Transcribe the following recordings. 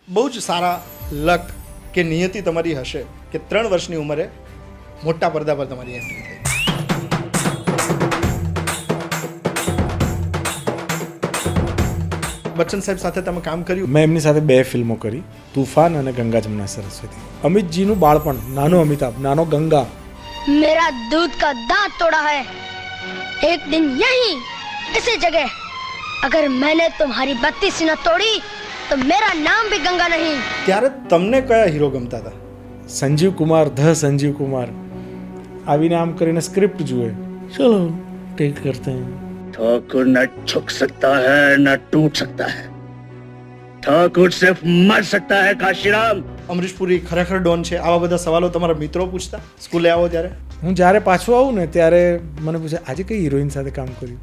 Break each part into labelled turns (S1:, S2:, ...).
S1: બહુ જ સારા લક કે નિયતિ તમારી હશે કે 3 વર્ષની ઉંમરે મોટા પડદા પર તમારી એન્ટ્રી થઈ. બચ્ચન સાહેબ સાથે તમે કામ કર્યું.
S2: મેં એમની સાથે 2 ફિલ્મો કરી, તૂફાન અને ગંગા જમના સરસ્વતી. અમિતજીનું બાળપણ, નાનો અમિતાભ, નાનો ગંગા.
S3: मेरा दूध का दांत तोड़ा है एक दिन यहीं इसी जगह. अगर मैंने तुम्हारी बत्ती सी न तोड़ी तो मेरा नाम भी गंगा नहीं.
S1: ત્યારે તમને કયા હીરો ગમતા હતા?
S2: સંજીવ કુમાર, ધ સંજીવ કુમાર આવીને આમ કરીને સ્ક્રિપ્ટ જુએ, ચલો ટેક કરતે હૈ.
S4: ठाकुर न झुक सकता है न टूट सकता है. ठाकुर सिर्फ मर सकता है काशीराम.
S1: અમરીશ પુરી ખરેખર ડોન છે? આવા બધા સવાલો તમારા મિત્રો પૂછતા સ્કૂલે આવો ત્યારે?
S2: હું જ્યારે પાછું આવું ને ત્યારે મને પૂછે, આજે કઈ હિરોઈન સાથે કામ કર્યું?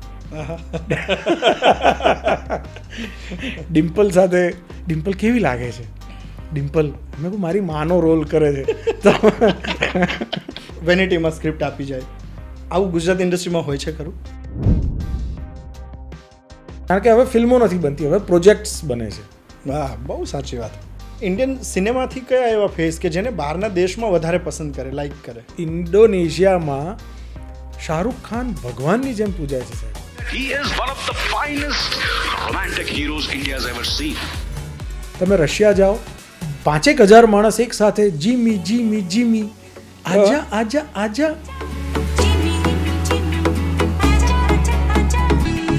S2: ડિમ્પલ સાથે. ડિમ્પલ કેવી લાગે છે? ડિમ્પલ મેં કહું મારી માનો રોલ કરે છે. તો
S1: વેનિટીમાં સ્ક્રિપ્ટ આપી જાય, આવું ગુજરાત ઇન્ડસ્ટ્રીમાં હોય છે ખરું?
S2: કારણ કે હવે ફિલ્મો નથી બનતી, હવે પ્રોજેક્ટ્સ બને છે.
S1: વાહ, બહુ સાચી વાત. ઇન્ડિયન સિનેમાથી કયા એવા ફેસ કે જેને બહારના દેશમાં વધારે પસંદ કરે, લાઈક કરે?
S2: ઇન્ડોનેશિયામાં શાહરૂખ ખાન ભગવાનની જેમ પૂજાય છે સાહેબ.
S5: He is one of the finest romantic heroes India has ever seen.
S2: તમે રશિયા જાઓ, 5,000 માણસ એક સાથે જીમી જીમી જીમી, આજા આજા આજા.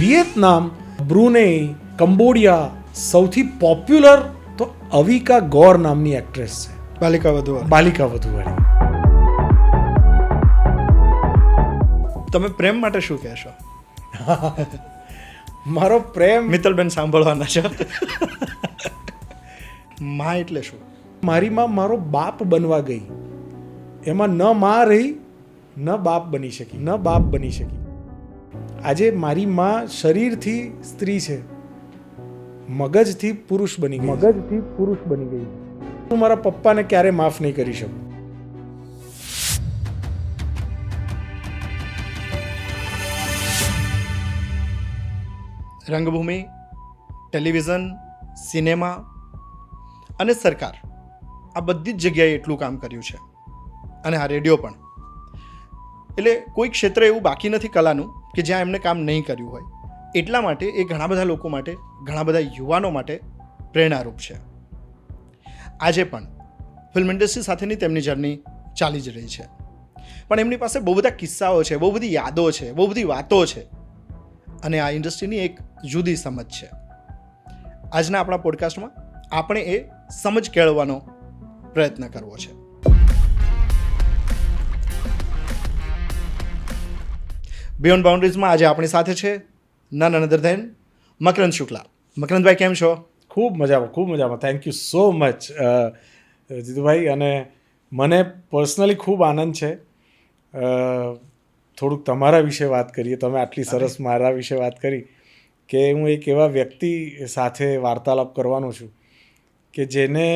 S2: વિયેતનામ, બ્રુનેઈ, કંબોડિયા, સૌથી પોપ્યુલર તો અવિકા ગૌર નામની એક્ટ્રેસ છે,
S1: બાલિકા વધુ.
S2: બાલિકા વધુવાળી.
S1: તમે પ્રેમ માટે શું કહેશો?
S2: મારો પ્રેમ,
S1: મિત્તલબેન સાંભળવાના છે. માં એટલે શું?
S2: મારી માં મારો બાપ બનવા ગઈ, એમાં ન માં રહી ન બાપ બની શકી, ન બાપ બની શકી. આજે મારી માં શરીરથી સ્ત્રી છે, મગજથી પુરુષ બની ગઈ. મગજથી પુરુષ બની ગઈ. હું મારા પપ્પાને ક્યારે માફ નહીં કરી શકું.
S1: રંગભૂમિ, ટેલિવિઝન, સિનેમા અને સરકાર, આ બધી જ જગ્યાએ એટલું કામ કર્યું છે, અને આ રેડિયો પણ. એટલે કોઈ ક્ષેત્ર એવું બાકી નથી કલાનું કે જ્યાં એમને કામ નહીં કર્યું હોય. એટલા માટે એ ઘણા બધા લોકો માટે, ઘણા બધા યુવાનો માટે પ્રેરણારૂપ છે. આજે પણ ફિલ્મ ઇન્ડસ્ટ્રી સાથેની તેમની જર્ની ચાલી જ રહી છે, પણ એમની પાસે બહુ બધા કિસ્સાઓ છે, બહુ બધી યાદો છે, બહુ બધી વાતો છે, અને આ ઇન્ડસ્ટ્રીની એક જુદી સમજ છે. આજના આપણા પોડકાસ્ટમાં આપણે એ સમજ કેળવવાનો પ્રયત્ન કરવો છે. બિયોન્ડ બાઉન્ડ્રીઝમાં આજે આપણી સાથે છે નન અનધર ધેન મકરંદ શુક્લા. મકરંદભાઈ, કેમ છો?
S2: ખૂબ મજામાં, ખૂબ મજામાં. Thank you so much Jitubhai. અને મને પર્સનલી ખૂબ આનંદ છે. થોડુંક તમારા વિશે વાત કરીએ. તમે આટલી સરસ મારા વિશે વાત કરી કે હું એક એવા વ્યક્તિ સાથે વાર્તાલાપ કરવાનો છું કે જેને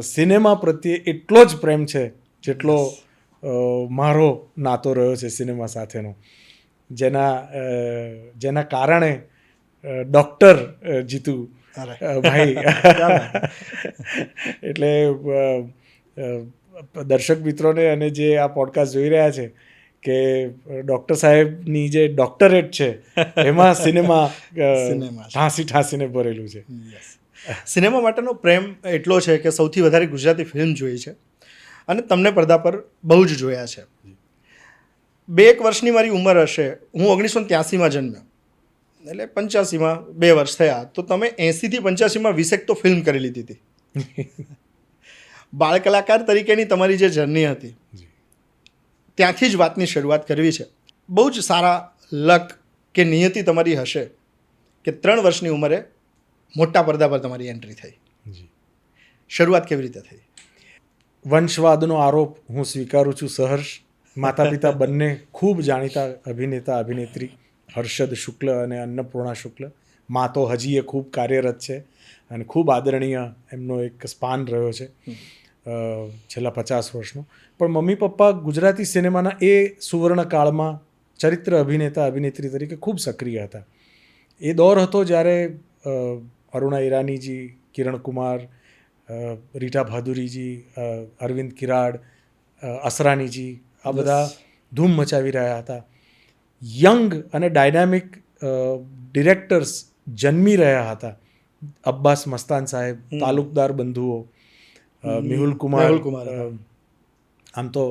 S2: સિનેમા પ્રત્યે એટલો જ પ્રેમ છે જેટલો મારો નાતો રહ્યો છે સિનેમા સાથેનો. જેના કારણે ડૉક્ટર જીતુ ભાઈ એટલે દર્શક મિત્રોને અને જે આ પોડકાસ્ટ જોઈ રહ્યા છે કે ડૉક્ટર સાહેબની જે ડૉક્ટરેટ છે એમાં સિનેમા ઠાંસીને ભરેલું છે.
S1: સિનેમા માટેનો પ્રેમ એટલો છે કે સૌથી વધારે ગુજરાતી ફિલ્મ જોઈ છે, અને તમને પડદા પર બહુ જ જોયા છે. 2-1 વર્ષની મારી ઉંમર હશે. હું 1983માં જન્મ્યો, એટલે 85માં 2 વર્ષ થયા. તો તમે 80 થી 85માં 20 તો ફિલ્મ કરી લીધી હતી. બાળ કલાકાર તરીકેની તમારી જે જર્ની હતી, ત્યાંથી જ વાતની શરૂઆત કરવી છે. બહુ જ સારા લક કે નિયતિ તમારી હશે કે 3 વર્ષની ઉંમરે મોટા પડદા પર તમારી એન્ટ્રી થઈ. શરૂઆત કેવી રીતે થઈ?
S2: વંશવાદનો આરોપ હું સ્વીકારું છું સહર્ષ. માતા પિતા બંને ખૂબ જાણીતા અભિનેતા અભિનેત્રી, હર્ષદ શુક્લ અને અન્નપૂર્ણા શુક્લ. મા તો હજી એ ખૂબ કાર્યરત છે અને ખૂબ આદરણીય એમનો એક સ્પાન રહ્યો છે છેલ્લા 50 વર્ષનો. પણ મમ્મી પપ્પા ગુજરાતી સિનેમાના એ સુવર્ણકાળમાં ચરિત્ર અભિનેતા અભિનેત્રી તરીકે ખૂબ સક્રિય હતા. એ દોર હતો જ્યારે અરુણા ઈરાનીજી, કિરણ કુમાર, રીટા ભાદુરીજી, અરવિંદ કિરાડ, અસરાનીજી, આ બધા ધૂમ મચાવી રહ્યા હતા. યંગ અને ડાયનામિક ડિરેક્ટર્સ જન્મી રહ્યા હતા. અબ્બાસ મસ્તાન સાહેબ, તાલુકદાર બંધુઓ, મેહુલ કુમાર, આમ તો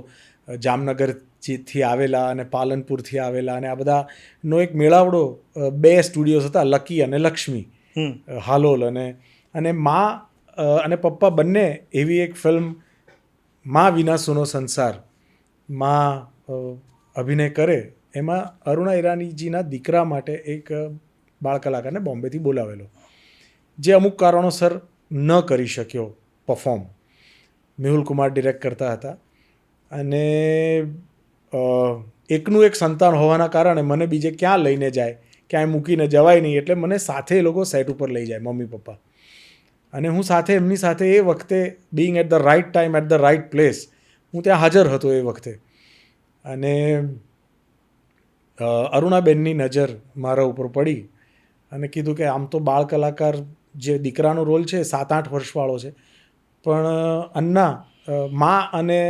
S2: જામનગરથી આવેલા અને પાલનપુરથી આવેલા, અને આ બધાનો એક મેળાવડો 2 સ્ટુડિયોઝ હતા, લકી અને લક્ષ્મી, હાલોલ, અને મા અને પપ્પા બંને એવી એક ફિલ્મ માં વિના સુનો સંસાર માં અભિનય કરે. એમાં અરુણા ઈરાનીજીના દીકરા માટે એક બાળ કલાકારને બોમ્બેથી બોલાવેલો, જે અમુક કારણોસર ન કરી શક્યો પરફોર્મ. મેહુલ કુમાર ડિરેક્ટ કરતા હતા, અને એકનું એક સંતાન હોવાના કારણે મને બીજે ક્યાં લઈને જાય, ક્યાંય મૂકીને જવાય નહીં, એટલે મને સાથે એ લોકો સેટ ઉપર લઈ જાય, મમ્મી પપ્પા. અને હું સાથે એમની સાથે એ વખતે being at the right time at the right place, હું ત્યાં હાજર હતો એ વખતે. અને અરુણાબેનની નજર મારા ઉપર પડી અને કીધું કે આમ તો બાળ કલાકાર જે દીકરાનો રોલ છે 7-8 વર્ષવાળો છે, પણ અન્ના મા અને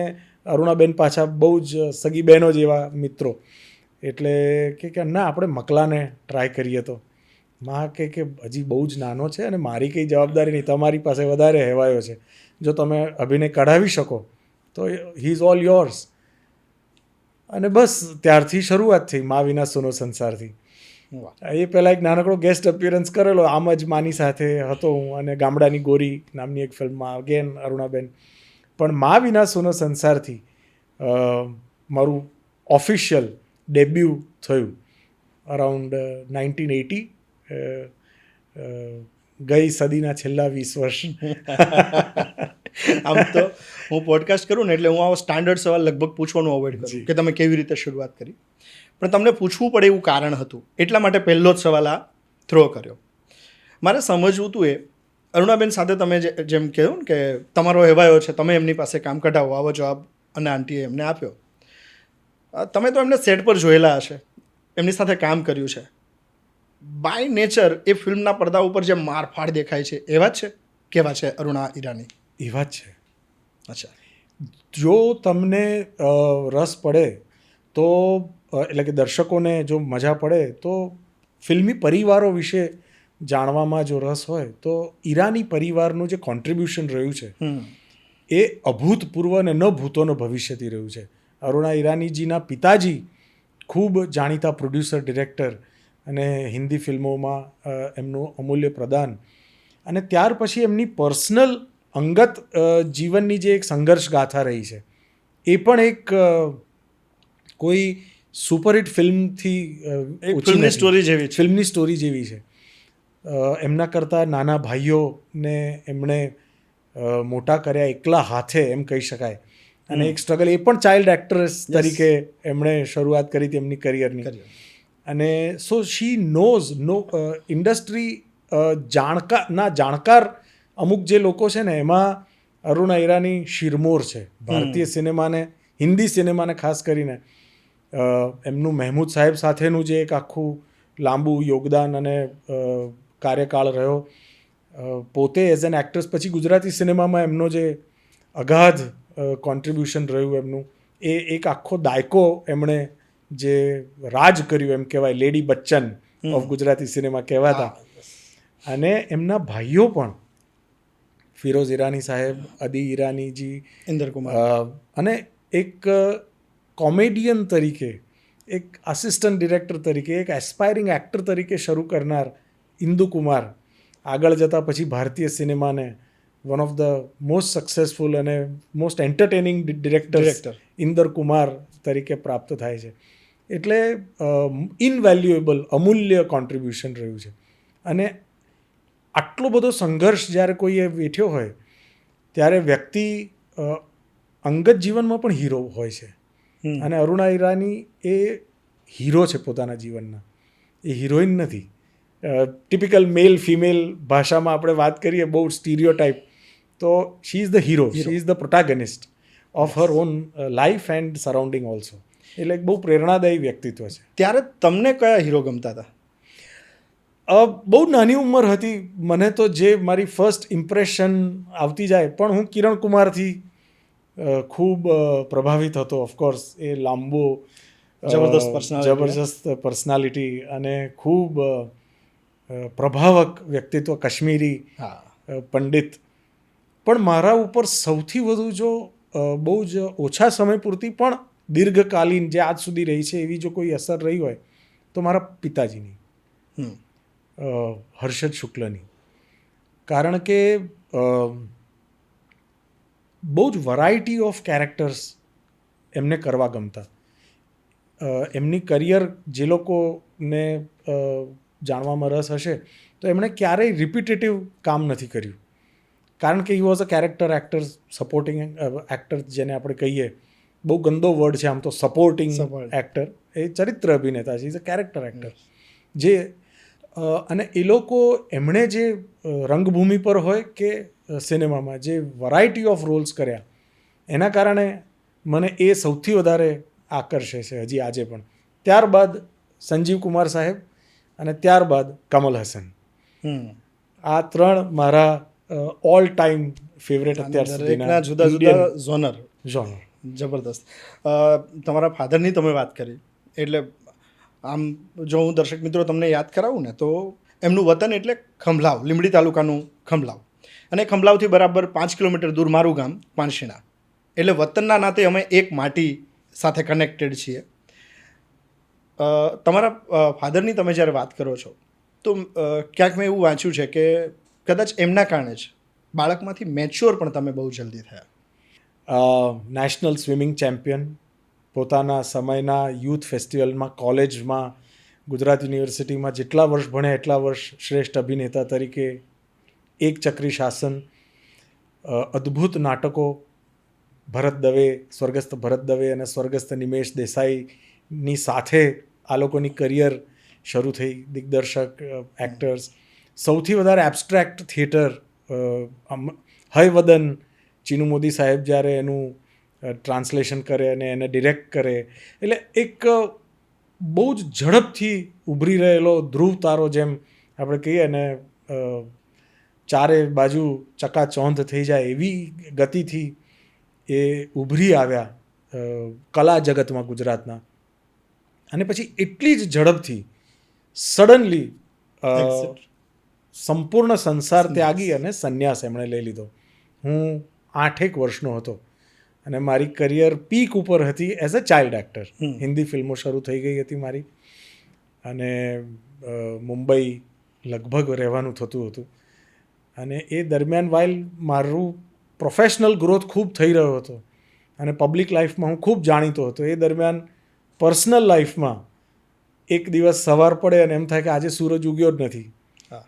S2: અરુણાબેન પાછા બહુ જ સગી બહેનો જેવા મિત્રો, એટલે કે ના આપણે મકલાને ટ્રાય કરીએ. તો માં કે હજી બહુ જ નાનો છે અને મારી કંઈ જવાબદારી નહીં, તમારી પાસે વધારે હેવાયો છે, જો તમે અભિનય કઢાવી શકો તો હી ઇઝ ઓલ યોર્સ. અને બસ ત્યારથી શરૂઆત થઈ મા વિના સુનો સંસારથી. એ પહેલાં એક નાનકડો ગેસ્ટ અપિયરન્સ કરેલો, આમ જ માની સાથે હતો હું, અને ગામડાની ગોરી નામની એક ફિલ્મમાં અગેન અરુણાબેન. પણ મા વિના સુનો સંસારથી મારું ઓફિશિયલ ડેબ્યુ થયું અરાઉન્ડ 1980, ગઈ સદીના છેલ્લા 20 વર્ષ.
S1: આમ તો હું પોડકાસ્ટ કરું ને એટલે હું આવો સ્ટાન્ડર્ડ સવાલ લગભગ પૂછવાનું અવોઇડ કરું કે તમે કેવી રીતે શરૂઆત કરી, પણ તમને પૂછવું પડે એવું કારણ હતું, એટલા માટે પહેલો જ સવાલ આ થ્રો કર્યો. મારે સમજવું હતું એ અરુણાબેન સાથે તમે જેમ કહ્યું ને કે તમારો હેવાયો છે, તમે એમની પાસે કામ કઢાવો, આવો જવાબ અને આંટીએ એમને આપ્યો. તમે તો એમને સેટ પર જોયેલા હશે, એમની સાથે કામ કર્યું છે. બાય નેચર એ ફિલ્મના પડદા ઉપર જે મારફાડ દેખાય છે એવા જ છે? કેવા છે અરુણા ઈરાની?
S2: એવા જ છે.
S1: અચ્છા.
S2: જો તમને રસ પડે તો, એટલે કે દર્શકોને જો મજા પડે તો ફિલ્મી પરિવારો વિશે જાણવામાં જો રસ હોય તો ઈરાની પરિવારનું જે કોન્ટ્રીબ્યુશન રહ્યું છે એ અભૂતપૂર્વ અને ન ભૂતોનો ભવિષ્યથી રહ્યું છે. અરુણા ઈરાનીજીના પિતાજી ખૂબ જાણીતા પ્રોડ્યુસર, ડિરેક્ટર, અને હિન્દી ફિલ્મોમાં એમનું અમૂલ્ય પ્રદાન, અને ત્યાર પછી એમની પર્સનલ અંગત જીવનની જે એક સંઘર્ષ ગાથા રહી છે એ પણ એક કોઈ સુપરહિટ ફિલ્મથી
S1: ફિલ્મની સ્ટોરી જેવી છે.
S2: ફિલ્મની સ્ટોરી જેવી છે. એમના કરતાં નાના ભાઈઓને એમણે મોટા કર્યા એકલા હાથે એમ કહી શકાય, અને એક સ્ટ્રગલ, એ પણ ચાઇલ્ડ એક્ટ્રેસ તરીકે એમણે શરૂઆત કરી હતી એમની કરિયરની. અને સો શી નોઝ ઇન્ડસ્ટ્રી જાણકાર અમુક જે લોકો છે ને એમાં અરુણા ઈરાની શિરમોર છે. ભારતીય સિનેમાને, હિન્દી સિનેમાને ખાસ કરીને એમનું મહેમૂદ સાહેબ સાથેનું જે એક આખું લાંબુ યોગદાન અને કાર્યકાળ રહ્યો, પોતે એઝ એન એક્ટ્રેસ પછી ગુજરાતી સિનેમામાં એમનો જે અગાધ કોન્ટ્રીબ્યુશન રહ્યું એમનું, એ એક આખો દાયકો એમણે જે રાજ કર્યું એમ કહેવાય, lady Bachchan of Gujarati cinema કહેવાતા. અને એમના ભાઈઓ પણ, ફિરોઝ ઈરાની સાહેબ, અદી ઈરાનીજી,
S1: ઇન્દર કુમાર,
S2: અને એક કોમેડિયન તરીકે, એક આસિસ્ટન્ટ ડિરેક્ટર તરીકે, એક એસ્પાયરિંગ એક્ટર તરીકે શરૂ કરનાર ઇન્દુ કુમાર, આગળ જતાં પછી ભારતીય સિનેમાને one of the most successful અને most entertaining director Indra Kumar તરીકે પ્રાપ્ત થાય છે. એટલે ઇનવેલ્યુએબલ, અમૂલ્ય કોન્ટ્રીબ્યુશન રહ્યું છે. અને આટલો બધો સંઘર્ષ જ્યારે કોઈએ વેઠ્યો હોય ત્યારે વ્યક્તિ અંગત જીવનમાં પણ હીરો હોય છે, અને અરુણા ઈરાની એ હીરો છે પોતાના જીવનના, એ હિરોઈન નથી. ટિપિકલ મેલ ફિમેલ ભાષામાં આપણે વાત કરીએ, બહુ સ્ટીરિયોટાઇપ, તો she is the hero, she is the protagonist of her own life and surrounding also. એટલે એક બહુ પ્રેરણાદાયી વ્યક્તિત્વ છે.
S1: ત્યારે તમને કયા હીરો ગમતા હતા?
S2: બહુ નાની ઉંમર હતી. મને તો જે મારી ફર્સ્ટ ઇમ્પ્રેશન આવતી જાય, પણ હું કિરણ કુમારથી ખૂબ પ્રભાવિત હતો. ઓફકોર્સ એ લાંબો
S1: જબરદસ્ત personality.
S2: જબરજસ્ત પર્સનાલિટી અને ખૂબ પ્રભાવક વ્યક્તિત્વ, કાશ્મીરી
S1: હા
S2: પંડિત. પણ મારા ઉપર સૌથી વધુ જો બહુ જ ઓછા સમય પૂરતી પણ દીર્ઘકાલીન જે આજ સુધી રહી છે એવી જો કોઈ અસર રહી હોય તો મારા પિતાજીની,
S1: હમ
S2: હર્ષદ શુક્લની. કારણ કે બહુ જ વરાયટી ઓફ કેરેક્ટર્સ એમને કરવા ગમતા. એમની કરિયર જે લોકોને જાણવામાં રસ હશે તો એમણે ક્યારેય રિપીટેટિવ કામ નથી કર્યું. કારણ કે he was a character actor, supporting actor જેને આપણે કહીએ. બહુ ગંદો વર્ડ છે આમ તો, સપોર્ટિંગ
S1: Support.
S2: એક્ટર. એ ચરિત્ર અભિનેતા છે, ઇઝ અ કેરેક્ટર એક્ટર. જે અને એ લોકો એમણે જે રંગભૂમિ પર હોય કે સિનેમામાં જે વરાયટી ઓફ રોલ્સ કર્યા એના કારણે મને એ સૌથી વધારે આકર્ષે છે હજી આજે પણ. ત્યારબાદ સંજીવ કુમાર સાહેબ અને ત્યારબાદ કમલ હસન.
S1: હમ
S2: આ ત્રણ મારા ઓલ ટાઈમ ફેવરેટ અત્યાર
S1: દરેકના
S2: સુધીના
S1: જુદા જુદા ઝોનર.
S2: genre.
S1: જબરદસ્ત. તમારા ફાધરની તમે વાત કરી એટલે આમ જો હું દર્શક મિત્રો તમને યાદ કરાવું ને તો એમનું વતન એટલે ખંભલાવ, લીંબડી તાલુકાનું ખંભલાવ. અને ખંભલાવથી બરાબર 5 કિલોમીટર દૂર મારું ગામ પાણશીણા. એટલે વતનના નાતે અમે એક માટી સાથે કનેક્ટેડ છીએ. તમારા ફાધરની તમે જ્યારે વાત કરો છો તો ક્યાંક મેં એવું વાંચ્યું છે કે કદાચ એમના કારણે જ બાળકમાંથી મેચ્યોર પણ તમે બહુ જલ્દી થયા.
S2: નેશનલ સ્વિમિંગ ચેમ્પિયન, પોતાના સમયના યુથ ફેસ્ટિવલમાં, કોલેજમાં, ગુજરાત યુનિવર્સિટીમાં જેટલા વર્ષ ભણ્યા એટલા વર્ષ શ્રેષ્ઠ અભિનેતા તરીકે, એક ચક્રી શાસન, અદ્ભુત નાટકો, ભરત દવે, સ્વર્ગસ્થ ભરત દવે અને સ્વર્ગસ્થ નિમેશ દેસાઈની સાથે આ લોકોની કરિયર શરૂ થઈ. દિગ્દર્શક, એક્ટર્સ. સૌથી વધારે એબ્સ્ટ્રેક્ટ થિયેટર હયવદન, ચીનુ મોદી સાહેબ જ્યારે એનું ટ્રાન્સલેશન કરે અને એને ડિરેક્ટ કરે. એટલે એક બહુ જ ઝડપથી ઉભરી રહેલો ધ્રુવ તારો જેમ આપણે કહીએ ને, ચારે બાજુ ચકાચોંધ થઈ જાય એવી ગતિથી એ ઉભરી આવ્યા કલા જગતમાં ગુજરાતના. અને પછી એટલી જ ઝડપથી સડનલી
S1: Exit.
S2: સંપૂર્ણ સંસાર ત્યાગી અને સંન્યાસ એમણે લઈ લીધો. હું 8 વર્ષનો હતો અને મારી કરિયર પીક ઉપર હતી as a child actor. Hindi ફિલ્મો શરૂ થઈ ગઈ હતી મારી અને મુંબઈ લગભગ રહેવાનું થતું હતું. અને એ દરમિયાન વાઇલ મારું પ્રોફેશનલ ગ્રોથ ખૂબ થઈ રહ્યો હતો અને પબ્લિક લાઈફમાં હું ખૂબ જાણીતો હતો. એ દરમિયાન પર્સનલ લાઈફમાં એક દિવસ સવાર પડે અને એમ થાય કે આજે સૂરજ ઉગ્યો જ નથી,
S1: હા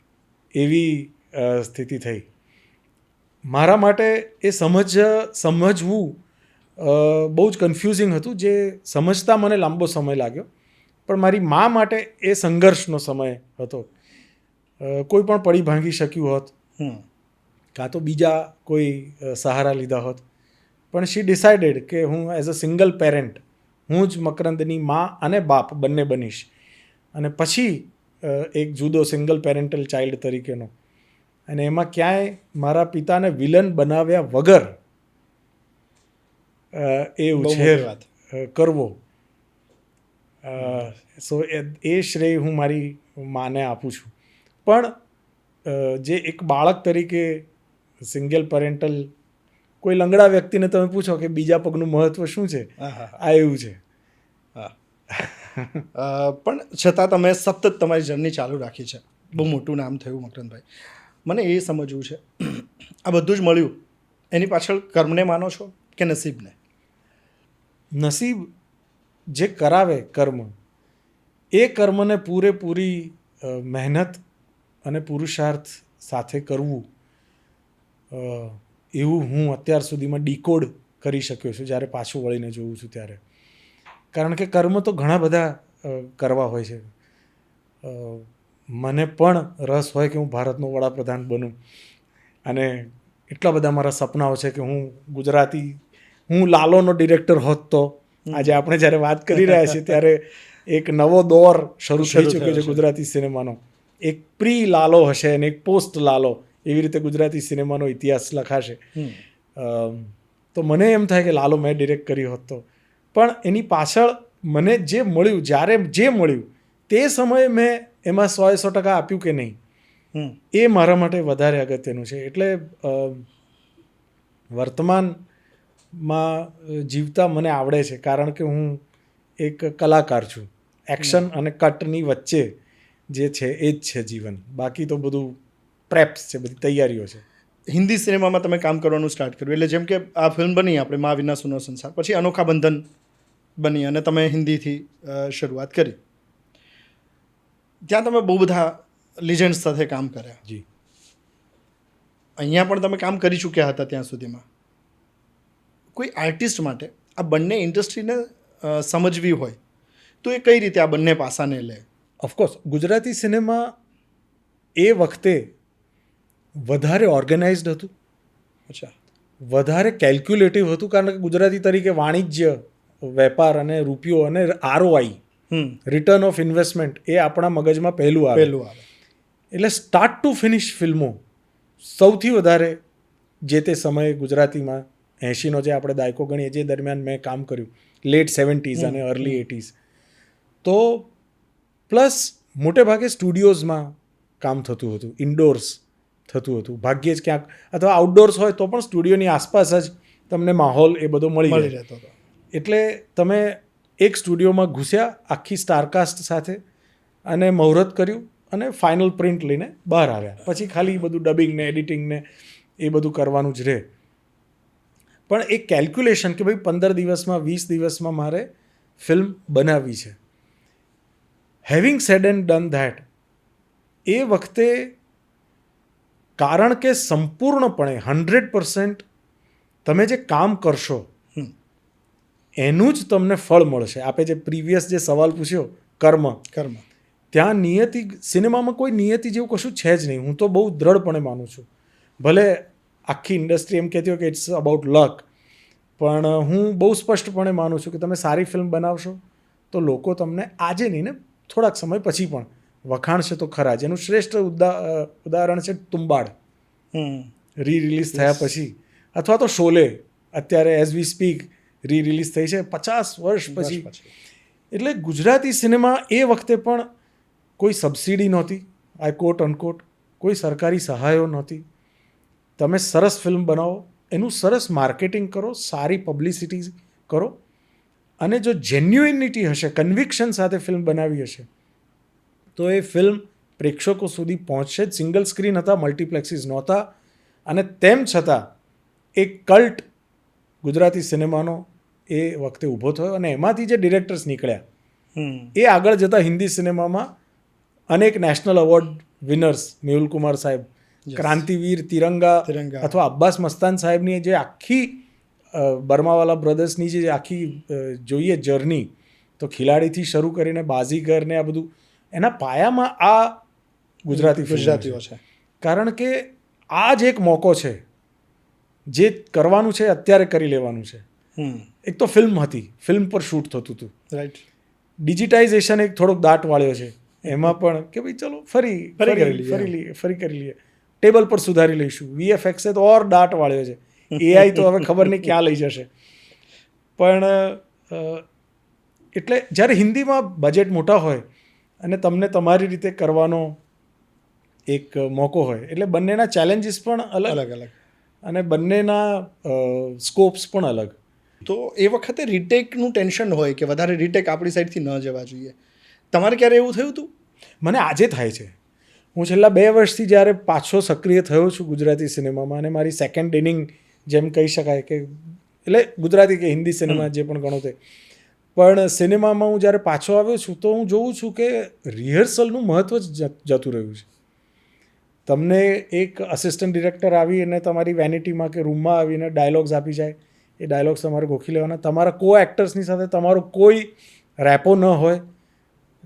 S2: એવી સ્થિતિ થઈ. મારા માટે એ સમજવું બહુ જ કન્ફ્યુઝિંગ હતું, જે સમજતા મને લાંબો સમય લાગ્યો. પણ મારી મા માટે એ સંઘર્ષનો સમય હતો. કોઈ પણ પડી ભાંગી શક્યું હોત, કાં તો બીજા કોઈ સહારા લીધા હોત, પણ શી ડિસાઇડેડ કે હું એઝ અ સિંગલ પેરેન્ટ હું જ મકરંદની મા અને બાપ બંને બનીશ. અને પછી એક જુદો સિંગલ પેરેન્ટલ ચાઇલ્ડ તરીકેનો, અને એમાં ક્યાંય મારા પિતાને વિલન બનાવ્યા વગર એ ઉછેર કરવો. સો એ શ્રેય હું મારી માને આપું છું. પણ જે એક બાળક તરીકે સિંગલ પેરેન્ટલ, કોઈ લંગડા વ્યક્તિને તમે પૂછો કે બીજા પગનું મહત્વ શું છે, આ એવું છે.
S1: પણ છતાં તમે સતત તમારી જર્ની ચાલુ રાખી છે. બહુ મોટું નામ થયું મકરંદભાઈ. મને એ સમજવું છે, આ બધું જ મળ્યું એની પાછળ કર્મને માનો છો કે નસીબને?
S2: નસીબ જે કરાવે કર્મ, એ કર્મને પૂરેપૂરી મહેનત અને પુરુષાર્થ સાથે કરવું, એવું હું અત્યાર સુધીમાં ડીકોડ કરી શક્યો છું જ્યારે પાછું વળીને જોઉં છું ત્યારે. કારણ કે કર્મ તો ઘણા બધા કરવા હોય છે. મને પણ રસ હોય કે હું ભારતનો વડાપ્રધાન બનું, અને એટલા બધા મારા સપનાઓ છે કે હું લાલોનો ડિરેક્ટર હોત તો આજે આપણે જ્યારે વાત કરી રહ્યા છીએ ત્યારે એક નવો દોર શરૂ થઈ ચૂક્યો છે ગુજરાતી સિનેમાનો. એક પ્રી લાલો હશે અને એક પોસ્ટ લાલો, એવી રીતે ગુજરાતી સિનેમાનો ઇતિહાસ લખાશે. તો મને એમ થાય કે લાલો મેં ડિરેક્ટ કર્યો હતો, પણ એની પાછળ મને જે મળ્યું, જ્યારે જે મળ્યું તે સમયે મેં એમાં 100% આપ્યું કે નહીં, એ મારા માટે વધારે અગત્યનું છે. એટલે વર્તમાનમાં જીવતા મને આવડે છે, કારણ કે હું એક કલાકાર છું. એક્શન અને કટની વચ્ચે જે છે એ જ છે જીવન. બાકી તો બધું પ્રેપ્સ છે, બધી તૈયારીઓ છે.
S1: હિન્દી સિનેમામાં તમે કામ કરવાનું સ્ટાર્ટ કર્યું, એટલે જેમ કે આ ફિલ્મ બની આપણે મા વિના સુનો સંસાર, પછી અનોખા બંધન બની અને તમે હિન્દીથી શરૂઆત કરી. ત્યાં તમે બહુ બધા લિજેન્ડ્સ સાથે કામ કર્યા.
S2: જી.
S1: અહીંયા પણ તમે કામ કરી ચૂક્યા હતા ત્યાં સુધીમાં. કોઈ આર્ટિસ્ટ માટે આ બંને ઇન્ડસ્ટ્રીને સમજવી હોય તો એ કઈ રીતે આ બંને પાસાને લે?
S2: ઓફકોર્સ ગુજરાતી સિનેમા એ વખતે વધારે ઓર્ગેનાઇઝડ હતું,
S1: અચ્છા,
S2: વધારે કેલ્ક્યુલેટિવ હતું, કારણ કે ગુજરાતી તરીકે વાણિજ્ય, વેપાર અને રૂપિયો અને ROI, રિટર્ન ઓફ ઇન્વેસ્ટમેન્ટ, એ આપણા મગજમાં પહેલું આવે. એટલે સ્ટાર્ટ ટુ ફિનિશ ફિલ્મો સૌથી વધારે જે તે સમયે ગુજરાતીમાં 80નો જે આપણે દાયકો ગણીએ, જે દરમિયાન મેં કામ કર્યું, લેટ 70s અને અર્લી 80s, તો પ્લસ મોટે ભાગે સ્ટુડિયોઝમાં કામ થતું હતું, ઇન્ડોર્સ થતું હતું, ભાગ્યે જ ક્યાંક, અથવા આઉટડોર્સ હોય તો પણ સ્ટુડિયોની આસપાસ જ તમને માહોલ એ બધો મળી રહેતો હતો. એટલે તમે એક સ્ટુડિયોમાં ઘૂસ્યા આખી સ્ટારકાસ્ટ સાથે અને મુહૂર્ત કર્યું અને ફાઇનલ પ્રિન્ટ લઈને બહાર આવ્યા. પછી ખાલી બધું ડબિંગને, એડિટિંગને એ બધું કરવાનું જ રહે. પણ એક કેલ્ક્યુલેશન કે ભાઈ 15 દિવસમાં, 20 દિવસમાં મારે ફિલ્મ બનાવવી છે. Having said and done that, એ વખતે કારણ કે સંપૂર્ણપણે 100% તમે જે કામ કરશો એનું જ તમને ફળ મળશે. આપે જે પ્રીવિયસ જે સવાલ પૂછ્યો, કર્મ, ત્યાં નિયતિ, સિનેમામાં કોઈ નિયતિ જેવું કશું છે જ નહીં. હું તો બહુ દ્રઢપણે માનું છું. ભલે આખી ઇન્ડસ્ટ્રી એમ કહેતી હોય કે ઇટ્સ અબાઉટ લક, પણ હું બહુ સ્પષ્ટપણે માનું છું કે તમે સારી ફિલ્મ બનાવશો તો લોકો તમને આજે નહીં ને થોડાક સમય પછી પણ વખાણશે તો ખરા. જેનું શ્રેષ્ઠ ઉદાહરણ છે તુમ્બાડ, રિલીઝ થયા પછી, અથવા તો શોલે, અત્યારે એઝ વી સ્પીક રિલીઝ થઈ છે 50 વર્ષ પછી. એટલે ગુજરાતી સિનેમા એ વખતે પણ કોઈ સબસિડી નહોતી, આઈ કોટ અનકોટ, કોઈ સરકારી સહાયો નહોતી. તમે સરસ ફિલ્મ બનાવો, એનું સરસ માર્કેટિંગ કરો, સારી પબ્લિસિટી કરો, અને જો જેન્યુઇનિટી હશે, કન્વિક્શન સાથે ફિલ્મ બનાવી હશે, તો એ ફિલ્મ પ્રેક્ષકો સુધી પહોંચશે જ. સિંગલ સ્ક્રીન હતા, મલ્ટીપ્લેક્સીસ નહોતા, અને તેમ છતાં એક કલ્ટ ગુજરાતી સિનેમાનો એ વખતે ઊભો થયો. અને એમાંથી જે ડિરેક્ટર્સ નીકળ્યા એ આગળ જતાં હિન્દી સિનેમામાં અનેક national award winners, Mehul Kumar સાહેબ, ક્રાંતિવીર, તિરંગા, અથવા અબ્બાસ મસ્તાન સાહેબની જે આખી બર્માવાલા બ્રધર્સની જે આખી જોઈએ જર્ની, તો ખિલાડીથી શરૂ કરીને બાઝીગર ને આ બધું, એના પાયામાં આ ગુજરાતીઓ છે. કારણ કે આ જ એક મોકો છે, જે કરવાનું છે અત્યારે કરી લેવાનું છે. એક તો ફિલ્મ હતી, ફિલ્મ પર શૂટ થતું હતું, રાઈટ. ડિજિટાઇઝેશન એક થોડોક દાટ વાળ્યો છે એમાં પણ, કે ભાઈ ચલો ફરી કરી લઈએ, ટેબલ પર સુધારી લઈશું. VFX તો ઓર દાટ વાળ્યો છે, AI તો હવે ખબર નહીં ક્યાં લઈ જશે. પણ એટલે જ્યારે હિન્દીમાં બજેટ મોટા હોય અને તમને તમારી રીતે કરવાનો એક મોકો હોય, એટલે બંનેના ચેલેન્જીસ પણ અલગ અને બંનેના સ્કોપ્સ પણ અલગ.
S1: તો એ વખતે રીટેકનું ટેન્શન હોય કે વધારે રીટેક આપણી સાઈડથી ન જવા જોઈએ. તમારે ક્યારે એવું થયું હતું?
S2: મને આજે થાય છે. હું છેલ્લા 2 વર્ષથી જ્યારે પાછો સક્રિય થયો છું ગુજરાતી સિનેમામાં, અને મારી સેકન્ડ ઇનિંગ જેમ કહી શકાય, કે એટલે ગુજરાતી કે હિન્દી સિનેમા જે પણ ગણો તે, પણ સિનેમામાં હું જ્યારે પાછો આવ્યો છું તો હું જોઉં છું કે રિહર્સલનું મહત્ત્વ જ જતું રહ્યું છે. તમને એક અસિસ્ટન્ટ ડિરેક્ટર આવી અને તમારી વેનિટીમાં કે રૂમમાં આવીને ડાયલોગ્સ આપી જાય, એ ડાયલોગ્સ તમારે ગોખી લેવાના. તમારા કો એક્ટર્સની સાથે તમારો કોઈ રેપો ન હોય,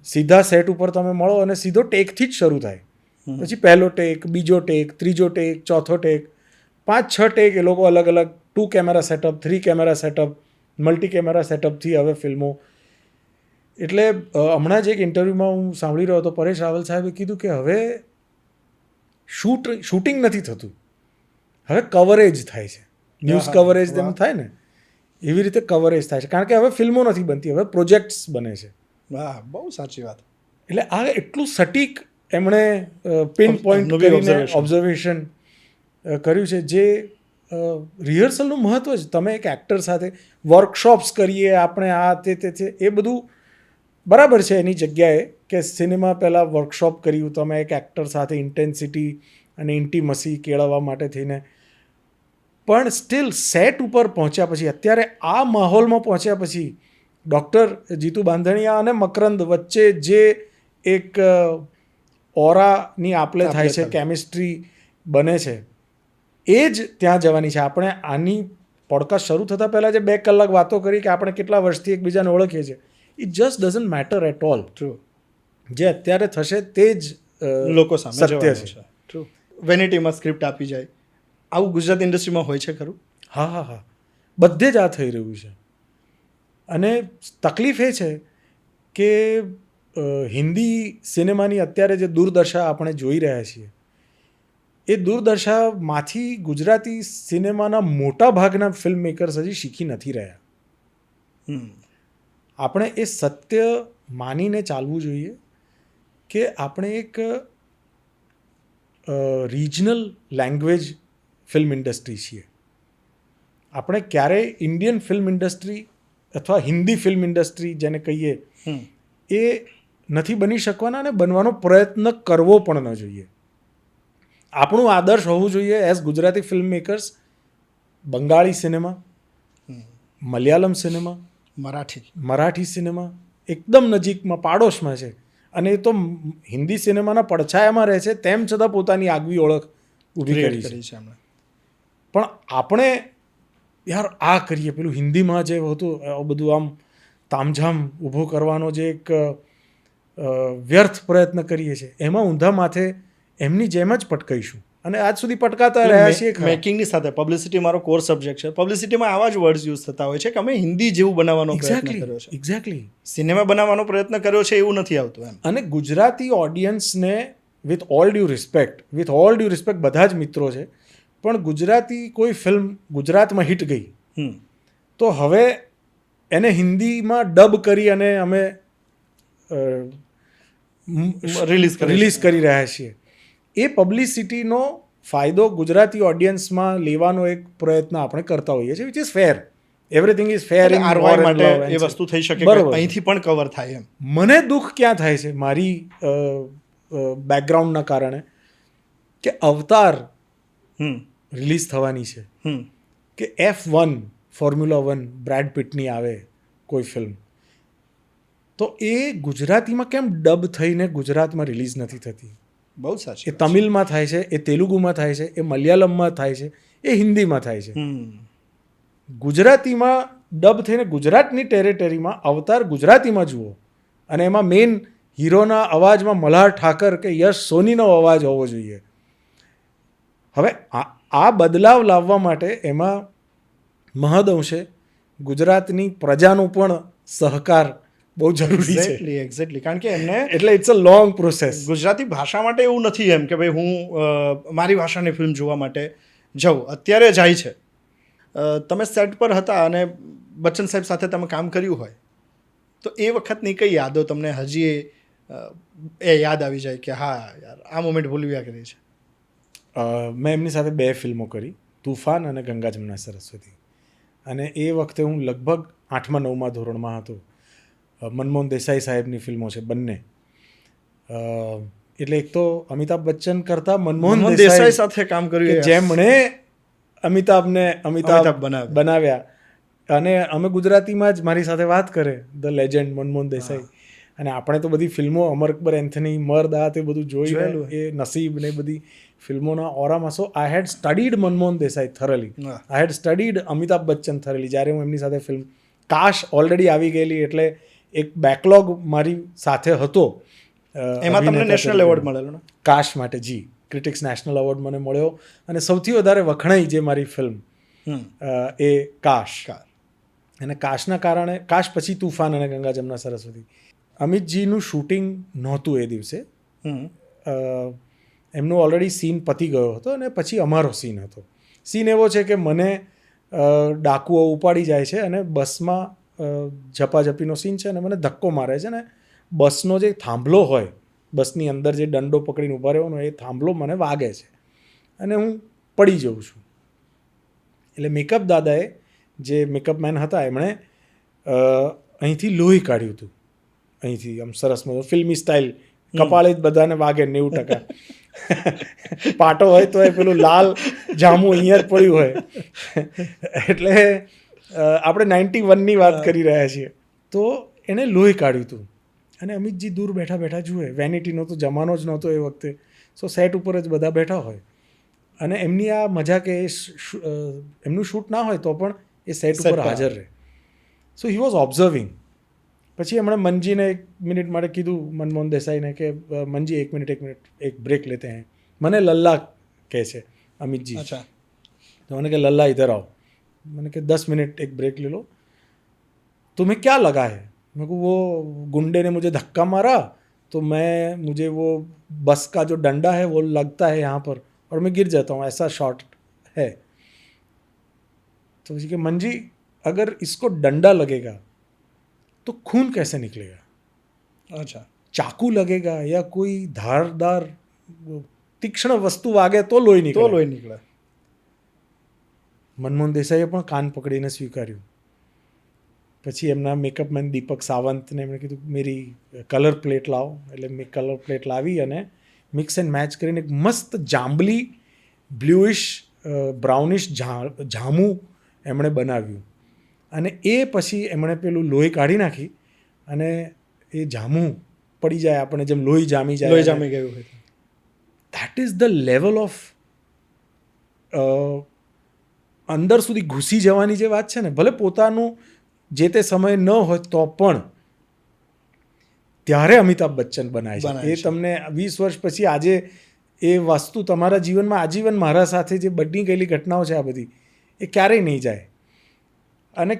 S2: સીધા સેટ ઉપર તમે મળો અને સીધો ટેકથી જ શરૂ થાય. પછી પહેલો ટેક, બીજો ટેક, ત્રીજો ટેક, ચોથો ટેક, 5-6 ટેક એ લોકો અલગ અલગ, 2 camera setup, 3 camera setup, multi camera સેટઅપથી હવે ફિલ્મો. એટલે હમણાં જ એક ઇન્ટરવ્યૂમાં હું સાંભળી રહ્યો હતો, પરેશ રાવલ સાહેબે કીધું કે હવે શૂટિંગ નથી થતું, હવે કવરેજ થાય છે, ન્યૂઝ કવરેજ તેમ થાય ને એવી રીતે કવરેજ થાય છે, કારણ કે હવે ફિલ્મો નથી બનતી, હવે પ્રોજેક્ટ્સ બને છે.
S1: વાહ, બહુ સાચી વાત.
S2: એટલે આ એટલું સટીક એમણે પિન પોઈન્ટ
S1: એમનું બી
S2: કરીને
S1: observation.
S2: ઓબ્ઝર્વેશન કર્યું છે, જે રિહર્સલનું મહત્ત્વ છે. તમે એક એક્ટર સાથે વર્કશોપ્સ કરીએ આપણે, આ તે છે, એ બધું બરાબર છે એની જગ્યાએ, કે સિનેમા પહેલાં વર્કશોપ કર્યું તમે એક એક્ટર સાથે ઇન્ટેન્સિટી અને ઇન્ટીમસી કેળવવા માટે થઈને, પણ સ્ટીલ સેટ ઉપર પહોંચ્યા પછી, અત્યારે આ માહોલમાં પહોંચ્યા પછી ડૉક્ટર જીતુ બાંધણિયા અને મકરંદ વચ્ચે જે એક ઓરાની આપલે થાય છે, કેમિસ્ટ્રી બને છે, એ જ ત્યાં જવાની છે. આપણે આની પોડકાસ્ટ શરૂ થતાં પહેલાં જે 2 કલાક વાતો કરી કે આપણે કેટલા વર્ષથી એકબીજાને ઓળખીએ છીએ, it just doesn't matter at all.
S1: True.
S2: જે અત્યારે થશે તે જ
S1: લોકો સામે
S2: સત્ય
S1: જવાનું
S2: છે.
S1: છે. ટ્રુ. વેનિટીમાં સ્ક્રિપ્ટ આપી જાય, આવું ગુજરાત ઇન્ડસ્ટ્રીમાં હોય છે ખરું?
S2: હા, બધે જ આ થઈ રહ્યું છે. અને તકલીફ એ છે કે હિન્દી સિનેમાની અત્યારે જે દુર્દશા આપણે જોઈ રહ્યા છીએ, એ દુર્દશામાંથી ગુજરાતી સિનેમાના મોટા ભાગના ફિલ્મ મેકર્સ હજી શીખી નથી રહ્યા. આપણે એ સત્ય માનીને ચાલવું જોઈએ કે આપણે એક રિજનલ લેંગ્વેજ ફિલ્મ ઇન્ડસ્ટ્રી છીએ. આપણે ક્યારેય ઇન્ડિયન ફિલ્મ ઇન્ડસ્ટ્રી અથવા હિન્દી ફિલ્મ ઇન્ડસ્ટ્રી જેને કહીએ એ નથી બની શકવાના, અને બનવાનો પ્રયત્ન કરવો પણ ન જોઈએ. આપણું આદર્શ હોવું જોઈએ as Gujarati film makers, Bengali cinema, Malayalam cinema, Marathi cinema એકદમ નજીકમાં, પાડોશમાં છે, અને એ તો હિન્દી સિનેમાના પડછાયામાં રહે છે, તેમ છતાં પોતાની આગવી ઓળખ ઊભી કરી છે. પણ આપણે યાર આ કરીએ, પેલું હિન્દીમાં જે હતું બધું આમ તામઝામ ઊભો કરવાનો જે એક વ્યર્થ પ્રયત્ન કરીએ છીએ, એમાં ઊંધા માથે એમની જેમ જ પટકાઈશું, અને આજ સુધી પટકાતા રહ્યા છીએ.
S1: મેકિંગની સાથે પબ્લિસિટી મારો કોર સબ્જેક્ટ છે. પબ્લિસિટીમાં આવા જ વર્ડ્સ યુઝ થતા હોય છે કે અમે હિન્દી જેવું બનાવવાનો પ્રયત્ન કર્યો છે.
S2: એક્ઝેક્ટલી
S1: સિનેમા બનાવવાનો પ્રયત્ન કર્યો છે એવું નથી આવતું એમ.
S2: અને ગુજરાતી ઓડિયન્સને વિથ ઓલ ડ્યુ રિસ્પેક્ટ બધા જ મિત્રો છે, પણ ગુજરાતી કોઈ ફિલ્મ ગુજરાતમાં હિટ ગઈ તો હવે એને હિન્દીમાં ડબ કરી અને અમે રિલીઝ કરી રહ્યા છીએ. એ પબ્લિસિટીનો ફાયદો ગુજરાતી ઓડિયન્સમાં લેવાનો એક પ્રયત્ન આપણે કરતા હોઈએ છીએ, which is fair. Everything is fair in
S1: RY માટે એ વસ્તુ થઈ શકે કે અહીંથી પણ કવર થાય એમ.
S2: મને દુઃખ ક્યાં થાય છે મારી બેકગ્રાઉન્ડના કારણે કે અવતાર રિલીઝ થવાની છે, કે F1 ફોર્મ્યુલા 1 બ્રેડ પિટની આવે કોઈ ફિલ્મ, તો એ ગુજરાતીમાં કેમ ડબ થઈને ગુજરાતમાં રિલીઝ નથી થતી?
S1: બહુ સાચી.
S2: એ તમિલમાં થાય છે, એ તેલુગુમાં થાય છે, એ મલયાલમમાં થાય છે, એ હિન્દીમાં થાય છે. ગુજરાતીમાં ડબ થઈને ગુજરાતની ટેરેટરીમાં અવતાર ગુજરાતીમાં જુઓ, અને એમાં મેઇન હીરોના અવાજમાં મલ્હાર ઠાકર કે યશ સોનીનો અવાજ હોવો જોઈએ. હવે આ બદલાવ લાવવા માટે એમાં મહદઅંશે ગુજરાતની પ્રજાનો પણ સહકાર બહુ જરૂરી છે.
S1: એક્ઝેક્ટલી. કારણ કે એમને
S2: એટલે it's a long process.
S1: Gujarati ભાષા માટે એવું નથી એમ કે ભાઈ હું મારી ભાષાની ફિલ્મ જોવા માટે જાઉં. અત્યારે જાય છે. તમે સેટ પર હતા અને બચ્ચન સાહેબ સાથે તમે કામ કર્યું હોય તો એ વખતની કઈ યાદો તમને હજી એ યાદ આવી જાય કે હા યાર આ મોમેન્ટ ભૂલવ્યા કરી છે?
S2: મેં એમની સાથે 2 ફિલ્મો કરી, તુફાન અને ગંગા જમના સરસ્વતી. અને એ વખતે હું લગભગ 8મા 9મા ધોરણમાં હતો. મનમોહન દેસાઈ સાહેબની ફિલ્મો છે બંને. એટલે એક તો અમિતાભ બચ્ચન કરતાં મનમોહન દેસાઈ
S1: સાથે કામ કર્યું,
S2: જેમણે અમિતાભ બનાવ્યા, અને અમે ગુજરાતીમાં જ મારી સાથે વાત કરે ધ લેજેન્ડ મનમોહન દેસાઈ. અને આપણે તો બધી ફિલ્મો અમર અકબર એન્થની, મર્દ, આ તે બધું જોયેલું, એ નસીબ ને બધી ફિલ્મોના ઓરામાં. સો આઈ હેડ સ્ટડીડ મનમોહન દેસાઈ થરલી, આઈ હેડ સ્ટડીડ અમિતાભ બચ્ચન થરલી. જ્યારે હું એમની સાથે ફિલ્મ કાશ ઓલરેડી આવી ગયેલી, એટલે એક બેકલોગ મારી સાથે હતો.
S1: એમાં તમને નેશનલ એવોર્ડ મળેલો ને?
S2: કાશ માટે જી, ક્રિટિક્સ નેશનલ એવોર્ડ મને મળ્યો. અને સૌથી વધારે વખણાઈ જે મારી ફિલ્મ એ કાશ. અને કાશના કારણે, કાશ પછી તુફાન અને ગંગા જમના સરસ્વતી, અમિતજીનું શૂટિંગ નહોતું એ દિવસે.
S1: હમ
S2: એમનું ઓલરેડી સીન પતી ગયો હતો અને પછી અમારો સીન હતો. સીન એવો છે કે મને ડાકુઓ ઉપાડી જાય છે અને બસમાં ઝપાઝપીનો સીન છે અને મને ધક્કો મારે છે ને બસનો જે થાંભલો હોય, બસની અંદર જે દંડો પકડીને ઊભા રહેવાનો એ થાંભલો મને વાગે છે અને હું પડી જાઉં છું. એટલે મેકઅપ દાદાએ, જે મેકઅપ મેન હતા, એમણે અહીંથી લોહી કાઢ્યું હતું. અહીંથી આમ સરસ મજા ફિલ્મી સ્ટાઇલ, કપાળે જ બધાને વાગે 90%. પાટો હોય તો એ પેલું લાલ જામું અહીંયા જ પડ્યું હોય. એટલે આપણે 91ની વાત કરી રહ્યા છીએ. તો એણે લોહી કાઢ્યું હતું અને અમિતજી દૂર બેઠા બેઠા જુએ. વેનિટીનો તો જમાનો જ નહોતો એ વખતે. સો સેટ ઉપર જ બધા બેઠા હોય અને એમની આ મજા કે એમનું શૂટ ના હોય તો પણ એ સેટ ઉપર હાજર રહે. સો હી વોઝ ઓબ્ઝર્વિંગ. પછી એમણે મંજીને 1 મિનિટ માટે કીધું, મનમોહન દેસાઈને, કે મંજી 1 મિનિટ એક બ્રેક લેતે हैं. મને લલ્લા કહે છે અમિતજી.
S1: અચ્છા.
S2: तो मैंने कहा लल्ला इधर आओ. मैंने कहा 10 मिनट एक ब्रेक ले लो. तुम्हें क्या लगा है? मेरे को वो गुंडे ने मुझे धक्का मारा तो मुझे वो बस का जो डंडा है वो लगता है यहाँ पर और मैं गिर जाता हूँ, ऐसा शॉट है. तो उसी के मंजी, अगर इसको डंडा लगेगा तो खून कैसे निकलेगा?
S1: અચ્છા.
S2: चाकू लगेगा या कोई धारदार तीक्ष्ण वस्तु वागे तो लोही
S1: તો
S2: निकले.
S1: લોહી નીકળે.
S2: મનમોહન દેસાઈએ પણ કાન પકડીને સ્વીકાર્યું. પછી એમના મેકઅપ મેન દીપક સાવંતને એમણે કીધું મેરી કલર પ્લેટ લાવો. એટલે મેં કલર પ્લેટ લાવી અને મિક્સ એન્ડ મેચ કરીને એક મસ્ત જાંબલી બ્લુઇશ બ્રાઉનિશ જામું એમણે બનાવ્યું અને એ પછી એમણે પેલું લોહી કાઢી નાખી અને એ જામું પડી જાય આપણે જેમ લોહી જામી જાય.
S1: લોહી જામી ગયું હોય.
S2: That is the level of અંદર સુધી ઘૂસી જવાની જે વાત છે ને, ભલે પોતાનું જે તે સમય ન હોય તો પણ ત્યારે અમિતાભ બચ્ચન બનાય છે. એ તમને 20 વર્ષ પછી આજે એ વસ્તુ તમારા જીવનમાં આજીવન મારા સાથે જે બની ગયેલી ઘટનાઓ છે આ બધી, એ ક્યારેય નહીં જાય. અને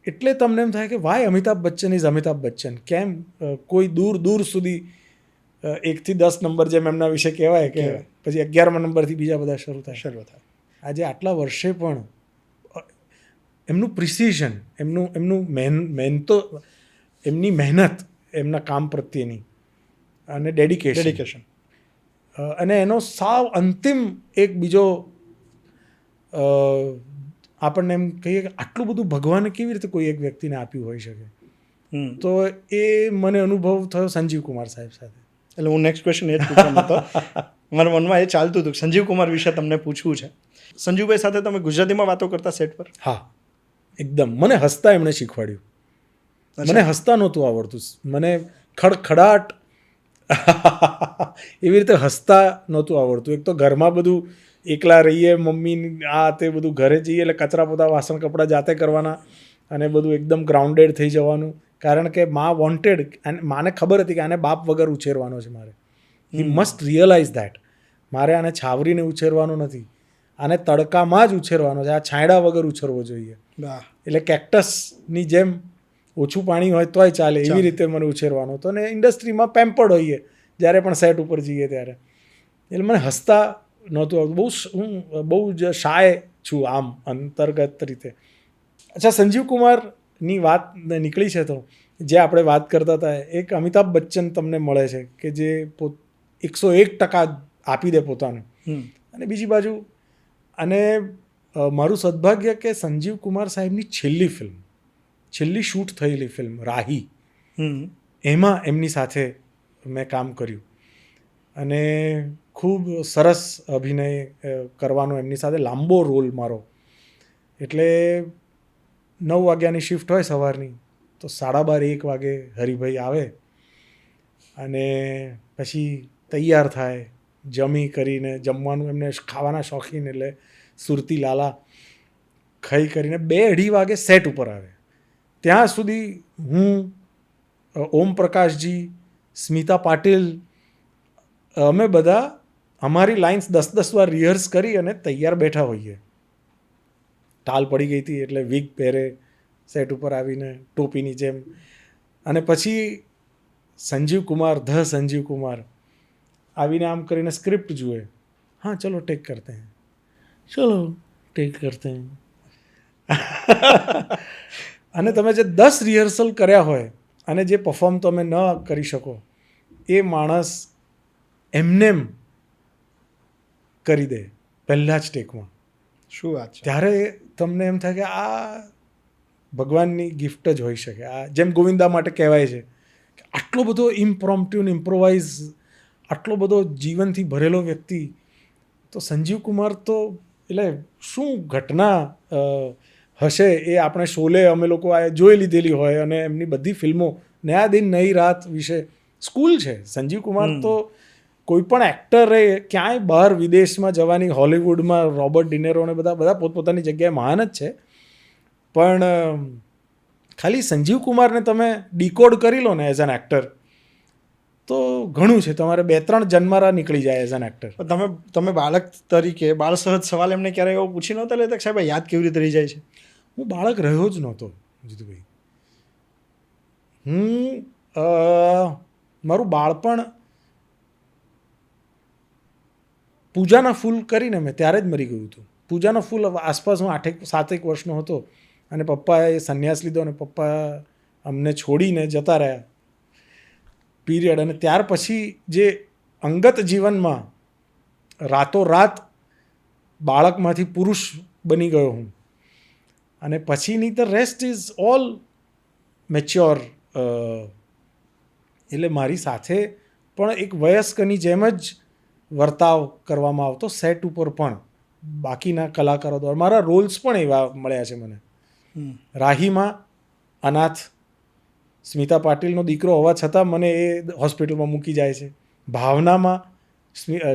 S2: એટલે તમને એમ થાય કે વાય અમિતાભ બચ્ચન ઇઝ અમિતાભ બચ્ચન. કેમ કોઈ દૂર દૂર સુધી 1 થી 10 નંબર જેમ એમના વિશે કહેવાય કે પછી 11મા નંબરથી બીજા બધા શરૂ થાય. આજે આટલા વર્ષે પણ એમનું પ્રિસિઝન, એમની મહેનત એમના કામ પ્રત્યેની અને ડેડિકેશન અને એનો સાવ અંતિમ એક બીજો આપણને એમ કહીએ કે આટલું બધું ભગવાને કેવી રીતે કોઈ એક વ્યક્તિને આપ્યું હોઈ શકે. તો એ મને અનુભવ થયો સંજીવ કુમાર સાહેબ સાથે.
S1: એટલે હું નેક્સ્ટ ક્વેશ્ચન એ જ પૂછવાનો હતો. મારા મનમાં એ ચાલતું હતું સંજીવ કુમાર વિશે તમને પૂછવું છે. સંજીવભાઈ સાથે તમે ગુજરાતીમાં વાતો કરતા સેટ પર?
S2: હા, એકદમ. મને હસતા એમણે શીખવાડ્યું. મને હસતા નહોતું આવડતું. મને ખડખડાટ એવી રીતે હસતા નહોતું આવડતું. એક તો ઘરમાં બધું એકલા રહીએ, મમ્મી આ તે બધું, ઘરે જઈએ એટલે કચરા પોતા વાસણ કપડાં જાતે કરવાના અને બધું એકદમ ગ્રાઉન્ડેડ થઈ જવાનું. કારણ કે મા વોન્ટેડ, અને માને ખબર હતી કે આને બાપ વગર ઉછેરવાનો છે મારે. He must realise that. મારે આને છાવરીને ઉછેરવાનો નથી, આને તડકામાં જ ઉછેરવાનો છે. આ છાંયડા વગર ઉછેરવો જોઈએ. એટલે કેક્ટસની જેમ ઓછું પાણી હોય તોય ચાલે એવી રીતે મને ઉછેરવાનો હતો. અને ઇન્ડસ્ટ્રીમાં પેમ્પર્ડ હોઈએ જ્યારે પણ સેટ ઉપર જઈએ ત્યારે. એટલે મને હસતા નહોતું આવતું. હું બહુ જ શાય છું આમ અંતર્ગત રીતે. અચ્છા, સંજીવ કુમારની વાત નીકળી છે તો જે આપણે વાત કરતા હતા, એક અમિતાભ બચ્ચન તમને મળે છે કે જે 101% આપી દે પોતાનું. અને બીજી બાજુ, અને મારું સદભાગ્ય કે સંજીવ કુમાર સાહેબની છેલ્લી શૂટ થયેલી ફિલ્મ રાહી, એમાં એમની સાથે મેં કામ કર્યું અને ખૂબ સરસ અભિનય કરવાનો એમની સાથે લાંબો રોલ મારો. એટલે 9 વાગ્યાની શિફ્ટ હોય સવારની, તો 12:30-1 વાગે હરિભાઈ આવે અને પછી તૈયાર થાય, જમી કરીને, જમવાનું એમને ખાવાના શોખીન એટલે સુરતી લાલા, ખાઈ કરીને 2-2:30 વાગે સેટ ઉપર આવે. ત્યાં સુધી હું, ઓમ પ્રકાશજી, સ્મિતા પાટીલ, અમે બધા અમારી લાઇન્સ 10-10 વાર રિહર્સ કરી અને તૈયાર બેઠા હોઈએ. ટાલ પડી ગઈ હતી એટલે વિગ પહેરે, સેટ ઉપર આવીને ટોપીની જેમ અને પછી સંજીવ કુમાર સંજીવ કુમાર આવીને આમ કરીને સ્ક્રિપ્ટ જુએ, હા ચલો ટેક કરતે હૈ, ચલો ટેક કરતે હૈ. અને તમે જે 10 રિહર્સલ કર્યા હોય અને જે પરફોર્મ તમે ન કરી શકો એ માણસ એમનેમ કરી દે પહેલાં જ ટેકમાં,
S1: શું વાત છે.
S2: ત્યારે તમને એમ થાય કે આ ભગવાનની ગિફ્ટ જ હોઈ શકે. આ જેમ ગોવિંદા માટે કહેવાય છે કે આટલો બધો ઇમ્પ્રોમ્પ્ટ્યુ ને ઇમ્પ્રોવાઇઝ, આટલો બધો જીવનથી ભરેલો વ્યક્તિ, તો સંજીવ કુમાર તો એટલે શું ઘટના હશે એ આપણે શોલે અમે લોકો આ જોઈ લીધેલી હોય અને એમની બધી ફિલ્મો નયા દિન નઈ રાત વિશે સ્કૂલ છે. સંજીવ કુમાર તો કોઈ પણ એક્ટરે ક્યાંય બહાર વિદેશમાં જવાની, હોલિવૂડમાં રોબર્ટ ડિનેરો ને બધા પોતપોતાની જગ્યાએ મહાન જ છે, પણ ખાલી સંજીવ કુમારને તમે ડીકોડ કરી લો ને એઝ એન એક્ટર તો ઘણું છે. તમારે 2-3 જન્મારા નીકળી જાય એઝ એન એક્ટર.
S1: તમે બાળક તરીકે બાળ સહજ સવાલ એમને ક્યારેય એવો પૂછી નહોતા લેતા કે સાહેબ આ યાદ કેવી રીતે રહી જાય છે?
S2: હું બાળક રહ્યો જ નહોતો જીતુભાઈ. હું મારું બાળપણ પૂજાના ફૂલ કરીને મેં ત્યારે જ મરી ગયું હતું. પૂજાના ફૂલ આસપાસ હું 8-7 વર્ષનો હતો અને પપ્પાએ સંન્યાસ લીધો અને પપ્પા અમને છોડીને જતા રહ્યા પીરિયડ. અને ત્યાર પછી જે અંગત જીવનમાં રાતોરાત બાળકમાંથી પુરુષ બની ગયો હું, અને પછીની the rest is all mature. એટલે મારી સાથે પણ એક વયસ્કની જેમ જ વર્તાવ કરવામાં આવતો સેટ ઉપર પણ બાકીના કલાકારો દ્વારા. મારા રોલ્સ પણ એવા મળ્યા છે મને. રાહીમાં અનાથ સ્મિતા પાટીલનો દીકરો હોવા છતાં મને એ હોસ્પિટલમાં મૂકી જાય છે. ભાવનામાં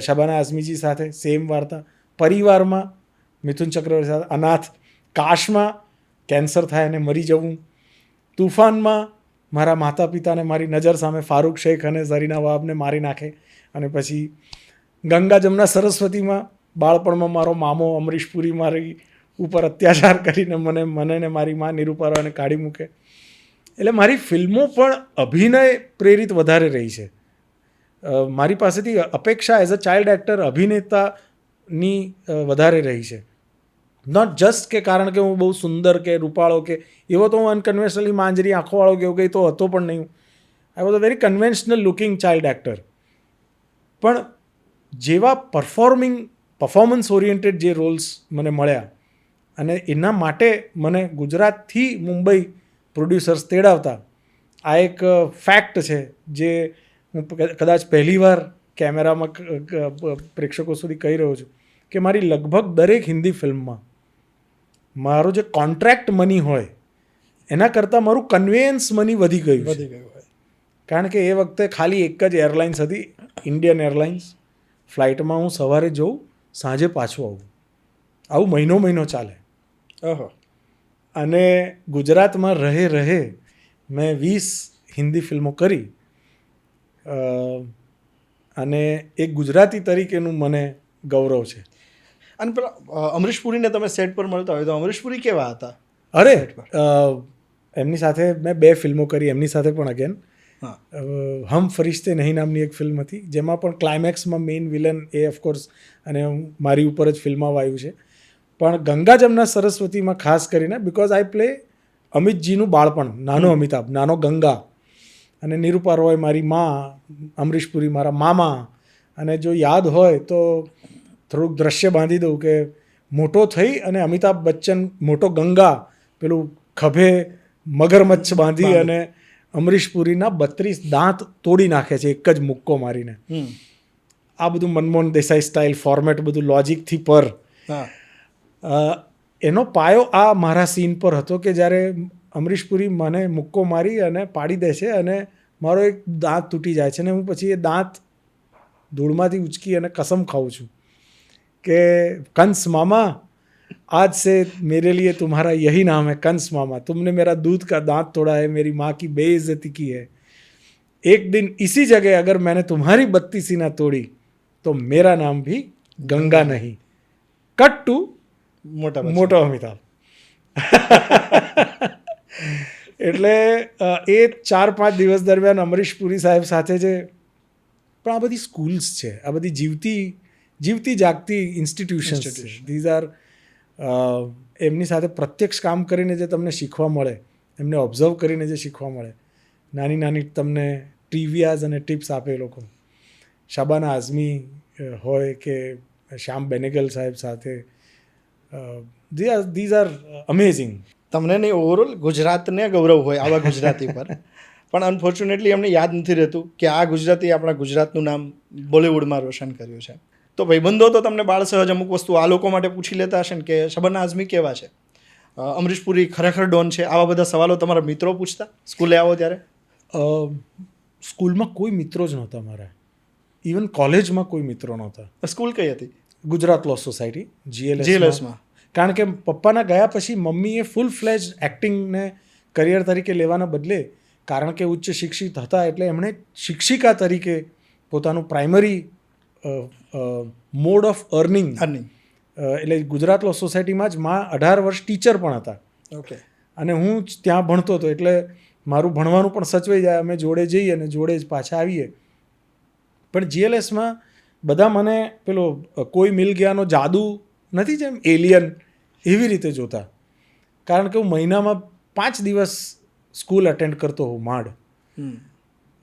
S2: શબાના આઝમીજી સાથે સેમ વાર્તા. પરિવારમાં મિથુન ચક્રવર્તી સાથે અનાથ. કાશમાં કેન્સર થાય અને મરી જવું. તુફાનમાં મારા માતા પિતાને મારી નજર સામે ફારૂક શેખ અને ઝરીના વાબને મારી નાખે. અને પછી ગંગા જમના સરસ્વતીમાં બાળપણમાં મારો મામો અમરીશ પુરી મારી ઉપર અત્યાચાર કરીને મને ને મારી મા નિરૂપારાને કાઢી મૂકે. એટલે મારી ફિલ્મો પણ અભિનય પ્રેરિત વધારે રહી છે. મારી પાસેથી અપેક્ષા એઝ અ ચાઇલ્ડ એક્ટર અભિનેતાની વધારે રહી છે. નોટ જસ્ટ કે કારણ કે હું બહુ સુંદર કે રૂપાળો કે એવો તો હું અનકન્વેન્શનલી માંજરી આંખોવાળો કે એવું કંઈ તો હતો પણ નહીં. I was a very conventional looking child actor. પણ જેવા પરફોર્મન્સ ઓરિએન્ટેડ જે રોલ્સ મને મળ્યા અને એના માટે મને ગુજરાતથી મુંબઈ પ્રોડ્યુસર્સ તેડાવતા, આ એક ફેક્ટ છે જે હું કદાચ પહેલીવાર કેમેરામાં પ્રેક્ષકો સુધી કહી રહ્યો છું કે મારી લગભગ દરેક હિન્દી ફિલ્મમાં મારો જે કોન્ટ્રાક્ટ મની હોય એના કરતાં મારું કન્વેયન્સ મની વધી ગયું હોય. કારણ કે એ વખતે ખાલી એક જ એરલાઇન્સ હતી, ઇન્ડિયન એરલાઇન્સ. ફ્લાઇટમાં હું સવારે જઉં, સાંજે પાછું આવું. આવું મહિનો ચાલે. અને ગુજરાતમાં રહે મેં 20 હિન્દી ફિલ્મો કરી. અને એક ગુજરાતી તરીકેનું મને ગૌરવ છે.
S1: અને પેલા અમરીશ પુરીને તમે સેટ પર મળતા હોય તો અમરીશ પુરી કેવા હતા?
S2: અરે એમની સાથે મેં 2 ફિલ્મો કરી. એમની સાથે પણ અગેન હમ ફરિશ્તે નહીં નામની એક ફિલ્મ હતી જેમાં પણ ક્લાઇમેક્સમાં મેઇન વિલન એ ઓફકોર્સ અને મારી ઉપર જ ફિલ્મમાં આવ્યું છે. પણ ગંગા જમના સરસ્વતીમાં ખાસ કરીને બિકોઝ આઈ પ્લે અમિતજીનું બાળપણ, નાનો અમિતાભ, નાનો ગંગા, અને નિરૂપા રોય મારી મા, અમરીશ પુરી મારા મામા. અને જો યાદ હોય તો થોડુંક દ્રશ્ય બાંધી દઉં કે મોટો થઈ અને અમિતાભ બચ્ચન મોટો ગંગા પેલું ખભે મગરમચ્છ બાંધી અને અમરીશ પુરીના 32 દાંત તોડી નાખે છે એક જ મુક્કો મારીને. આ બધું મનમોહન દેસાઈ સ્ટાઇલ ફોર્મેટ, બધું લોજિકથી પર. એનો પાયો આ મારા સીન પર હતો કે જ્યારે અમરીશ પુરી મને મુક્કો મારી અને પાડી દે છે અને મારો એક દાંત તૂટી જાય છે ને હું પછી એ દાંત ધૂળમાંથી ઉચકી અને કસમ ખાઉં છું કે કંસ મામા आज से मेरे लिए तुम्हारा यही नाम है कंस मामा, तुमने मेरा दूध का दांत तोड़ा है, मेरी माँ की बेइज्जती की है. एक दिन इसी जगह अगर मैंने तुम्हारी बत्ती सी ना तोड़ी तो मेरा नाम भी गंगा नहीं. कट टू मोटो अमिताभ. એટલે એ 4-5 દિવસ દરમિયાન અમરીશ પુરી સાહેબ સાથે જે પણ આ બધી સ્કૂલ્સ છે, આ બધી જીવતી જાગતી ઇન્સ્ટિટ્યુશન્સ છે. ધીઝ આર એમની સાથે પ્રત્યક્ષ કામ કરીને જે તમને શીખવા મળે, એમને ઓબ્ઝર્વ કરીને જે શીખવા મળે, નાની તમને ટ્રિવિયાઝ અને ટિપ્સ આપે એ લોકો. શાબાના આઝમી હોય કે શ્યામ બેનેગલ સાહેબ સાથે, ધીઝ આર અમેઝિંગ.
S1: તમને નહીં, ઓવરઓલ ગુજરાતને ગૌરવ હોય આવા ગુજરાતી પર, પણ અનફોર્ચ્યુનેટલી એમને યાદ નથી રહેતું કે આ ગુજરાતી આપણા ગુજરાતનું નામ બોલિવૂડમાં રોશન કર્યું છે. તો ભાઈબંધો તો તમને બાળ સહજ અમુક વસ્તુ આ લોકો માટે પૂછી લેતા હશે ને કે શબાના આઝમી કેવા છે, અમરીશ પુરી ખરેખર ડોન છે, આવા બધા સવાલો તમારા મિત્રો પૂછતા સ્કૂલે આવો ત્યારે?
S2: સ્કૂલમાં કોઈ મિત્રો જ નહોતા મારા, ઇવન કોલેજમાં કોઈ મિત્રો નહોતા.
S1: સ્કૂલ કઈ હતી?
S2: ગુજરાત લો સોસાયટી,
S1: GLS માં.
S2: કારણ કે પપ્પાના ગયા પછી મમ્મીએ ફૂલ ફ્લેજ એક્ટિંગને કરિયર તરીકે લેવાના બદલે, કારણ કે ઉચ્ચ શિક્ષિત હતા એટલે એમણે શિક્ષિકા તરીકે પોતાનું પ્રાઇમરી મોડ ઓફ અર્નિંગ, એટલે ગુજરાત લો સોસાયટીમાં જ 18 વર્ષ ટીચર પણ હતા.
S1: ઓકે.
S2: અને હું ત્યાં ભણતો હતો એટલે મારું ભણવાનું પણ સચવાઈ જાય, અમે જોડે જઈએ અને જોડે જ પાછા આવીએ. પણ GLSમાં બધા મને પેલો કોઈ મિલ ગયાનો જાદુ નથી, જેમ એલિયન એવી રીતે જોતા. કારણ કે હું મહિનામાં 5 દિવસ સ્કૂલ અટેન્ડ કરતો હોઉં માંડ,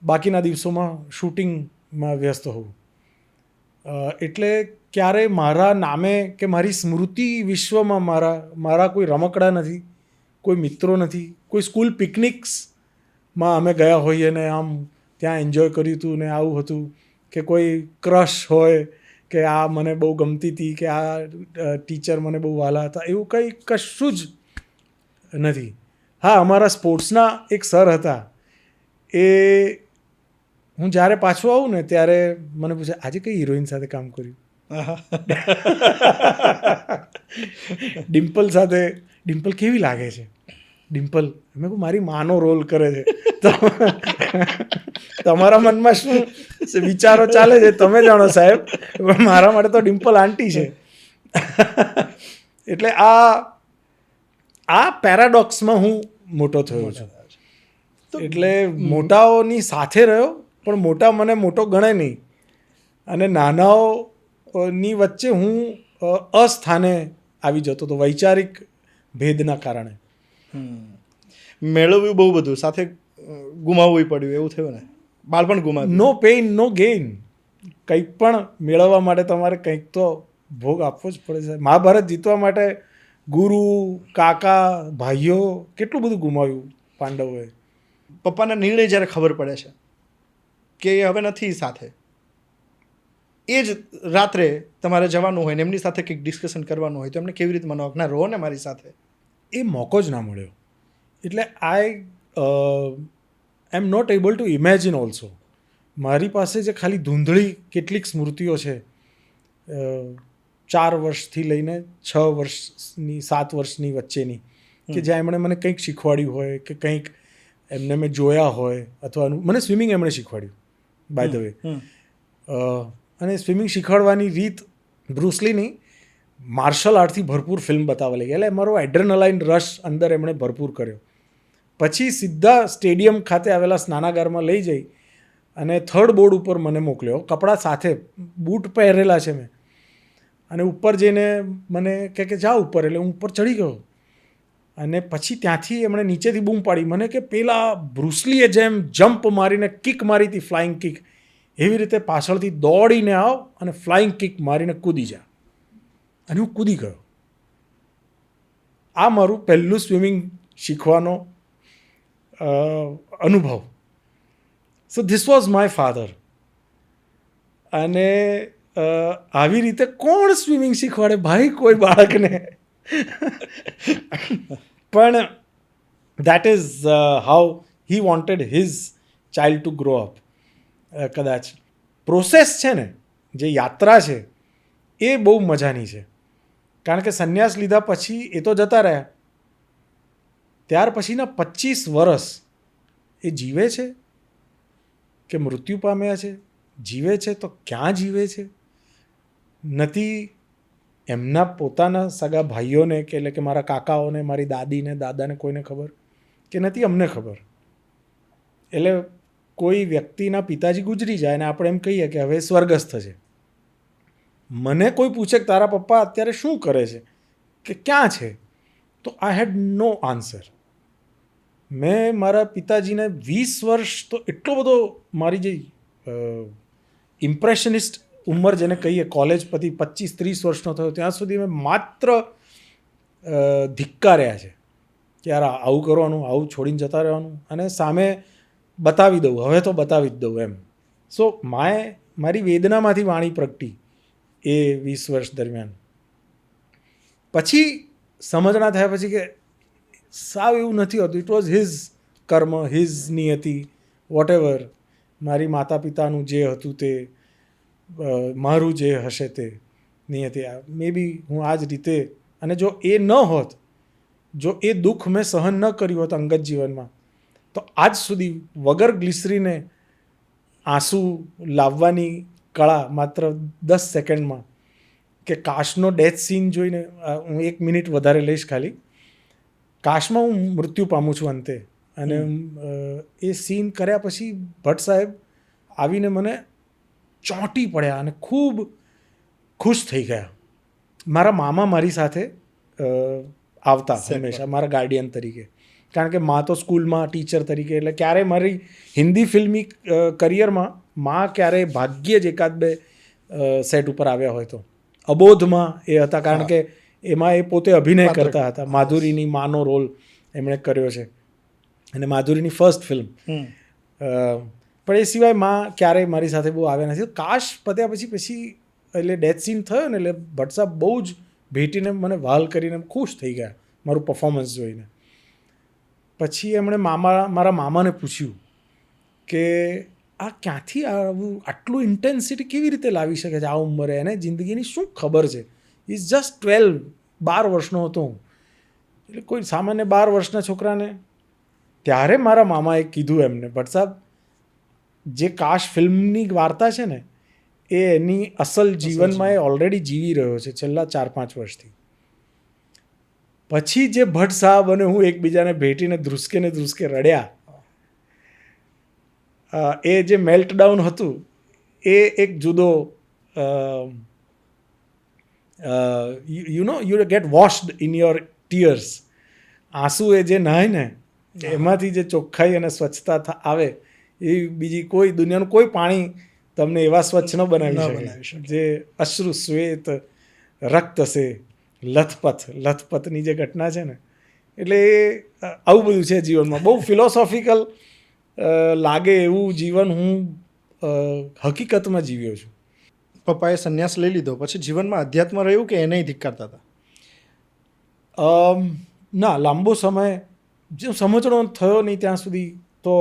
S2: બાકીના દિવસોમાં શૂટિંગમાં વ્યસ્ત હોઉં. એટલે ક્યારેય મારા નામે કે મારી સ્મૃતિ વિશ્વમાં મારા કોઈ રમકડા નથી, કોઈ મિત્રો નથી, કોઈ સ્કૂલ પિકનિક્સમાં અમે ગયા હોઈએ ને આમ ત્યાં એન્જોય કર્યું હતું ને આવું હતું, કે કોઈ ક્રશ હોય કે આ મને બહુ ગમતી હતી કે આ ટીચર મને બહુ વહાલા હતા, એવું કંઈ કશું જ નથી. હા, અમારા સ્પોર્ટ્સના એક સર હતા, એ હું જ્યારે પાછું આવું ને ત્યારે મને પૂછે આજે કઈ હિરોઈન સાથે કામ કર્યું. ડિમ્પલ કેવી લાગે છે? ડિમ્પલ, મેં કહું મારી માનો રોલ કરે છે. તમારા મનમાં શું વિચારો ચાલે છે તમે જાણો સાહેબ, મારા માટે તો ડિમ્પલ આંટી છે. એટલે આ પેરાડોક્સમાં હું મોટો થયો છું. એટલે મોટાઓની સાથે રહ્યો, પણ મોટા મને મોટો ગણે નહીં, અને નાનાઓની વચ્ચે હું અસ્થાને આવી જતો હતો વૈચારિક ભેદના કારણે.
S1: મેળવ્યું બહુ બધું, સાથે ગુમાવવું પડ્યું, એવું થયું ને? બાળપણ ગુમાવ્યું.
S2: નો પેઇન નો ગેઇન. કંઈક પણ મેળવવા માટે તમારે કંઈક તો ભોગ આપવો જ પડે છે. મહાભારત જીતવા માટે ગુરુ, કાકા, ભાઈઓ કેટલું બધું ગુમાવ્યું પાંડવોએ.
S1: પપ્પાના નિર્ણય જ્યારે ખબર પડે છે કે એ હવે નથી સાથે, એ જ રાત્રે તમારે જવાનું હોય ને એમની સાથે કંઈક ડિસ્કશન કરવાનું હોય, તો એમને કેવી રીતે મનાવો ના રહો ને મારી સાથે?
S2: એ મોકો જ ના મળ્યો. એટલે I am not able to imagine also. મારી પાસે જે ખાલી ધૂંધળી કેટલીક સ્મૃતિઓ છે, 4 વર્ષથી લઈને 6 વર્ષની 7 વર્ષની વચ્ચેની, કે જ્યાં એમણે મને કંઈક શીખવાડ્યું હોય કે કંઈક એમને મેં જોયા હોય, અથવા મને સ્વિમિંગ એમણે શીખવાડ્યું બાય ધ વે. અને સ્વિમિંગ શીખવાડવાની રીત બ્રુસલીની માર્શલ આર્ટથી ભરપૂર ફિલ્મ બતાવવા લાગી, એટલે મારો એડ્રેનલાઇન રશ અંદર એમણે ભરપૂર કર્યો. પછી સીધા સ્ટેડિયમ ખાતે આવેલા સ્નાનાગારમાં લઈ જઈ અને 3rd બોર્ડ ઉપર મને મોકલ્યો, કપડાં સાથે, બૂટ પહેરેલા છે મેં, અને ઉપર જઈને મને કે જાઓ ઉપર, એટલે હું ઉપર ચડી ગયો. અને પછી ત્યાંથી એમણે નીચેથી બૂમ પાડી મને કે પેલા બ્રુસલીએ જેમ જમ્પ મારીને કિક મારી હતી, ફ્લાઇંગ કિક, એવી રીતે પાછળથી દોડીને આવ અને ફ્લાઇંગ કિક મારીને કૂદી જા. અને હું કૂદી ગયો. આ મારું પહેલું સ્વિમિંગ શીખવાનો અનુભવ. So this was my father. અને આવી રીતે કોણ સ્વિમિંગ શીખવાડે ભાઈ કોઈ બાળકને? પણ that is how he wanted his child two grow up. કદાચ પ્રોસેસ છે ને, જે યાત્રા છે એ બહુ મજાની છે. કારણ કે સંન્યાસ લીધા પછી એ તો જતા રહ્યા, ત્યાર પછીના 25 વર્ષ એ જીવે છે કે મૃત્યુ પામ્યા છે? જીવે છે તો ક્યાં જીવે છે? નથી એમના પોતાના સગા ભાઈઓને કે એટલે કે મારા કાકાઓને, મારી દાદીને, દાદાને કોઈને ખબર, કે નથી અમને ખબર. એટલે કોઈ વ્યક્તિના પિતાજી ગુજરી જાય અને આપણે એમ કહીએ કે હવે સ્વર્ગસ્થ છે. મને કોઈ પૂછે કે તારા પપ્પા અત્યારે શું કરે છે કે ક્યાં છે, તો આઈ હેડ નો આન્સર. મેં મારા પિતાજીને 20 વર્ષ તો એટલો બધો મારી જે ઇમ્પ્રેશનિસ્ટ ઉંમર જેને કહીએ, કોલેજ પછી 25-30 વર્ષનો થયો ત્યાં સુધી મેં માત્ર ધિક્કાર્યા છે કે યાર આવું કરવાનું, આવું છોડીને જતા રહેવાનું, અને સામે બતાવી દઉં, હવે તો બતાવી જ દઉં એમ. સો મારી વેદનામાંથી વાણી પ્રગટી એ 20 વર્ષ દરમિયાન. પછી સમજણા થયા પછી કે સાવ એવું નથી હોતું. ઇટ વોઝ હિઝ કર્મ, હિઝ નિયતિ, વોટ એવર. મારી માતા પિતાનું જે હતું તે, મારું જે હશે તે નિયતિ. મે બી હું આ જ રીતે, અને જો એ ન હોત, જો એ દુઃખ મેં સહન ન કર્યું હોત અંગત જીવનમાં, તો આજ સુધી વગર ગ્લિસરીને આંસુ લાવવાની કળા માત્ર 10 સેકન્ડમાં, કે કાશનો ડેથ સીન જોઈને હું 1 મિનિટ વધારે લઈશ ખાલી. કાશમાં હું મૃત્યુ પામું છું અંતે, અને એ સીન કર્યા પછી ભટ્ટ સાહેબ આવીને મને ચોંટી પડ્યા અને ખૂબ ખુશ થઈ ગયા. મારા મામા મારી સાથે આવતા હંમેશા મારા ગાર્ડિયન તરીકે, કારણ કે મા તો સ્કૂલમાં ટીચર તરીકે, એટલે ક્યારેય મારી હિન્દી ફિલ્મી કરિયરમાં મા ક્યારેય ભાગ્યે જ 1-2 સેટ ઉપર આવ્યા હોય તો. અબોધમાં એ હતા, કારણ કે એમાં એ પોતે અભિનય કરતા હતા. માધુરીની માનો રોલ એમણે કર્યો છે, અને માધુરીની ફર્સ્ટ ફિલ્મ. પણ એ સિવાય માં ક્યારેય મારી સાથે બહુ આવ્યા નથી. કાશ પત્યા પછી એટલે ડેથ સીન થયો ને, એટલે ભટ્ટ સાહેબ બહુ જ ભેટીને મને વહાલ કરીને ખુશ થઈ ગયા મારું પરફોર્મન્સ જોઈને. પછી એમણે મારા મામાને પૂછ્યું કે આ ક્યાંથી આટલું ઇન્ટેન્સિટી કેવી રીતે લાવી શકે છે આ ઉંમરે, એને જિંદગીની શું ખબર છે? ઇઝ જસ્ટ 12 વર્ષનો હતો હું, એટલે કોઈ સામાન્ય 12 વર્ષના છોકરાને. ત્યારે મારા મામાએ કીધું એમને, ભટ્ટ સાહેબ જે કાશ ફિલ્મની વાર્તા છે ને, એ એની અસલ જીવનમાં એ ઓલરેડી જીવી રહ્યો છે છેલ્લા 4-5 વર્ષથી. પછી જે ભટ્ટ સાહેબ અને હું એકબીજાને ભેટીને ધ્રુસકે રડ્યા, એ જે મેલ્ટડાઉન હતું એ એક જુદો, you get washed in your tears. આંસુ એ જે નાય ને એમાંથી જે ચોખ્ખાઈ અને સ્વચ્છતા આવે, એ બીજી કોઈ દુનિયાનું કોઈ પાણી તમને એવા સ્વચ્છ ન બનાવી શકે. જે અશ્રુ શ્વેત રક્ત છે, લથપથની જે ઘટના છે ને, એટલે એ આવું બધું છે જીવનમાં. બહુ ફિલોસોફિકલ લાગે એવું જીવન હું હકીકતમાં જીવ્યો છું.
S1: પપ્પાએ સંન્યાસ લઈ લીધો પછી જીવનમાં અધ્યાત્મ રહ્યું કે એને ધિક્કારતા હતા?
S2: ના, લાંબો સમય જે સમજણો થયો નહીં ત્યાં સુધી તો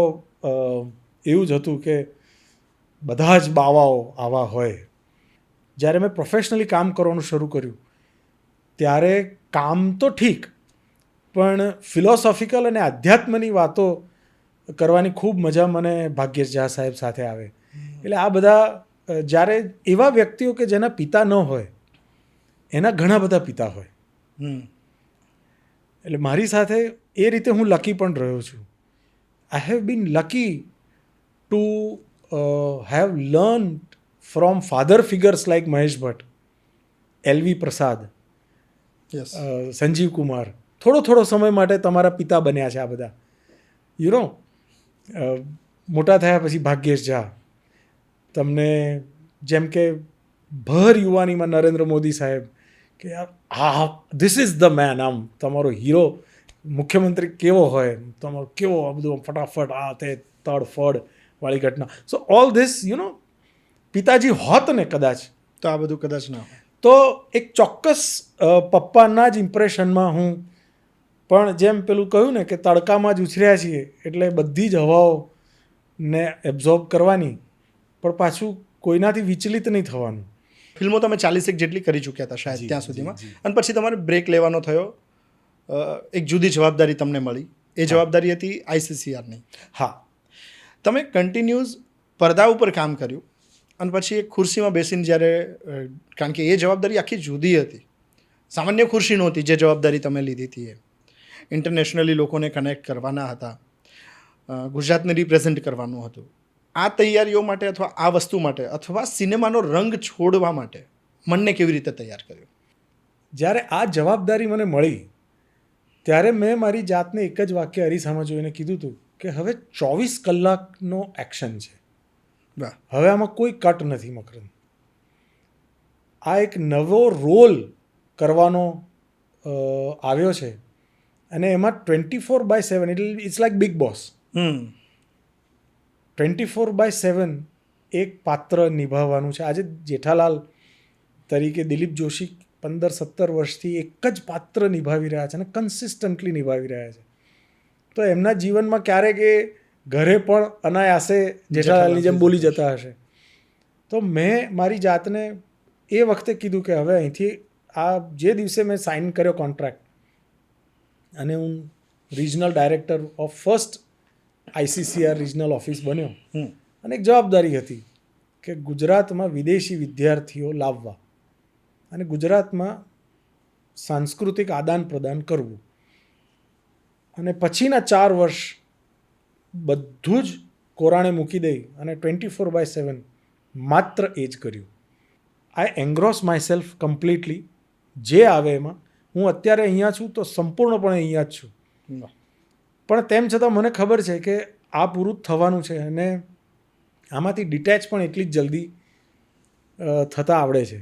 S2: એવું જ હતું કે બધા જ બાવાઓ આવા હોય. જ્યારે મેં પ્રોફેશનલી કામ કરવાનું શરૂ કર્યું ત્યારે કામ તો ઠીક, પણ ફિલોસોફિકલ અને આધ્યાત્મની વાતો કરવાની ખૂબ મજા મને ભાગ્યેશ ઝા સાહેબ સાથે આવે. એટલે આ બધા જ્યારે એવા વ્યક્તિઓ કે જેના પિતા ન હોય, એના ઘણા બધા પિતા હોય. એટલે મારી સાથે એ રીતે હું લકી પણ રહ્યો છું. I have been lucky to have learn from father figures like Mahesh Bhatt, એલવી પ્રસાદ, સંજીવ કુમાર. થોડો સમય માટે તમારા પિતા બન્યા છે આ બધા. મોટા થયા પછી ભાગ્યેશ ઝા, તમને જેમ કે ભર યુવાનીમાં નરેન્દ્ર મોદી સાહેબ, કે યાર ધીસ ઇઝ ધ મેન. આમ તમારો હીરો મુખ્યમંત્રી કેવો હોય, તમારો કેવો આ બધું ફટાફટ આ તે તડફડ વાળી ઘટના. સો ઓલ ધીસ પિતાજી હોત ને કદાચ,
S1: તો આ બધું કદાચ ના હોય.
S2: તો એક ચોક્કસ પપ્પાના જ ઇમ્પ્રેશનમાં હું પણ, જેમ પેલું કહ્યું ને કે તડકામાં જ ઉછર્યા છીએ એટલે બધી જ હવાઓને એબ્ઝોર્બ કરવાની, પણ પાછું કોઈનાથી વિચલિત નહીં થવાનું.
S1: ફિલ્મો તમે 40 જેટલી કરી ચૂક્યા હતા શાયદ ત્યાં સુધીમાં, અને પછી તમારે બ્રેક લેવાનો થયો. એક જુદી જવાબદારી તમને મળી, એ જવાબદારી હતી ICCRની.
S2: હા,
S1: તમે કન્ટિન્યુઅસ પડદા ઉપર કામ કર્યું, અને પછી એક ખુરશીમાં બેસીને જ્યારે, કારણ કે એ જવાબદારી આખી જુદી હતી, સામાન્ય ખુરશી નહોતી જે જવાબદારી તમે લીધી હતી એ. ઇન્ટરનેશનલી લોકોને કનેક્ટ કરવાના હતા, ગુજરાતને રિપ્રેઝેન્ટ કરવાનું હતું. આ તૈયારીઓ માટે અથવા આ વસ્તુ માટે અથવા સિનેમાનો રંગ છોડવા માટે મનને કેવી રીતે તૈયાર કર્યું?
S2: જ્યારે આ જવાબદારી મને મળી ત્યારે મેં મારી જાતને એક જ વાક્ય અરીસામાં જોઈને કીધું હતું કે હવે 24 કલાકનો એક્શન છે,
S1: વાહ,
S2: હવે આમાં કોઈ કટ નથી મકરંદ. આ એક નવો રોલ કરવાનો આવ્યો છે અને એમાં 24/7 ઇટ્સ લાઈક બિગ બોસ. 24/7 એક પાત્ર નિભાવવાનું છે. આજે જેઠાલાલ તરીકે દિલીપ જોશી 15-17 વર્ષથી એક જ પાત્ર નિભાવી રહ્યા છે અને કન્સિસ્ટન્ટલી નિભાવી રહ્યા છે. તો એમના જીવનમાં ક્યારેક એ ઘરે પણ અનાયાસે જેઠાલાલની જેમ બોલી જતા હશે. તો મેં મારી જાતને એ વખતે કીધું કે હવે અહીંથી આ જે દિવસે મેં સાઇન કર્યો કોન્ટ્રાક્ટ અને હું regional director of first ICCR regional office બન્યો અને એક જવાબદારી હતી કે ગુજરાતમાં વિદેશી વિદ્યાર્થીઓ લાવવા અને ગુજરાતમાં સાંસ્કૃતિક આદાન પ્રદાન કરવું. અને પછીના 4 વર્ષ બધું જ કોરાણે મૂકી દઈ અને 24/7 માત્ર એ જ કર્યું. આઈ એંગ્રોસ માય સેલ્ફ કમ્પ્લીટલી. જે આવે એમાં હું અત્યારે અહીંયા છું તો સંપૂર્ણપણે અહીંયા જ છું. પણ તેમ છતાં મને ખબર છે કે આ પૂરું થવાનું છે અને આમાંથી ડિટેચ પણ એટલી જ જલ્દી થતાં આવડે છે.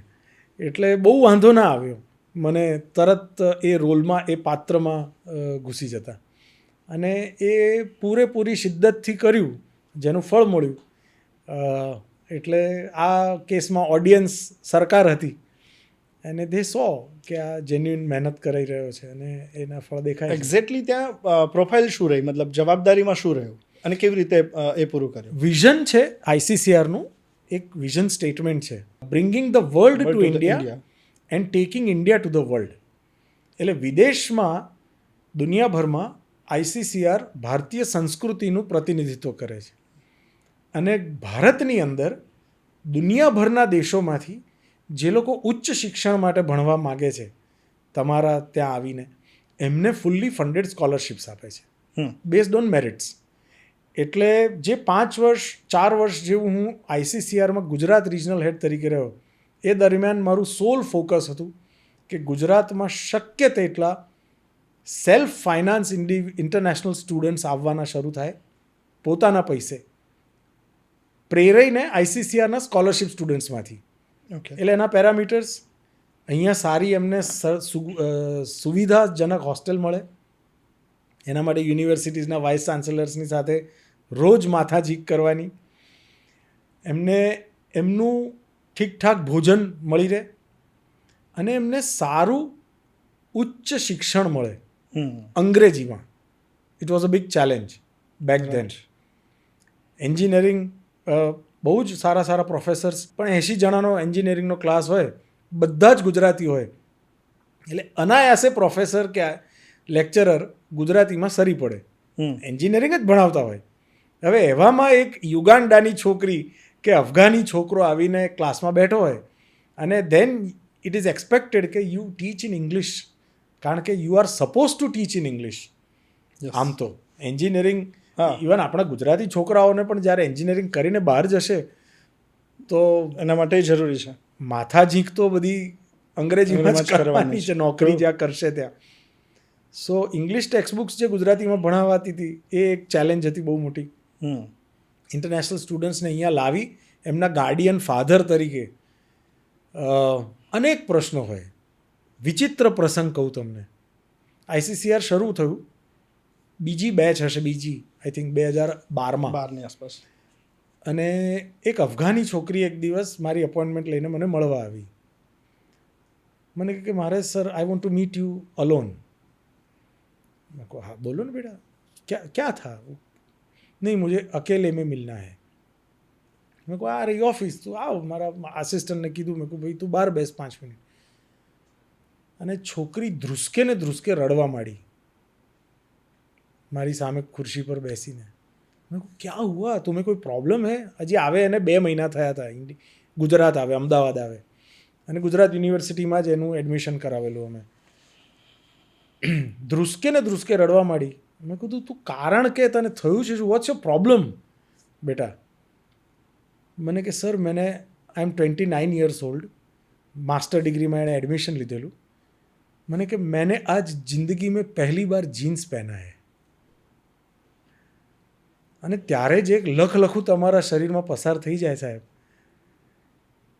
S2: એટલે બહુ વાંધો ના આવ્યો મને તરત એ રોલમાં એ પાત્રમાં ઘૂસી જતા. અને એ પૂરેપૂરી શિદ્દતથી કર્યું જેનું ફળ મળ્યું. એટલે આ કેસમાં ઓડિયન્સ સરકાર હતી અને દે સો કે આ જેન્યુઇન મહેનત કરી રહ્યો છે અને એના ફળ દેખાય.
S1: એક્ઝેક્ટલી ત્યાં પ્રોફાઇલ શું રહી, મતલબ જવાબદારીમાં શું રહ્યું અને કેવી રીતે એ પૂરું કર્યું?
S2: વિઝન છે ICCRનું, એક વિઝન સ્ટેટમેન્ટ છે, bringing the world to India and taking India to the world. એટલે વિદેશમાં દુનિયાભરમાં ICCR ભારતીય સંસ્કૃતિનું પ્રતિનિધિત્વ કરે છે અને ભારતની અંદર દુનિયાભરના દેશોમાંથી જે લોકો ઉચ્ચ શિક્ષણ માટે ભણવા માગે છે તમારા ત્યાં આવીને એમને ફૂલ્લી ફંડેડ સ્કોલરશિપ્સ આપે છે બેઝડ ઓન મેરિટ્સ. એટલે જે 4 વર્ષ જેવું હું ICCRમાં ગુજરાત રિજનલ હેડ તરીકે રહ્યો એ દરમિયાન મારું સોલ ફોકસ હતું કે ગુજરાતમાં શક્ય તેટલા સેલ્ફ ફાઇનાન્સ ઇન્ટરનેશનલ સ્ટુડન્ટ્સ આવવાના શરૂ થાય પોતાના પૈસે, પ્રેરાઈને ICCRના સ્કોલરશિપ સ્ટુડન્ટ્સમાંથી. એટલે એના પેરામીટર્સ અહીંયા સારી એમને સુવિધાજનક હોસ્ટેલ મળે, એના માટે યુનિવર્સિટીઝના વાઇસ ચાન્સેલર્સની સાથે રોજ માથાજીક કરવાની, એમને એમનું ઠીકઠાક ભોજન મળી રહે અને એમને સારું ઉચ્ચ શિક્ષણ મળે અંગ્રેજીમાં. It was a big challenge back then. Engineering બહુ જ સારા પ્રોફેસર્સ, પણ 80 જણાનો એન્જિનિયરિંગનો ક્લાસ હોય, બધા જ ગુજરાતી હોય, એટલે અનાયાસે પ્રોફેસર કે લેક્ચરર ગુજરાતીમાં સરી પડે, એન્જિનિયરિંગ જ ભણાવતા હોય. હવે એવામાં એક યુગાન્ડાની છોકરી કે અફઘાની છોકરો આવીને ક્લાસમાં બેઠો હોય અને ધેન ઇટ ઇઝ એક્સપેક્ટેડ કે યુ ટીચ ઇન ઇંગ્લિશ, કારણ કે you are suppose to teach in English. આમ તો એન્જિનિયરિંગ ઇવન આપણા ગુજરાતી છોકરાઓને પણ જ્યારે એન્જિનિયરિંગ કરીને બહાર જશે તો
S1: એના માટે જરૂરી છે
S2: માથાજીક તો બધી અંગ્રેજીમાં જ કરવાની છે, નોકરી જ્યાં કરશે ત્યાં. સો ઇંગ્લિશ ટેક્સ્ટબુક્સ જે ગુજરાતીમાં ભણાવાતી હતી એ એક ચેલેન્જ હતી બહુ મોટી. ઇન્ટરનેશનલ સ્ટુડન્ટ્સને અહીંયા લાવી એમના ગાર્ડિયન ફાધર તરીકે અનેક પ્રશ્નો હોય. વિચિત્ર પ્રસંગ કહું તમને, ICCR શરૂ થયું, બીજી બેચ હશે, બીજી આઈ થિંક 2012ની
S1: આસપાસ,
S2: અને એક અફઘાની છોકરી એક દિવસ મારી અપોઇન્ટમેન્ટ લઈને મને મળવા આવી. મને કહે કે મારે sir I want to meet you alone. મેં કહો હા બોલો ને બેટા, क्या था? नहीं मुझे अकेले में मिलना है. મેં કહું આ રહી ઓફિસ, તું આવ. મારા આસિસ્ટન્ટને કીધું, મેં કહું ભાઈ તું બહાર બેસ 5 મિનિટ. અને છોકરી ધ્રુસકે ને ધ્રુસકે રડવા માંડી મારી સામે ખુરશી પર બેસીને. મેં કહું ક્યાં હુઆ, तुम्हें कोई प्रॉब्लम है? હજી આવે એને 2 મહિના થયા હતા, ગુજરાત આવે, અમદાવાદ આવે, અને ગુજરાત યુનિવર્સિટીમાં જ એનું એડમિશન કરાવેલું અમે. ધ્રુસકે ને ધ્રુસકે રડવા માંડી. મેં કીધું તું કારણ કે તને થયું છે, વોટ્સ યોર પ્રોબ્લેમ બેટા? મને કે સર મેને આઈ એમ 29 years old, मास्टर डिग्री में एने एडमिशन લીધેલું. मैंने कि मैंने आज जिंदगी में पहली बार जीन्स पहना है. અને ત્યારે જ એક લખલખું તમારા શરીરમાં પસાર થઈ જાય સાહેબ,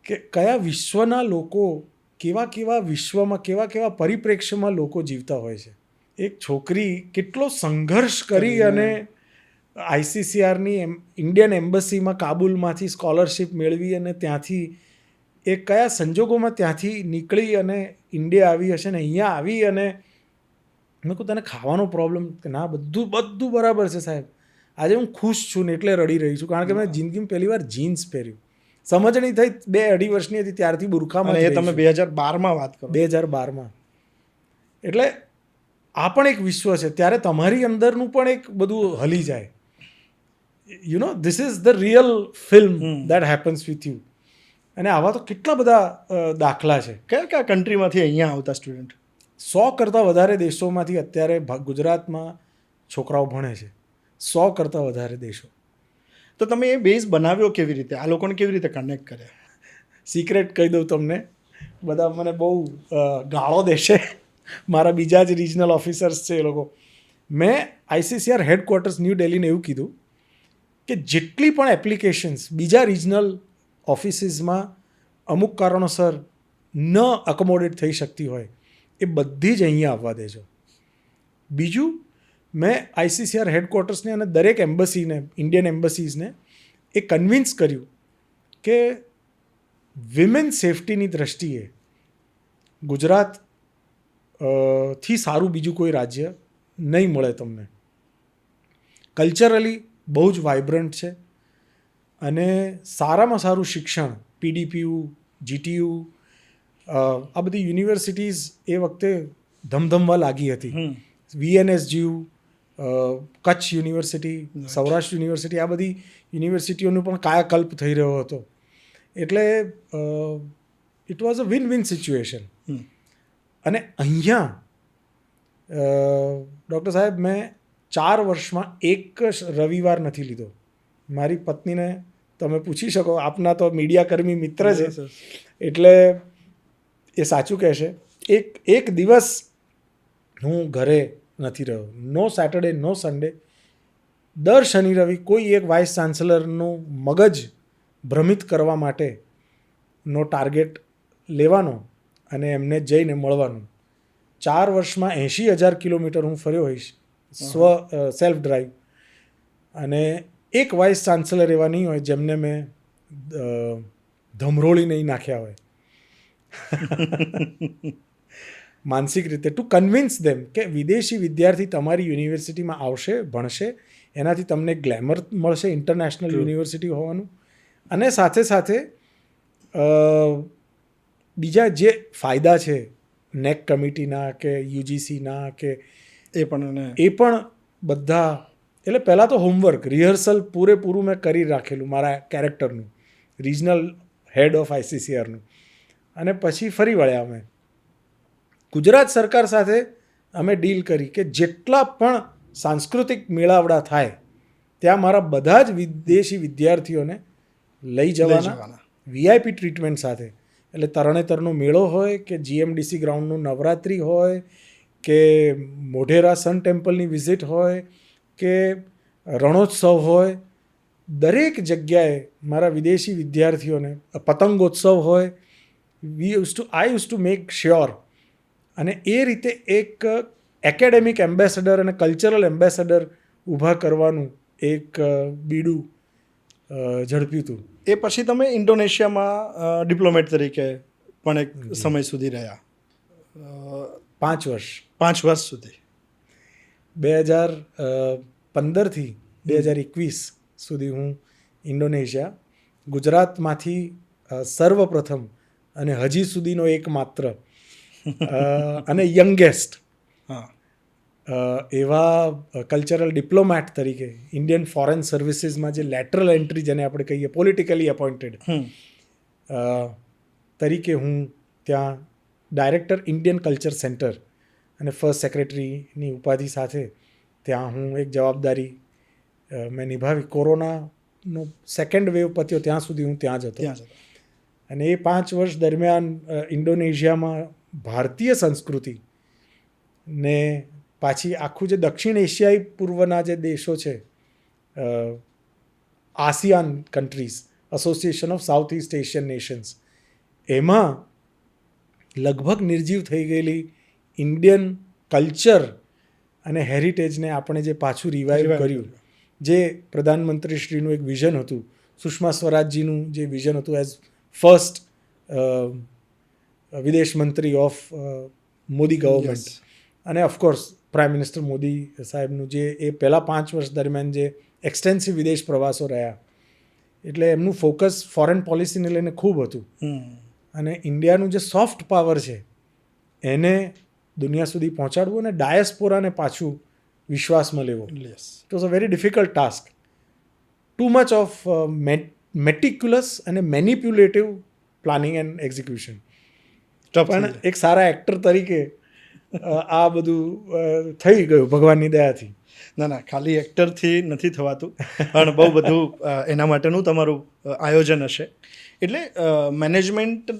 S2: કે કયા વિશ્વના લોકો, કેવા કેવા વિશ્વમાં, કેવા કેવા પરિપ્રેક્ષ્યમાં લોકો જીવતા હોય છે. એક છોકરી કેટલો સંઘર્ષ કરી અને આઈસીસીઆરની ઇન્ડિયન એમ્બસીમાં કાબુલમાંથી સ્કોલરશિપ મેળવી અને ત્યાંથી એ કયા સંજોગોમાં ત્યાંથી નીકળી અને ઇન્ડિયા આવી હશે ને અહીંયા આવી. અને મેં કહું તને ખાવાનો પ્રોબ્લેમ? કે ના, બધું બધું બરાબર છે સાહેબ, આજે હું ખુશ છું ને એટલે રડી રહી છું, કારણ કે મેં જિંદગીમાં પહેલી વાર જીન્સ પહેર્યું. સમજણી થઈ 2-2.5 વર્ષની હતી ત્યારથી બુરખામાં.
S1: એ તમે 2012માં વાત કરો.
S2: 2012માં. એટલે આ પણ એક વિશ્વ છે. ત્યારે તમારી અંદરનું પણ એક બધું હલી જાય. You know, this is the real film that happens with you. અને આવા તો કેટલા બધા દાખલા છે.
S1: કયા કયા કન્ટ્રીમાંથી અહીંયા આવતા સ્ટુડન્ટ?
S2: 100 કરતાં વધારે દેશોમાંથી અત્યારે ગુજરાતમાં છોકરાઓ ભણે છે. 100 કરતાં વધારે દેશો.
S1: તો તમે એ બેઝ બનાવ્યો કેવી રીતે? આ લોકોને કેવી રીતે કનેક્ટ કર્યા?
S2: સિક્રેટ કહી દઉં તમને, બધા મને બહુ ગાળો દેશે, મારા બીજા જ રિજનલ ઓફિસર્સ છે એ લોકો. મેં આઈસીસીઆર હેડક્વાર્ટર્સ ન્યૂ દિલ્હીને એવું કીધું કે જેટલી પણ એપ્લિકેશન્સ બીજા રિજનલ ઓફિસીસમાં અમુક કારણોસર ન અકોમોડેટ થઈ શકતી હોય એ બધી જ અહીંયા આવવા દેજો. બીજું, મેં આઈસીસીઆર હેડક્વાર્ટર્સને અને દરેક એમ્બસીને, ઇન્ડિયન એમ્બસીઝને એ કન્વિન્સ કર્યું કે વિમેન સેફટીની દ્રષ્ટિએ ગુજરાત થી સારું બીજું કોઈ રાજ્ય નહીં મળે તમને. કલ્ચરલી બહુ જ વાઇબ્રન્ટ છે અને સારામાં સારું શિક્ષણ, પીડીપીયુ, જીટીયુ, આ બધી યુનિવર્સિટીઝ એ વખતે ધમધમવા લાગી હતી. VNSGU, Kutch university, Saurashtra university, આ બધી યુનિવર્સિટીઓનું પણ કાયાકલ્પ થઈ રહ્યો હતો. એટલે it was a win win situation. અને અહીંયા ડૉક્ટર સાહેબ, મેં 4 વર્ષમાં એક રવિવાર નથી લીધો. મારી પત્નીને તમે પૂછી શકો, આપના તો મીડિયાકર્મી મિત્ર છે એટલે એ સાચું કહેશે. એક દિવસ હું ઘરે નથી રહ્યો. નો સેટરડે, નો સન્ડે. દર શનિ રવિ કોઈ એક વાઇસ ચાન્સલરનું મગજ ભ્રમિત કરવા માટેનો ટાર્ગેટ લેવાનો અને એમને જઈને મળવાનું. 4 વર્ષમાં 80,000 કિલોમીટર હું ફર્યો હોઈશ, સેલ્ફ ડ્રાઈવ. અને એક વાઇસ ચાન્સલર એવા નહીં હોય જેમને મેં ધમરોળી નહીં નાખ્યા હોય માનસિક રીતે, ટુ કન્વિન્સ ધેમ કે વિદેશી વિદ્યાર્થી તમારી યુનિવર્સિટીમાં આવશે, ભણશે, એનાથી તમને ગ્લેમર મળશે ઇન્ટરનેશનલ યુનિવર્સિટી હોવાનું, અને સાથે સાથે બીજા જે ફાયદા છે નેક કમિટીના કે યુજીસીના કે
S1: એ પણ
S2: બધા. એટલે પહેલાં તો હોમવર્ક, રિહર્સલ પૂરેપૂરું મેં કરી રાખેલું મારા કેરેક્ટરનું, રિજનલ હેડ ઓફ આઈસીસીઆરનું. અને પછી ફરી વળ્યા અમે ગુજરાત સરકાર સાથે. અમે ડીલ કરી કે જેટલા પણ સાંસ્કૃતિક મેળાવડા થાય ત્યાં મારા બધા જ વિદેશી વિદ્યાર્થીઓને લઈ જવાના, વીઆઈપી ટ્રીટમેન્ટ સાથે. એટલે તરણેતરનો મેળો હોય કે જીએમડીસી ગ્રાઉન્ડનું નવરાત્રિ હોય કે મોઢેરા સન ટેમ્પલની વિઝિટ હોય કે રણોત્સવ હોય, દરેક જગ્યાએ મારા વિદેશી વિદ્યાર્થીઓને, પતંગોત્સવ હોય, I use to make sure. અને એ રીતે એક એકેડેમિક એમ્બેસેડર અને કલ્ચરલ એમ્બેસેડર ઊભા કરવાનું એક બીડું ઝડપ્યું હતું.
S1: એ પછી તમે ઇન્ડોનેશિયામાં ડિપ્લોમેટ તરીકે પણ એક સમય સુધી રહ્યા.
S2: 5 વર્ષ.
S1: 5 વર્ષ સુધી.
S2: 2015થી 2021 સુધી હું ઇન્ડોનેશિયા, ગુજરાતમાંથી સર્વપ્રથમ અને હજી સુધીનો એકમાત્ર અને યંગેસ્ટ એવા કલ્ચરલ ડિપ્લોમેટ તરીકે ઇન્ડિયન ફોરેન સર્વિસીસમાં જે લેટરલ એન્ટ્રી જેને આપણે કહીએ, પોલિટિકલી અપોઇન્ટેડ તરીકે હું ત્યાં ડાયરેક્ટર ઇન્ડિયન કલ્ચર સેન્ટર અને ફર્સ્ટ સેક્રેટરીની ઉપાધિ સાથે ત્યાં હું એક જવાબદારી મેં નિભાવી. કોરોનાનો સેકન્ડ વેવ પત્યો ત્યાં સુધી હું ત્યાં જ હતો.
S1: ત્યાં જતા.
S2: અને એ 5 વર્ષ દરમિયાન ઇન્ડોનેશિયામાં ભારતીય સંસ્કૃતિ ને પાછી આખું જે દક્ષિણ એશિયાઈ પૂર્વના જે દેશો છે, ASEAN countries, association of south east Asian Nations, એમાં લગભગ નિર્જીવ થઈ ગયેલી ઇન્ડિયન કલ્ચર અને હેરિટેજને આપણે જે પાછું રિવાઇવ કર્યું, જે પ્રધાનમંત્રીશ્રીનું એક વિઝન હતું, સુષ્મા સ્વરાજજીનું જે વિઝન હતું એઝ ફર્સ્ટ વિદેશ મંત્રી ઓફ મોદી ગવર્મેન્ટ, અને ઓફકોર્સ પ્રાઇમ મિનિસ્ટર મોદી સાહેબનું જે એ પહેલાં 5 વર્ષ દરમિયાન જે એક્સટેન્સિવ વિદેશ પ્રવાસો રહ્યા, એટલે એમનું ફોકસ ફોરેન પોલિસીને લઈને ખૂબ હતું. અને ઇન્ડિયાનું જે સોફ્ટ પાવર છે એને દુનિયા સુધી પહોંચાડવું અને ડાયસ્પોરાને પાછું વિશ્વાસમાં લેવો.
S1: Yes.
S2: It was a very difficult task. Too much of meticulous અને મેનિપ્યુલેટિવ પ્લાનિંગ એન્ડ એક્ઝિક્યુશન. પણ એક સારા એક્ટર તરીકે આ બધું થઈ ગયું ભગવાનની દયાથી.
S1: ના, ખાલી એક્ટરથી નથી થવાતું, પણ બહુ બધું એના માટેનું તમારું આયોજન હશે. એટલે મેનેજમેન્ટ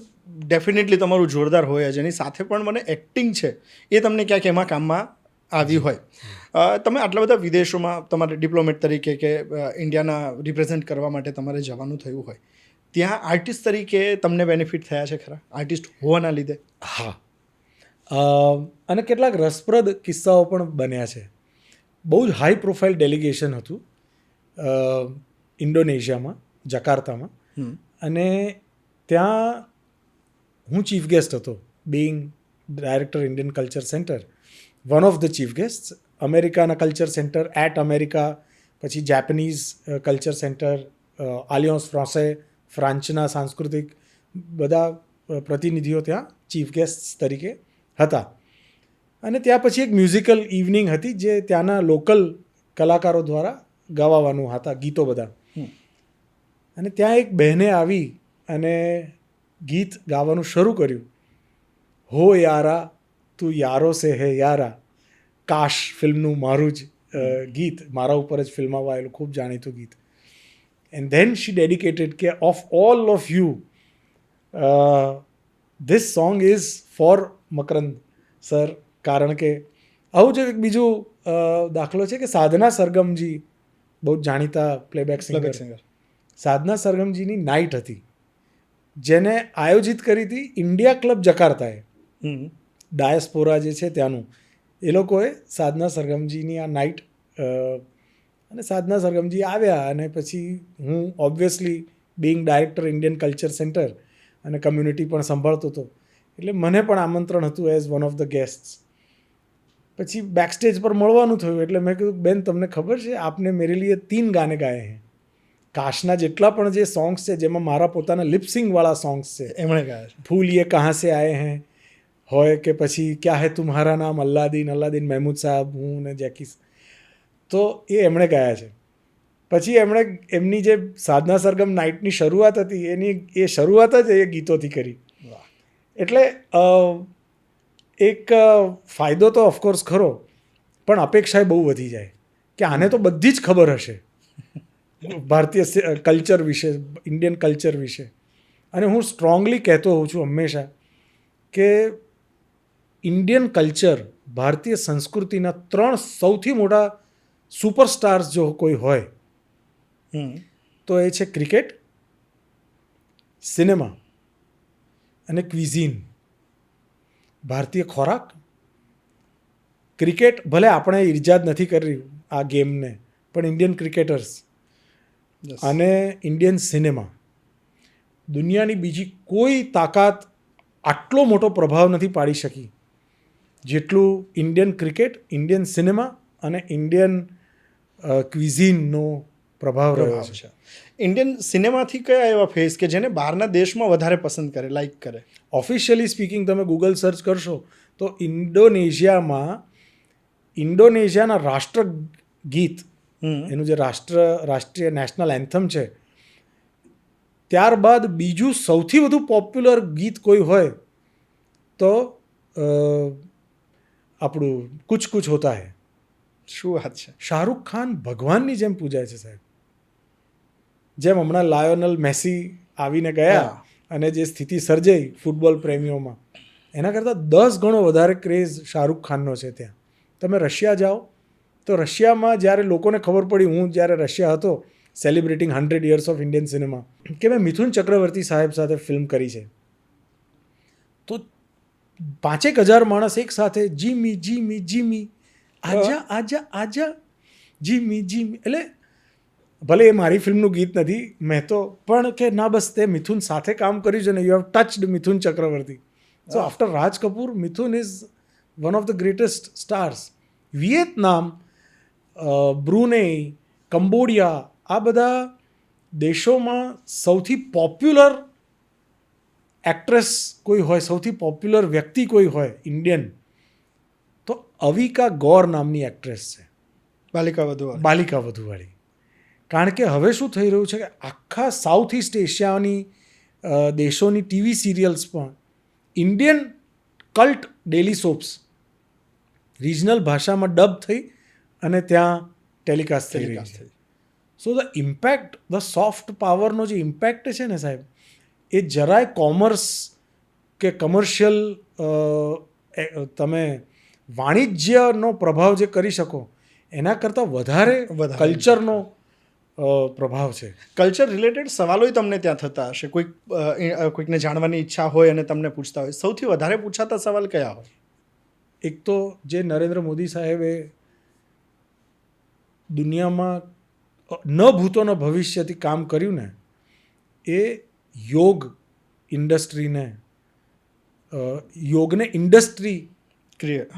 S1: ડેફિનેટલી તમારું જોરદાર હોય જ, એની સાથે પણ મને એક્ટિંગ છે એ તમને ક્યાંક એમાં કામમાં આવી હોય. તમે આટલા બધા વિદેશોમાં તમારે ડિપ્લોમેટ તરીકે કે ઇન્ડિયાના રિપ્રેઝેન્ટ કરવા માટે તમારે જવાનું થયું હોય, ત્યાં આર્ટિસ્ટ તરીકે તમને બેનિફિટ થયા છે ખરા, આર્ટિસ્ટ હોવાના લીધે?
S2: હા, અને કેટલાક રસપ્રદ કિસ્સાઓ પણ બન્યા છે. બહુ જ હાઈ પ્રોફાઇલ ડેલિગેશન હતું ઇન્ડોનેશિયામાં, જકાર્તામાં, અને ત્યાં હું ચીફ ગેસ્ટ હતો, Bing director Indian culture centre, one of the chief guest. અમેરિકાના કલ્ચર સેન્ટર એટ અમેરિકા, પછી જેપનીઝ કલ્ચર સેન્ટર, આલિયોન્સ ફ્રાન્સે, ફ્રાન્સના સાંસ્કૃતિક બધા પ્રતિનિધિઓ ત્યાં ચીફ ગેસ્ટ તરીકે હતા. અને ત્યાં પછી એક મ્યુઝિકલ ઇવનિંગ હતી જે ત્યાંના લોકલ કલાકારો દ્વારા ગવાવાનું હતા ગીતો બધા. અને ત્યાં એક બહેને આવી અને ગીત ગાવાનું શરૂ કર્યું. હો યારા તું યારો સે હે યારા, કાશ ફિલ્મનું મારું જ ગીત, મારા ઉપર જ ફિલ્મમાં આવેલું ખૂબ જાણીતું ગીત. એન્ડ ધેન શી ડેડિકેટેડ કે of all of you this song is four Makarand sir. કારણ કે આવું જ એક બીજું દાખલો છે કે સાધના સરગમજી, બહુ જાણીતા પ્લેબેક સિંગર, સાધના સરગમજીની નાઇટ હતી જેને આયોજિત કરી હતી ઇન્ડિયા ક્લબ જકાર્તાએ. ડાયસ્પોરા જે છે ત્યાંનું, એ લોકોએ સાધના સરગમજીની આ નાઇટ, અને સાધના સરગમજી આવ્યા. અને પછી હું obviously Bing director Indian culture centre અને કમ્યુનિટી પણ સંભાળતો હતો, એટલે મને પણ આમંત્રણ હતું એઝ વન ઓફ ધ ગેસ્ટ્સ. પછી બેક સ્ટેજ પર મળવાનું થયું, એટલે મેં કીધું બેન તમને ખબર છે આપને મેરે લીએ 3 ગાને ગાએ હૈ. કાશના જેટલા પણ જે સોંગ્સ છે જેમાં મારા પોતાના લિપસિંગવાળા સોંગ્સ છે,
S1: એમણે ગાયા છે.
S2: ફૂલ યે કહાં સે આએ હૈ હોય કે પછી ક્યા હૈ તુમ્હારા નામ, અલ્લાદીન મહેમૂદ સાહેબ, હું ને જેકી, તો એ એમણે ગાયા છે. પછી એમણે એમની જે સાધના સરગમ નાઇટની શરૂઆત હતી એની એ શરૂઆત જ એ ગીતોથી કરી. એટલે એક ફાયદો તો ઓફકોર્સ ખરો, પણ અપેક્ષાએ બહુ વધી જાય કે આને તો બધી જ ખબર હશે ભારતીય કલ્ચર વિશે, ઇન્ડિયન કલ્ચર વિશે. અને હું સ્ટ્રોંગલી કહેતો હોઉં છું હંમેશા કે ઇન્ડિયન કલ્ચર, ભારતીય સંસ્કૃતિના 3 સૌથી મોટા સુપરસ્ટાર્સ જો કોઈ હોય તો એ છે ક્રિકેટ, સિનેમા અને ક્વિઝિન. ભારતીય ખોરાક, ક્રિકેટ, ભલે આપણે ઈજાદ નથી કરી આ ગેમને, પણ ઇન્ડિયન ક્રિકેટર્સ અને ઇન્ડિયન સિનેમા. દુનિયાની બીજી કોઈ તાકાત આટલો મોટો પ્રભાવ નથી પાડી શકી જેટલું ઇન્ડિયન ક્રિકેટ, ઇન્ડિયન સિનેમા અને ઇન્ડિયન ક્વિઝિનનો પ્રભાવ રહ્યો છે.
S1: ઇન્ડિયન સિનેમાથી કયા એવા ફેસ કે જેને બહારના દેશમાં વધારે પસંદ કરે, લાઈક કરે?
S2: ઓફિશિયલી સ્પીકિંગ તમે ગૂગલ સર્ચ કરશો તો ઇન્ડોનેશિયાના રાષ્ટ્ર ગીત, એનું જે રાષ્ટ્રીય નેશનલ એન્થમ છે, ત્યારબાદ બીજું સૌથી વધુ પોપ્યુલર ગીત કોઈ હોય તો આપણું કુછ કુછ હોતા હૈ.
S1: શું વાત છે.
S2: શાહરૂખ ખાન ભગવાનની જેમ પૂજાય છે સાહેબ. જેમ હમણાં લાયોનલ મેસી આવીને ગયા
S1: હા.
S2: અને જે સ્થિતિ સર્જાઈ ફૂટબોલ પ્રેમીઓમાં, એના કરતાં 10 ગણો વધારે ક્રેઝ શાહરૂખ ખાનનો છે ત્યાં. તમે રશિયા જાઓ તો રશિયામાં જ્યારે લોકોને ખબર પડી, હું જ્યારે રશિયા હતો celebrating 100 years of Indian cinema, કે મેં મિથુન ચક્રવર્તી સાહેબ સાથે ફિલ્મ કરી છે, તો 5,000 માણસ એક સાથે જીમી જીમી જીમી આજા આજા આજા જીમી જીમી, એટલે ભલે એ મારી ફિલ્મનું ગીત નથી, મેં તો પણ કે ના બસ તે મિથુન સાથે કામ કર્યું છે ને, you have touched Mithun Chakraborty. So after Raj Kapoor, Mithun is one of the greatest stars. Vietnam, Brunei, Cambodia, આ બધા દેશોમાં સૌથી પોપ્યુલર એક્ટ્રેસ કોઈ હોય, સૌથી પોપ્યુલર વ્યક્તિ કોઈ હોય ઇન્ડિયન, તો અવિકા ગૌર નામની એક્ટ્રેસ છે,
S1: બાલિકા વધુ
S2: બાલિકા વધુવાળી. કારણ કે હવે શું થઈ રહ્યું છે કે આખા સાઉથ ઇસ્ટ એશિયાની દેશોની ટીવી સિરિયલ્સ પણ Indian cult daily soaps regional ભાષામાં ડબ થઈ અને ત્યાં ટેલિકાસ્ટ થઈ રહી છે. સો ધ ઇમ્પેક્ટ, ધ સોફ્ટ પાવરનો જે ઇમ્પેક્ટ છે ને સાહેબ, એ જરાય કોમર્સ કે કમર્શિયલ તમે વાણિજ્યનો પ્રભાવ જે કરી શકો એના કરતાં વધારે કલ્ચરનો પ્રભાવ છે.
S1: કલ્ચર રિલેટેડ સવાલો તમને ત્યાં થતા હશે, કોઈકને જાણવાની ઈચ્છા હોય અને તમને પૂછતા હોય, સૌથી વધારે પૂછાતા સવાલ કયા હોય?
S2: એક તો જે નરેન્દ્ર મોદી સાહેબે દુનિયામાં ન ભૂતો ન ભવિષ્યથી કામ કર્યું ને, એ યોગ ઇન્ડસ્ટ્રીને, યોગને ઇન્ડસ્ટ્રી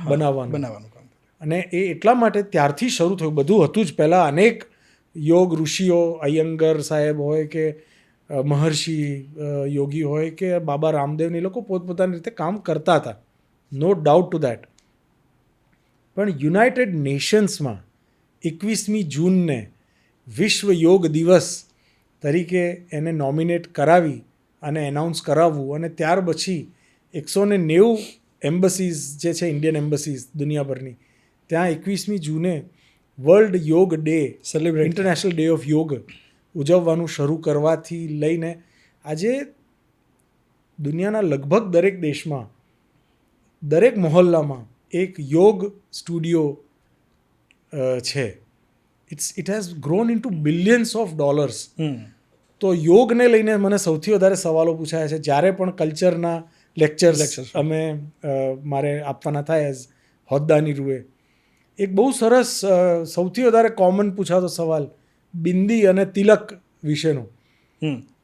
S2: બનાવવાનું
S1: કામ.
S2: અને એ એટલા માટે ત્યારથી શરૂ થયું. બધું હતું જ પહેલાં, અનેક યોગ ઋષિઓ, અયંગર સાહેબ હોય કે મહર્ષિ યોગી હોય કે બાબા રામદેવની, લોકો પોતપોતાની રીતે કામ કરતા હતા, નો ડાઉટ ટુ દેટ. પણ યુનાઇટેડ નેશન્સમાં 21મી જૂનને વિશ્વ યોગ દિવસ તરીકે એને નોમિનેટ કરાવી અને એનાઉન્સ કરાવવું, અને ત્યાર પછી 190 એમ્બસીઝ જે છે, ઇન્ડિયન એમ્બસીઝ દુનિયાભરની, ત્યાં 21મી જૂને વર્લ્ડ યોગ ડે, ઇન્ટરનેશનલ ડે ઓફ યોગ ઉજવવાનું શરૂ કરવાથી લઈને આજે દુનિયાના લગભગ દરેક દેશમાં, દરેક મહોલ્લામાં એક યોગ સ્ટુડિયો છે. It has grown into billions of dollars. તો યોગને લઈને મને સૌથી વધારે સવાલો પૂછાયા છે જ્યારે પણ કલ્ચરના લેક્ચર્સ અમે મારે આપવાના થાય એઝ હોદ્દાની રૂએ. એક બહુ સરસ સૌથી વધારે કોમન પૂછાતો સવાલ બિંદી અને તિલક વિશેનો,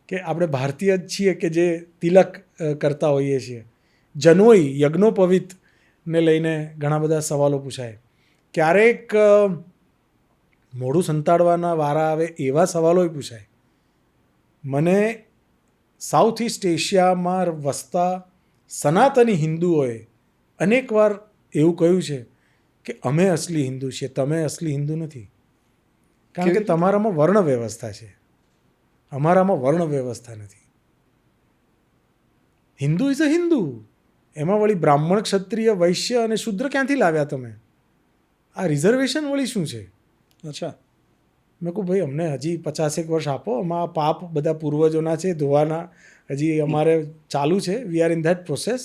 S2: કે આપણે ભારતીય જ છીએ કે જે તિલક કરતા હોઈએ છીએ. જનોઈ, યજ્ઞોપવિતને લઈને ઘણા બધા સવાલો પૂછાય. ક્યારેક મોઢું સંતાડવાના વારા આવે એવા સવાલોય પૂછાય. મને સાઉથ ઇસ્ટ એશિયામાં વસતા સનાતની હિન્દુઓએ અનેકવાર એવું કહ્યું છે કે અમે અસલી હિન્દુ છીએ, તમે અસલી હિન્દુ નથી. કારણ કે તમારામાં વર્ણ વ્યવસ્થા છે, અમારામાં વર્ણ વ્યવસ્થા નથી. Hindu is a Hindu. એમાં વળી બ્રાહ્મણ, ક્ષત્રિય, વૈશ્ય અને શુદ્ર ક્યાંથી લાવ્યા તમે? આ રિઝર્વેશન વળી શું છે?
S1: અચ્છા,
S2: મેં કહું ભાઈ અમને હજી 50 વર્ષ આપો, અમારા પાપ બધા પૂર્વજોના છે ધોવાના, હજી અમારે ચાલુ છે. We are in that process.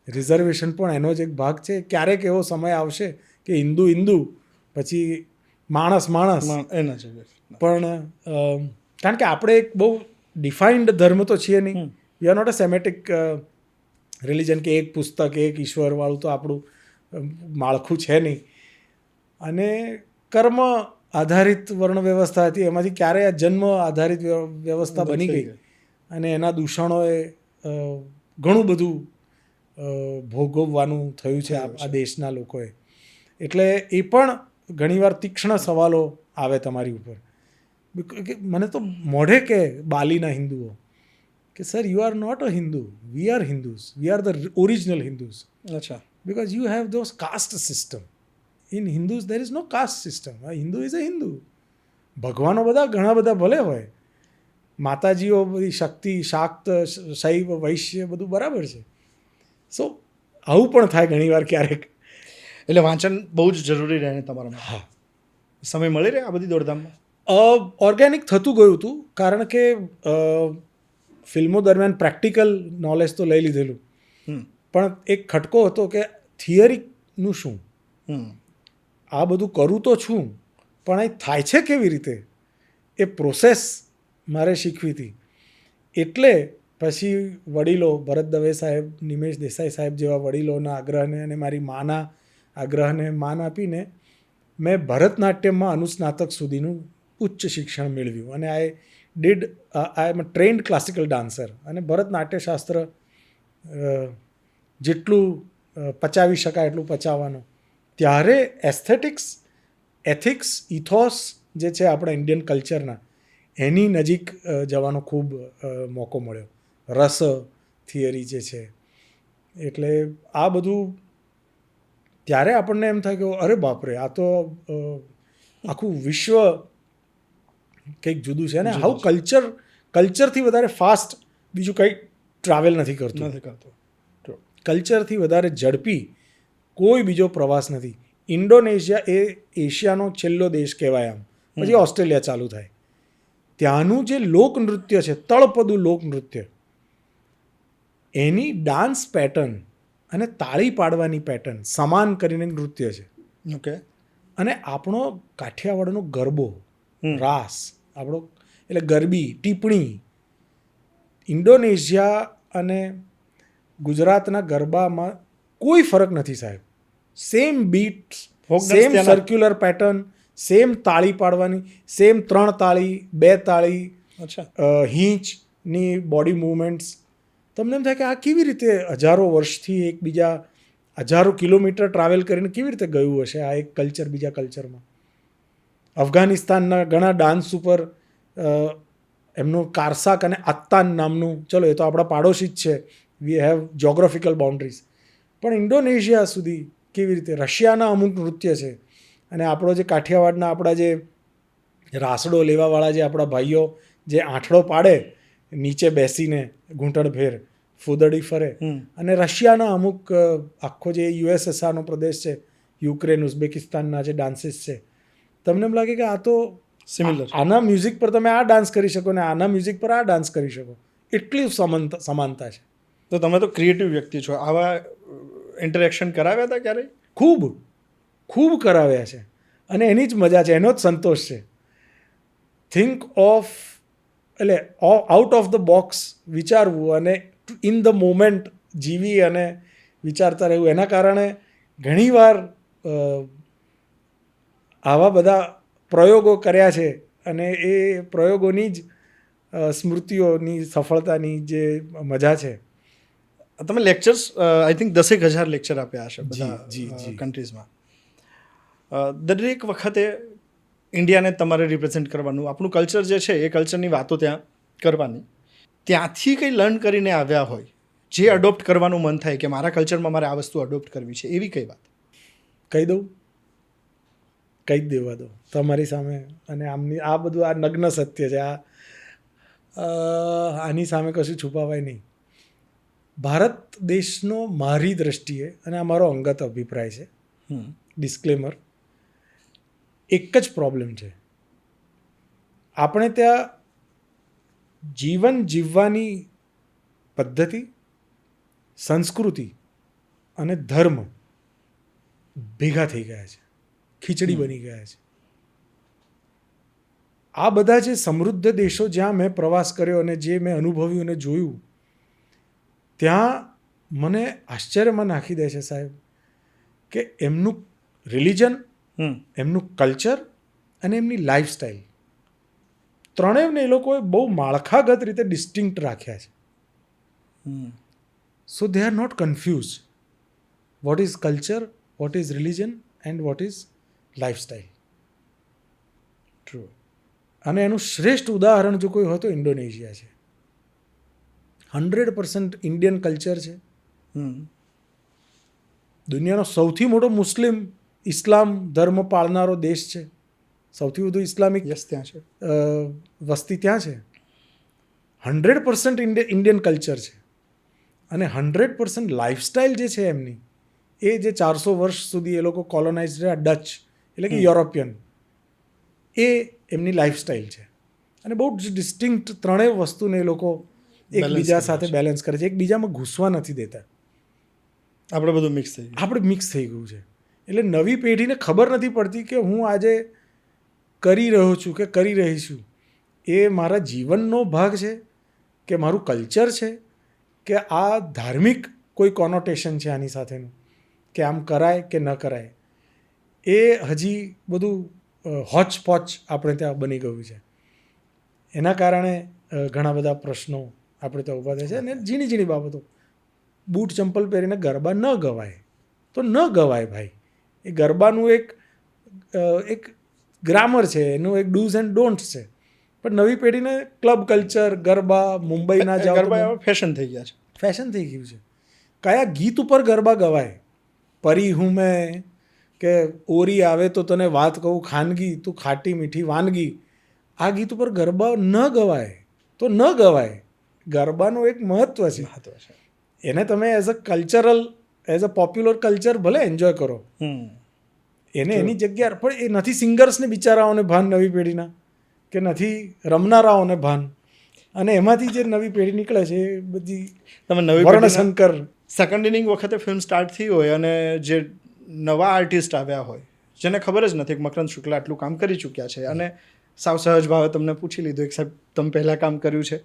S2: Reservation પણ એનો જ એક ભાગ છે. ક્યારેક એવો સમય આવશે કે હિન્દુ હિન્દુ પછી માણસ માણસ
S1: એના છે.
S2: પણ કારણ કે આપણે એક બહુ ડિફાઇન્ડ ધર્મ તો છીએ નહીં. We are not a semitic religion કે એક પુસ્તક, એક ઈશ્વરવાળું તો આપણું માળખું છે નહીં. અને કર્મ આધારિત વર્ણ વ્યવસ્થા હતી, એમાંથી ક્યારે આ જન્મ આધારિત વ્યવસ્થા બની ગઈ અને એના દૂષણોએ ઘણું બધું ભોગવવાનું થયું છે આ દેશના લોકોએ. એટલે એ પણ ઘણીવાર તીક્ષ્ણ સવાલો આવે તમારી ઉપર. મને તો મોઢે કે બાલીના હિન્દુઓ કે sir you are not a Hindu, we are Hindus, we are the original Hindus.
S1: અચ્છા,
S2: because you have those caste system. In Hindus there is no caste system. A Hindu is a Hindu. ભગવાનો બધા ઘણા બધા ભલે હોય, માતાજીઓ બધી શક્તિ, શાક્ત, શૈવ, વૈશ્ય બધું બરાબર છે. સો આવું પણ થાય ઘણીવાર ક્યારેક.
S1: એટલે વાંચન બહુ જ જરૂરી રહે તમારા માટે.
S2: હા.
S1: સમય મળી રહે આ બધી દોડધામમાં?
S2: ઓર્ગેનિક થતું ગયું હતું, કારણ કે ફિલ્મો દરમિયાન પ્રેક્ટિકલ નોલેજ તો લઈ લીધેલું,
S1: હમ
S2: પણ એક ખટકો હતો કે થિયરીનું શું,
S1: હમ
S2: આ બધું કરું તો છું પણ એ થાય છે કેવી રીતે, એ પ્રોસેસ મારે શીખવી હતી. એટલે પછી વડીલો ભરત દવે સાહેબ, નિમેશ દેસાઈ સાહેબ જેવા વડીલોના આગ્રહને અને મારી માના આગ્રહને માન આપીને મેં ભરતનાટ્યમમાં અનુસ્નાતક સુધીનું ઉચ્ચ શિક્ષણ મેળવ્યું. અને I M trend classical dancer, અને ભરતનાટ્યશાસ્ત્ર જેટલું પચાવી શકાય એટલું પચાવવાનું. ત્યારે એસ્થેટિક્સ, એથિક્સ, ઇથોસ જે છે આપણા ઇન્ડિયન કલ્ચરના, એની નજીક જવાનો ખૂબ મોકો મળ્યો. રસ થિયરી જે છે, એટલે આ બધું ત્યારે આપણને એમ થાય કે અરે બાપરે, આ તો આખું વિશ્વ કંઈક જુદું છે. અને હાઉ કલ્ચરથી વધારે ફાસ્ટ બીજું કંઈ ટ્રાવેલ નથી કરતું.
S1: નથી કરતો.
S2: કલ્ચરથી વધારે ઝડપી કોઈ બીજો પ્રવાસ નથી. ઇન્ડોનેશિયા એ એશિયાનો છેલ્લો દેશ કહેવાય આમ, પછી ઓસ્ટ્રેલિયા ચાલુ થાય. ત્યાંનું જે લોકનૃત્ય છે, તળપદું લોકનૃત્ય, એની ડાન્સ પેટર્ન અને તાળી પાડવાની પેટર્ન સમાન કરીને નૃત્ય છે.
S1: ઓકે.
S2: અને આપણો કાઠિયાવાડનો ગરબો, રાસ, આપણો એટલે ગરબી, ટીપણી, ઇન્ડોનેશિયા અને ગુજરાતના ગરબામાં કોઈ ફરક નથી સાહેબ. Same beat, same circular pattern, same તાળી પાડવાની, સેમ 3 તાળી, 2 તાળી,
S1: અચ્છા.
S2: હિંચની બોડી મૂવમેન્ટ્સ. તમને એમ થાય કે આ કેવી રીતે હજારો વર્ષથી એકબીજા, હજારો કિલોમીટર ટ્રાવેલ કરીને કેવી રીતે ગયું હશે આ એક કલ્ચર બીજા કલ્ચરમાં. અફઘાનિસ્તાનના ઘણા ડાન્સ ઉપર એમનું કારસાક અને અત્તાન નામનું, ચલો એ તો આપણા પાડોશી જ છે, વી હેવ જોગ્રાફિકલ બાઉન્ડ્રીઝ, પણ ઇન્ડોનેશિયા સુધી કેવી રીતે, રશિયાના અમુક નૃત્ય છે. અને આપણો જે કાઠિયાવાડના આપણા જે રાસડો લેવાવાળા જે આપણા ભાઈઓ જે આંઠડો પાડે નીચે બેસીને ઘૂંટણ ફેર ફૂદડી ફરે, અને રશિયાના અમુક આખો જે યુએસએસઆરનો પ્રદેશ છે, યુક્રેન, ઉઝબેકિસ્તાનના જે ડાન્સીસ છે, તમને એમ લાગે કે આ તો
S1: સિમિલર,
S2: આના મ્યુઝિક પર તમે આ ડાન્સ કરી શકો ને આના મ્યુઝિક પર આ ડાન્સ કરી શકો, એટલી સમાનતા છે.
S1: તો તમે તો ક્રિએટિવ વ્યક્તિ છો. આવા ઇન્ટરેક્શન કરાવ્યા હતા ક્યારેય?
S2: ખૂબ ખૂબ કરાવ્યા છે, અને એની જ મજા છે, એનો જ સંતોષ છે. થિંક ઓફ, એટલે આઉટ ઓફ ધ બોક્સ વિચારવું અને ઇન ધ મોમેન્ટ જીવી અને વિચારતા રહેવું. એના કારણે ઘણીવાર આવા બધા પ્રયોગો કર્યા છે, અને એ પ્રયોગોની જ સ્મૃતિઓની સફળતાની જે મજા છે.
S1: તમે લેક્ચર્સ આઈ થિંક 10,000 લેક્ચર આપ્યા હશે બધા
S2: જી.
S1: કન્ટ્રીઝમાં. દરેક વખતે ઇન્ડિયાને તમારે રિપ્રેઝેન્ટ કરવાનું, આપણું કલ્ચર જે છે એ કલ્ચરની વાતો ત્યાં કરવાની. ત્યાંથી કંઈ લર્ન કરીને આવ્યા હોય, જે અડોપ્ટ કરવાનું મન થાય કે મારા કલ્ચરમાં મારે આ વસ્તુ અડોપ્ટ કરવી છે, એવી કઈ વાત
S2: કહી દઉં? કહી જ દેવા દો તમારી સામે. અને આમની આ બધું આ નગ્ન સત્ય છે. આની સામે કશું છુપાવાય નહીં. ભારત દેશનો મારી દ્રષ્ટિએ, અને આ મારો અંગત અભિપ્રાય છે, ડિસ્ક્લેમર, એક જ પ્રોબ્લેમ છે. આપણે ત્યાં જીવન જીવવાની પદ્ધતિ, સંસ્કૃતિ અને ધર્મ ભેગા થઈ ગયા છે, ખીચડી બની ગયા છે. આ બધા જે સમૃદ્ધ દેશો જ્યાં મેં પ્રવાસ કર્યો અને જે મેં અનુભવ્યું અને જોયું, ત્યાં મને આશ્ચર્યમાં નાખી દે છે સાહેબ, કે એમનું રિલિજન, એમનું કલ્ચર અને એમની લાઈફસ્ટાઈલ, ત્રણેયને એ લોકોએ બહુ માળખાગત રીતે ડિસ્ટિંક્ટ રાખ્યા છે. So they are not confuse what is culture, what is religion and what is lifestyle.
S1: True.
S2: અને એનું શ્રેષ્ઠ ઉદાહરણ જો કોઈ હોય તો ઇન્ડોનેશિયા છે. 100% ઇન્ડિયન કલ્ચર છે. દુનિયાનો સૌથી મોટો મુસ્લિમ ઇસ્લામ ધર્મ પાળનારો દેશ છે. સૌથી વધુ ઇસ્લામિક
S1: ત્યાં છે,
S2: વસ્તી ત્યાં છે. 100% ઇન્ડિયન કલ્ચર છે. અને 100% લાઈફસ્ટાઈલ જે છે એમની, એ જે 400 વર્ષ સુધી એ લોકો કોલોનાઇઝ રહ્યા ડચ એટલે કે યુરોપિયન, એ એમની લાઈફસ્ટાઈલ છે. અને બહુ જ ડિસ્ટિંક્ટ ત્રણેય વસ્તુને એ લોકો એકબીજા સાથે બેલેન્સ કરે છે, એકબીજામાં ઘૂસવા નથી દેતા.
S1: આપણે બધું મિક્સ થઈ ગયું.
S2: આપણે મિક્સ થઈ ગયું છે. એટલે નવી પેઢીને ખબર નથી પડતી કે હું આજે કરી રહ્યો છું કે કરી રહી છું એ મારા જીવનનો ભાગ છે કે મારું કલ્ચર છે કે આ ધાર્મિક કોઈ કોનોટેશન છે આની સાથેનું કે આમ કરાય કે ન કરાય. એ હજી બધું હોચપોચ આપણે ત્યાં બની ગયું છે. એના કારણે ઘણા બધા પ્રશ્નો આપણે ત્યાં ઊભા થાય છે. અને ઝીણી ઝીણી બાબતો, બૂટ ચંપલ પહેરીને ગરબા ન ગવાય તો ન ગવાય ભાઈ. એ ગરબાનું એક ગ્રામર છે, એનું એક ડૂઝ એન્ડ ડોન્ટ્સ છે. પણ નવી પેઢીને ક્લબ કલ્ચર, ગરબા, મુંબઈ ના જાઓ,
S1: ગરબા ફેશન થઈ ગયા છે.
S2: ફેશન થઈ ગયું છે. કયા ગીત ઉપર ગરબા ગવાય? પરી હું મેં કે ઓરી આવે તો તને વાત કહું ખાનગી, તું ખાટી મીઠી વાનગી, આ ગીત ઉપર ગરબા ન ગવાય તો ન ગવાય. ગરબાનું એક મહત્વ છે. એને તમે as a cultural, as a popular culture ભલે એન્જોય કરો, એને એની જગ્યા, પણ એ નથી સિંગર્સને બિચારાઓને ભાન નવી પેઢીના, કે નથી રમનારાઓને ભાન. અને એમાંથી જે નવી પેઢી નીકળે છે એ બધી
S1: તમે નવી
S2: વર્ણશંકર
S1: સેકન્ડ ઇનિંગ વખતે ફિલ્મ સ્ટાર્ટ થઈ હોય અને જે નવા આર્ટિસ્ટ આવ્યા હોય જેને ખબર જ નથી કે મકરંદ શુક્લા આટલું કામ કરી ચૂક્યા છે, અને સાવ સહજ ભાવે તમને પૂછી લીધું કે સાહેબ તમે પહેલાં કામ કર્યું છે,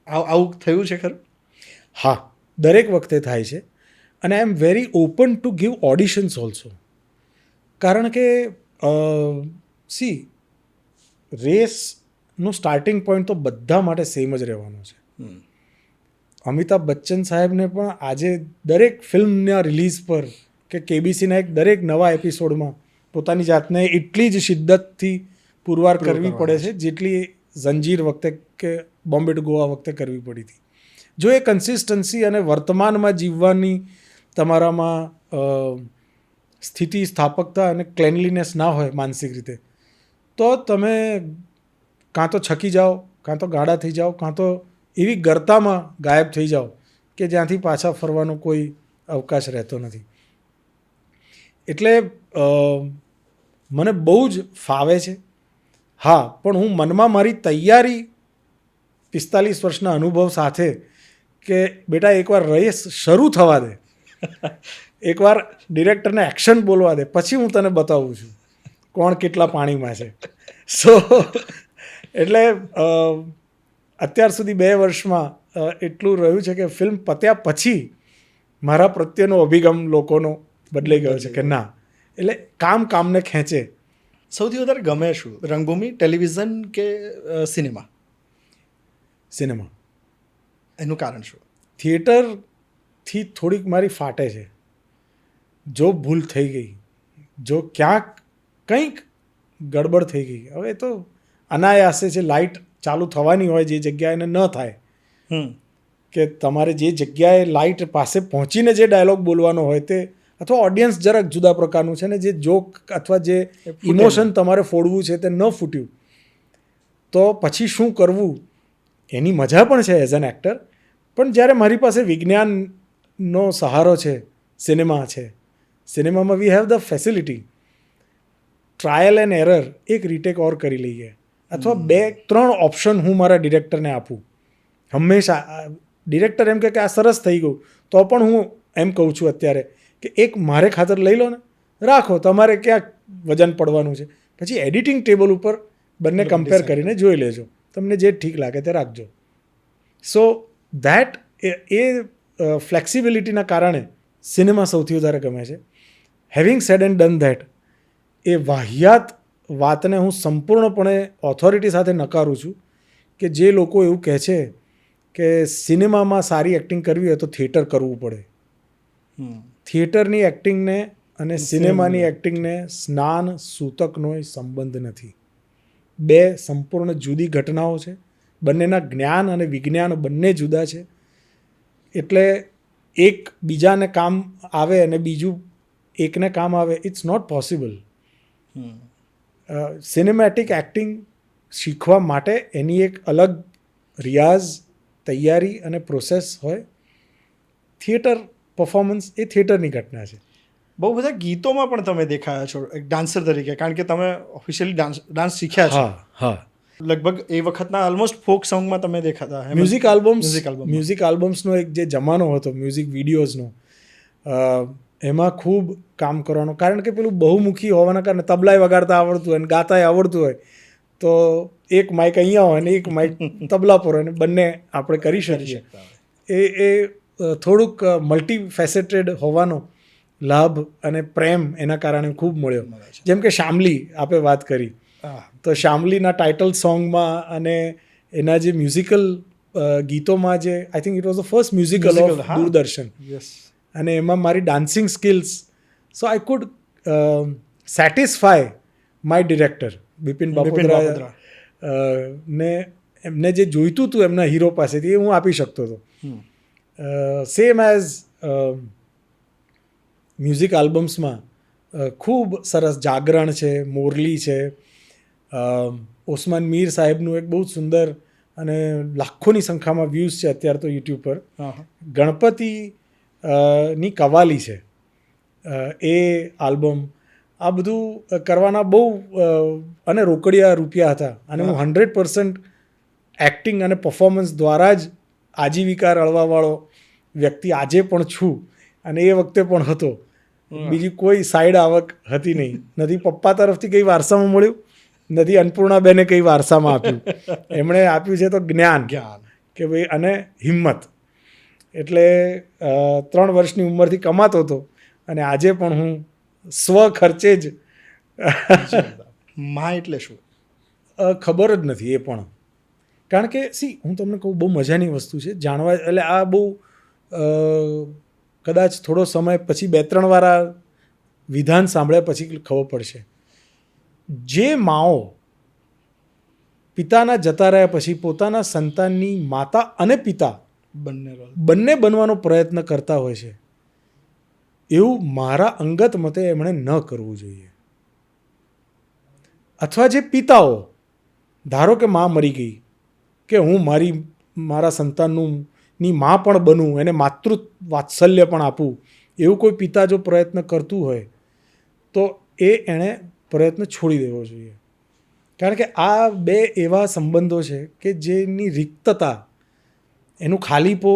S1: આવું થયું છે ખરું?
S2: હા, દરેક વખતે થાય છે. અને I am very open to give auditions also. કારણ કે સી, રેસનું સ્ટાર્ટિંગ પોઈન્ટ તો બધા માટે સેમ જ રહેવાનો છે. અમિતાભ બચ્ચન સાહેબને પણ આજે દરેક ફિલ્મના રિલીઝ પર કે કેબીસીના એક દરેક નવા એપિસોડમાં પોતાની જાતને એટલી જ શિદ્દતથી પુરવાર કરવી પડે છે જેટલી ઝંજીર વખતે કે બોમ્બે ટુ ગોવા વખતે કરવી પડી હતી. જો એ કન્સિસ્ટન્સી અને વર્તમાનમાં જીવવાની તમારામાં સ્થિતિ સ્થાપકતા અને ક્લેનલીનેસ ના હોય માનસિક રીતે, તો તમે કાં તો છકી જાઓ, કાં તો ગાડા થઈ જાઓ, કાં તો એવી ગર્તામાં ગાયબ થઈ જાઓ કે જ્યાંથી પાછા ફરવાનો કોઈ અવકાશ રહેતો નથી. એટલે મને બહુ જ ફાવે છે. હા, પણ હું મનમાં મારી તૈયારી 45 વર્ષના અનુભવ સાથે કે બેટા એકવાર રેસ શરૂ થવા દે, એકવાર ડિરેક્ટરને એક્શન બોલવા દે, પછી હું તને બતાવું છું કોણ કેટલા પાણીમાં છે. સો એટલે અત્યાર સુધી 2 વર્ષમાં એટલું રહ્યું છે કે ફિલ્મ પત્યા પછી મારા પ્રત્યેનો અભિગમ લોકોનો બદલાઈ ગયો છે કે ના, એટલે કામને ખેંચે.
S1: સૌથી વધારે ગમે શું, રંગભૂમિ, ટેલિવિઝન કે સિનેમા?
S2: સિનેમા.
S1: એનું કારણ શું?
S2: થિયેટરથી થોડીક મારી ફાટે છે. જો ભૂલ થઈ ગઈ, જો ક્યાંક કંઈક ગડબડ થઈ ગઈ, હવે તો અનાયાસે છે, લાઇટ ચાલુ થવાની હોય જે જગ્યાએ એને ન થાય, કે તમારે જે જગ્યાએ લાઇટ પાસે પહોંચીને જે ડાયલોગ બોલવાનો હોય તે, અથવા ઓડિયન્સ જરાક જુદા પ્રકારનું છે ને જે જોક અથવા જે ઇમોશન તમારે ફોડવું છે તે ન ફૂટ્યું, તો પછી શું કરવું? એની મજા પણ છે એઝ એન એક્ટર. પણ જ્યારે મારી પાસે વિજ્ઞાનનો સહારો છે, સિનેમા છે, સિનેમામાં we have the facility, trial and error, એક રીટેક ઓર કરી લઈએ, અથવા 2-3 ઓપ્શન હું મારા ડિરેક્ટરને આપું. હંમેશા ડિરેક્ટર એમ કે આ સરસ થઈ ગયું, તો પણ હું એમ કહું છું અત્યારે કે એક મારે ખાતર લઈ લો ને, રાખો, તમારે ક્યાં વજન પડવાનું છે, પછી એડિટિંગ ટેબલ ઉપર બંને કમ્પેર કરીને જોઈ લેજો, તમને જે ઠીક લાગે તે રાખજો. સો ધેટ એ ફ્લેક્સિબિલિટીના કારણે સિનેમા સૌથી વધારે ગમે છે. Having said and done that, એ વાહિયાત વાતને હું સંપૂર્ણપણે ઓથોરિટી સાથે નકારું છું કે જે લોકો એવું કહે છે કે સિનેમામાં સારી એક્ટિંગ કરવી હોય તો થિયેટર કરવું પડે. થિયેટરની એક્ટિંગને અને સિનેમાની એક્ટિંગને સ્નાન સૂતકનો સંબંધ નથી. 2 સંપૂર્ણ જુદી ઘટનાઓ છે. બંનેના જ્ઞાન અને વિજ્ઞાન બંને જુદા છે. એટલે એક બીજાને કામ આવે અને બીજું એકને કામ આવે, it's not possible. Cinematic acting શીખવા માટે એની એક અલગ રિયાઝ, તૈયારી અને પ્રોસેસ હોય. થિયેટર પરફોર્મન્સ એ થિયેટરની ઘટના છે.
S1: બહુ બધા ગીતોમાં પણ તમે દેખાયા છો એક ડાન્સર તરીકે, કારણ કે તમે ઓફિશિયલી ડાન્સ શીખ્યા છો.
S2: હા
S1: લગભગ એ વખતના ઓલમોસ્ટ ફોક સોંગમાં તમે દેખાતા.
S2: મ્યુઝિક આલ્બમ્સનો એક જે જમાનો હતો મ્યુઝિક વિડીયોઝનો, એમાં ખૂબ કામ કરવાનું, કારણ કે પેલું બહુમુખી હોવાના કારણે તબલાય વગાડતા આવડતું હોય અને ગાતાય આવડતું હોય, તો એક માઇક અહીંયા હોય ને એક માઇક તબલા પર હોય ને બંને આપણે કરી શકીએ. એ થોડુંક મલ્ટી ફેસેટેડ હોવાનો લાભ અને પ્રેમ એના કારણે ખૂબ મળ્યો. જેમ કે શામલી આપણે વાત કરી, તો શામલીના ટાઇટલ સોંગમાં અને એના જે મ્યુઝિકલ ગીતોમાં જે I think it was the first musical of Doordarshan, અને એમાં મારી dancing skills, so I could satisfy my director Bipin Bapodara ને એમને જે જોઈતું હતું એમના હીરો પાસેથી એ હું આપી શકતો હતો. સેમ એઝ મ્યુઝિક આલ્બમ્સમાં ખૂબ સરસ જાગરણ છે, મોરલી છે, ઓસમાન મીર સાહેબનું એક બહુ સુંદર અને લાખોની સંખ્યામાં વ્યૂઝ છે અત્યારે તો યુટ્યુબ પર, ગણપતિ ની કવાલી છે એ આલ્બમ, આ બધું કરવાના બહુ અને રોકડિયા રૂપિયા હતા, અને હું 100% એક્ટિંગ અને પરફોર્મન્સ દ્વારા જ આજીવિકા રળવાવાળો વ્યક્તિ આજે પણ છું, અને એ વખતે પણ હતો. બીજી કોઈ સાઈડ આવક હતી નહીં, નથી પપ્પા તરફથી કંઈ વારસામાં મળ્યું, નથી અન્નપૂર્ણાબેને કંઈ વારસામાં આપ્યું. એમણે આપ્યું છે તો જ્ઞાન કે ભાઈ, અને હિંમત. એટલે 3 વર્ષની ઉંમરથી કમાતો હતો, અને આજે પણ હું સ્વ ખર્ચે જ.
S1: માં એટલે શું
S2: ખબર જ નથી એ પણ, કારણ કે હું તમને કહું, બહુ મજાની વસ્તુ છે જાણવા. એટલે આ બહુ કદાચ થોડો સમય પછી 2-3 વાર આ વિધાન સાંભળ્યા પછી ખબર પડશે. જે માઓ પિતાના જતા રહ્યા પછી પોતાના સંતાનની માતા અને પિતા બંને બનવાનો પ્રયત્ન કરતા હોય છે, એવું મારા અંગત મતે એમણે ન કરવું જોઈએ. અથવા જે પિતાઓ, ધારો કે મા મરી ગઈ, કે હું મારા સંતાનની મા પણ બનું, એને માતૃ વાત્સલ્ય પણ આપું, એવું કોઈ પિતા જો પ્રયત્ન કરતું હોય તો એણે પ્રયત્ન છોડી દેવો જોઈએ. કારણ કે આ 2 એવા સંબંધો છે કે જેની રિક્તતા, એનું ખાલીપો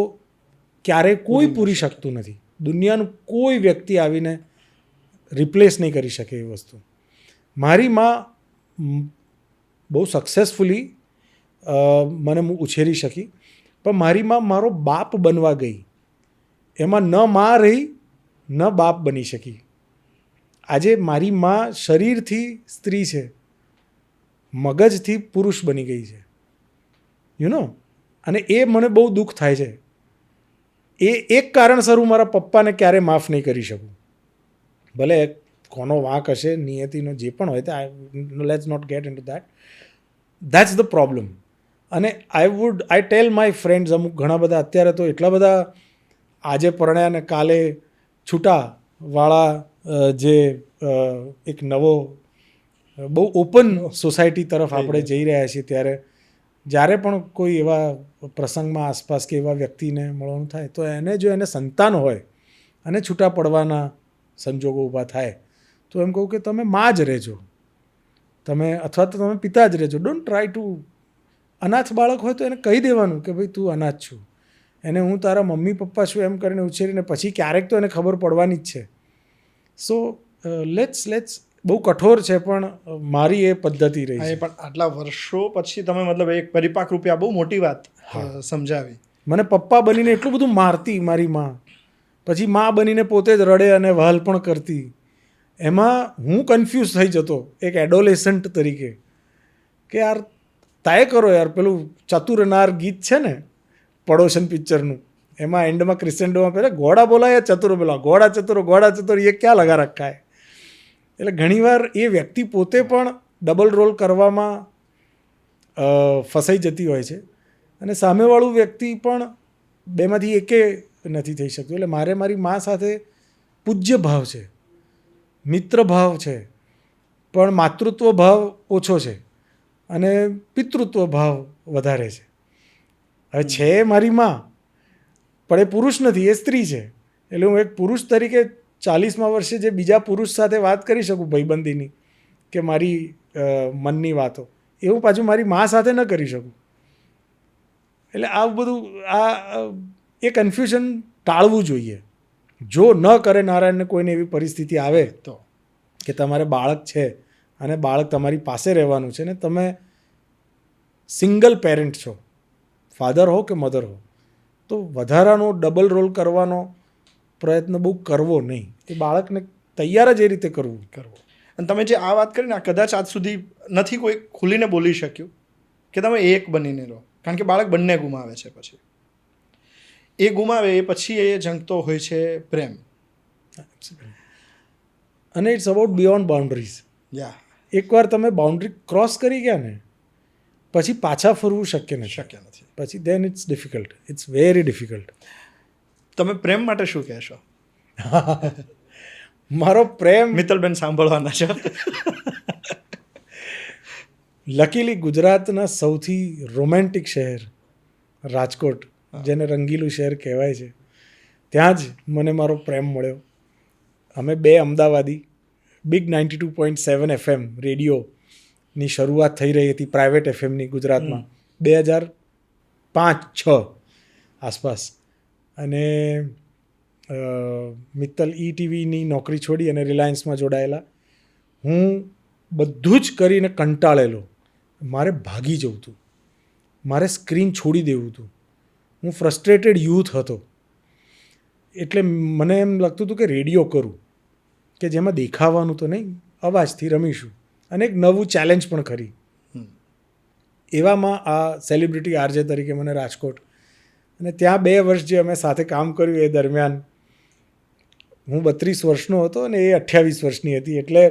S2: ક્યારેય કોઈ પૂરી શકતું નથી. દુનિયાનું કોઈ વ્યક્તિ આવીને રિપ્લેસ નહીં કરી શકે એ વસ્તુ. મારી માં બહુ સક્સેસફુલી મને ઉછેરી શકી, પણ મારી માં મારો બાપ બનવા ગઈ, એમાં ન માં રહી ન બાપ બની શકી. આજે મારી માં શરીરથી સ્ત્રી છે, મગજથી પુરુષ બની ગઈ છે, અને એ મને બહુ દુઃખ થાય છે. એ એક કારણસર હું મારા પપ્પાને ક્યારેય માફ નહીં કરી શકું. ભલે કોનો વાંક હશે, નિયતિનો જે પણ હોય તે, let's not get into that's the problem. અને આઈ ટેલ માય ફ્રેન્ડ્સ, અમુક ઘણા બધા અત્યારે તો એટલા બધા આજે પરણ્યા ને કાલે છૂટાવાળા, જે એક નવો બહુ ઓપન સોસાયટી તરફ આપણે જઈ રહ્યા છીએ, ત્યારે જ્યારે પણ કોઈ એવા પ્રસંગમાં આસપાસ કે એવા વ્યક્તિને મળવાનું થાય, તો એને સંતાન હોય અને છૂટા પડવાના સંજોગો ઊભા થાય, તો એમ કહું કે તમે માં જ રહેજો, તમે, અથવા તો તમે પિતા જ રહેજો. Don't try to. અનાથ બાળક હોય તો એને કહી દેવાનું કે ભાઈ તું અનાથ છું, એને હું તારા મમ્મી પપ્પા છું એમ કરીને ઉછેરીને પછી ક્યારેક તો એને ખબર પડવાની જ છે. સો લેટ્સ બહુ કઠોર છે, પણ મારી એ પદ્ધતિ રહી છે.
S1: પણ આટલા વર્ષો પછી તમે મતલબ એક પરિપાક રૂપે આ બહુ મોટી વાત સમજાવી.
S2: મને પપ્પા બનીને એટલું બધું મારતી મારી માં, પછી માં બનીને પોતે જ રડે અને વહાલ પણ કરતી. એમાં હું કન્ફ્યુઝ થઈ જતો એક એડોલેસન્ટ તરીકે, કે યાર તાય કરો યાર. પેલું ચતુરનાર ગીત છે ને પડોશન પિક્ચરનું, એમાં એન્ડમાં ક્રિસેન્ડોમાં પહેલાં ઘોડા બોલાય ચતુરો બોલા, ઘોડા ચતુરો એ ક્યાં લગા રખા હે. એટલે ઘણીવાર એ વ્યક્તિ પોતે પણ ડબલ રોલ કરવામાં ફસાઈ જતી હોય છે, અને સામેવાળું વ્યક્તિ પણ બેમાંથી એકે નથી થઈ શકતું. એટલે મારે મારી મા સાથે પૂજ્ય ભાવ છે, મિત્ર ભાવ છે, પણ માતૃત્વ ભાવ ઓછો છે અને પિતૃત્વ ભાવ વધારે છે. હવે છે મારી માં, પણ એ પુરુષ નથી, એ સ્ત્રી છે. એટલે હું એક પુરુષ તરીકે 40મા વર્ષે જે બીજા પુરુષ સાથે વાત કરી શકું ભાઈબંધીની કે મારી મનની વાતો, એવું પાછું મારી મા સાથે ન કરી શકું. એટલે આ બધું એ કન્ફ્યુઝન ટાળવું જોઈએ. જો ન કરે નારાયણને કોઈને એવી પરિસ્થિતિ આવે
S1: તો
S2: કે તમારે બાળક છે અને બાળક તમારી પાસે રહેવાનું છે ને તમે સિંગલ પેરેન્ટ છો, ફાધર હો કે મધર હો, તો વધારાનો ડબલ રોલ કરવાનો પ્રયત્ન બહુ કરવો નહીં. એ બાળકને તૈયાર જ એ રીતે કરવું.
S1: અને તમે જે આ વાત કરીને આ કદાચ આજ સુધી નથી કોઈ ખુલીને બોલી શક્યું કે તમે એક બનીને રહો, કારણ કે બાળક બંને ગુમાવે છે. પછી એ ગુમાવે એ પછી એ જંગતો હોય છે પ્રેમ.
S2: અને ઇટ્સ અબાઉટ બિયોન્ડ બાઉન્ડ્રીઝ.
S1: યા
S2: એકવાર તમે બાઉન્ડ્રી ક્રોસ કરી ગયા ને પછી પાછા ફરવું શક્ય નથી. પછી then it's difficult, it's very difficult.
S1: તમે પ્રેમ માટે શું કહેશો?
S2: મારો પ્રેમ
S1: મિત્તલબેન સાંભળવાના છે.
S2: લકીલી ગુજરાતના સૌથી રોમેન્ટિક શહેર રાજકોટ, જેને રંગીલું શહેર કહેવાય છે, ત્યાં જ મને મારો પ્રેમ મળ્યો. અમે બે અમદાવાદી બિગ 92.7 FM રેડિયોની શરૂઆત થઈ રહી હતી પ્રાઇવેટ એફએમની ગુજરાતમાં 2005-06 આસપાસ. અને મિત્તલ ટીવીની નોકરી છોડી અને રિલાયન્સમાં જોડાયેલા. હું બધું જ કરીને કંટાળેલો, મારે ભાગી જવું હતું, મારે સ્ક્રીન છોડી દેવું હતું. હું ફ્રસ્ટ્રેટેડ યુથ હતો. એટલે મને એમ લાગતું હતું કે રેડિયો કરું કે જેમાં દેખાવાનું તો નહીં, અવાજથી રમીશું અને એક નવું ચેલેન્જ પણ ખરી. એવામાં આ સેલિબ્રિટી આરજે તરીકે મને રાજકોટ, અને ત્યાં 2 વર્ષ જે અમે સાથે કામ કર્યું એ દરમિયાન હું 32 વર્ષનો હતો અને એ 28 વર્ષની હતી. એટલે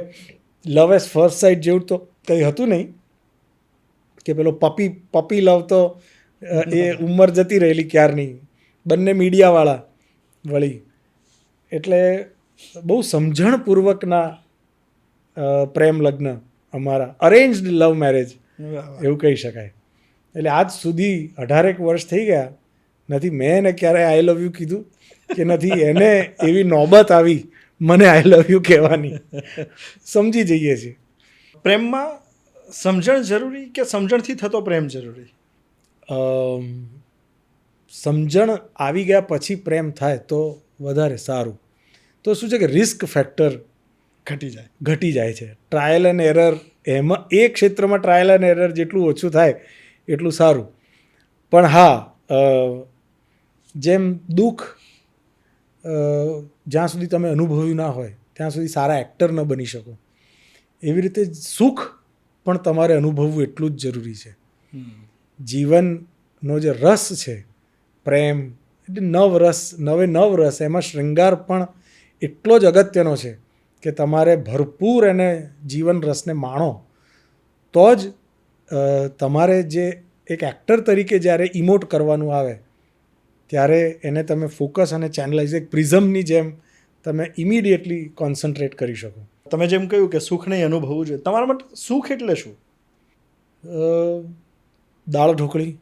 S2: લવ એઝ ફર્સ્ટ સાઇટ જેવું તો કંઈ હતું નહીં કે પેલો પપી લવ તો એ ઉંમર જતી રહેલી ક્યારની, બંને મીડિયાવાળા વળી. એટલે બહુ સમજણપૂર્વકના પ્રેમ લગ્ન અમારા, અરેન્જડ લવ મેરેજ એવું કહી શકાય. એટલે આજ સુધી 18 વર્ષ થઈ ગયા, નથી મેં એને ક્યારેય આઈ લવ યુ કીધું કે નથી એને એવી નોબત આવી મને આઈ લવ યુ કહેવાની. સમજી જઈએ છીએ.
S1: પ્રેમમાં સમજણ જરૂરી કે સમજણથી થતો પ્રેમ જરૂરી?
S2: સમજણ આવી ગયા પછી પ્રેમ થાય તો વધારે સારું. તો શું છે કે રિસ્ક ફેક્ટર ઘટી જાય છે. ટ્રાયલ એન્ડ એરર, એમાં એ ક્ષેત્રમાં ટ્રાયલ એન્ડ એરર જેટલું ઓછું થાય એટલું સારું. પણ હા, જેમ દુઃખ જ્યાં સુધી તમે અનુભવ્યું ના હોય ત્યાં સુધી સારા એક્ટર ન બની શકો, એવી રીતે સુખ પણ તમારે અનુભવવું એટલું જ જરૂરી છે. જીવનનો જે રસ છે પ્રેમ, એટલે નવ રસ, એમાં શૃંગાર પણ એટલો જ અગત્યનો છે કે તમારે ભરપૂર એને જીવન રસને માણો તો જ તમારે જે એક એક્ટર તરીકે જ્યારે ઇમોટ કરવાનું આવે ત્યારે એને તમે ફોકસ અને ચેનલાઇઝ એક પ્રિઝમની જેમ તમે ઇમિડિયેટલી કોન્સન્ટ્રેટ કરી શકો.
S1: તમે જેમ કહ્યું કે સુખ નહીં અનુભવવું જોઈએ, તમારા માટે સુખ એટલે શું?
S2: દાળ ઢોકળી.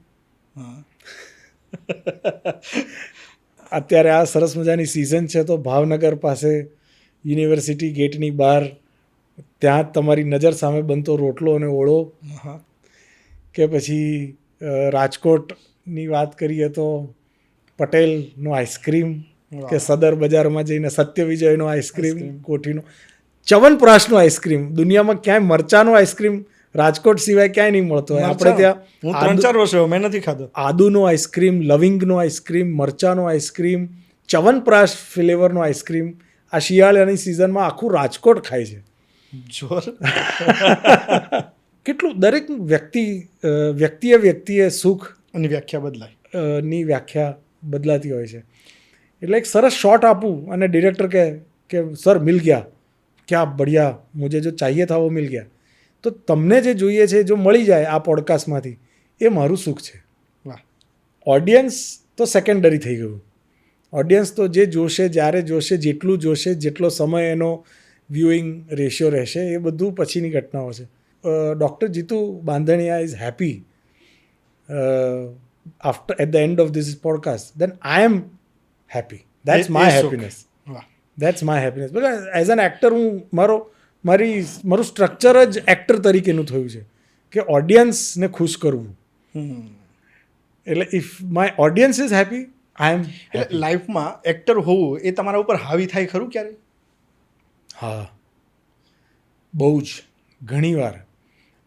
S2: અત્યારે આ સરસ મજાની સિઝન છે તો ભાવનગર પાસે યુનિવર્સિટી ગેટની બહાર ત્યાં તમારી નજર સામે બનતો રોટલો અને ઓળો, કે પછી રાજકોટની વાત કરીએ તો પટેલનો આઈસ્ક્રીમ, કે સદર બજારમાં જઈને સત્ય વિજયનો આઈસ્ક્રીમ, કોઠીનો ચ્યવનપ્રાશનો આઈસ્ક્રીમ. દુનિયામાં ક્યાંય મરચાનો આઈસ્ક્રીમ રાજકોટ સિવાય ક્યાંય નહીં મળતો હોય. આપણે ત્યાં
S1: હું 3-4 વર્ષ મેં નથી ખાધો.
S2: આદુનો આઈસ્ક્રીમ, લવિંગનો આઈસ્ક્રીમ, મરચાનો આઈસ્ક્રીમ, ચ્યવનપ્રાશ ફ્લેવરનો આઈસ્ક્રીમ આ શિયાળાની સિઝનમાં આખું રાજકોટ ખાય છે.
S1: જોર.
S2: કેટલું દરેક વ્યક્તિએ સુખ
S1: ની વ્યાખ્યા
S2: બદલાતી હોય છે. એટલે એક સરસ શોટ આપું અને ડિરેક્ટર કે સર મિલ ગયા, ક્યાં બઢિયા, મુझे જો ચાહીએ થા વો મિલ ગયા. તો તમને જે જોઈએ છે જો મળી જાય આ પોડકાસ્ટમાંથી, એ મારું સુખ છે. ઓડિયન્સ તો સેકન્ડરી થઈ ગયું. ઓડિયન્સ તો જે જોશે, જ્યારે જોશે, જેટલું જોશે, જેટલો સમય એનો વ્યુઇંગ રેશિયો રહેશે, એ બધું પછીની ઘટનાઓ છે. Doctor Jitu Bandhaniya is happy after at the end of this podcast, then I am happy. That's my happiness. That's my happiness. But as an actor હું મારું સ્ટ્રક્ચર જ એક્ટર તરીકેનું થયું છે કે ઓડિયન્સને ખુશ કરવું. એટલે if my audience is happy I am.
S1: એટલે લાઈફમાં એક્ટર હોવું એ તમારા ઉપર હાવી થાય ખરું ક્યારે?
S2: હા, બહુ જ ઘણીવાર.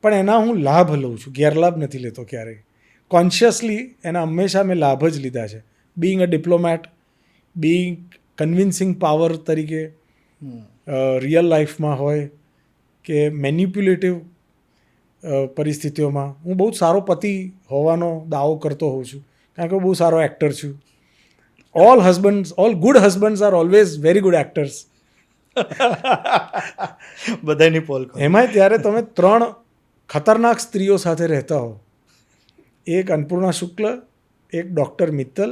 S2: પણ એના હું લાભ લઉં છું, ગેરલાભ નથી લેતો ક્યારેય. કોન્શિયસલી એના હંમેશા મેં લાભ જ લીધા છે. Being a diplomat, being convincing power તરીકે રિયલ લાઈફમાં હોય કે મેન્યુપ્યુલેટિવ પરિસ્થિતિઓમાં હું બહુ સારો પતિ હોવાનો દાવો કરતો હોઉં છું, કારણ કે હું બહુ સારો એક્ટર છું. All good husbands are always very good actors.
S1: બધાની પોલ કરો.
S2: એમાંય ત્યારે તમે 3 ખતરનાક સ્ત્રીઓ સાથે રહેતા હો, એક અન્નપૂર્ણા શુક્લ, એક ડૉક્ટર મિત્તલ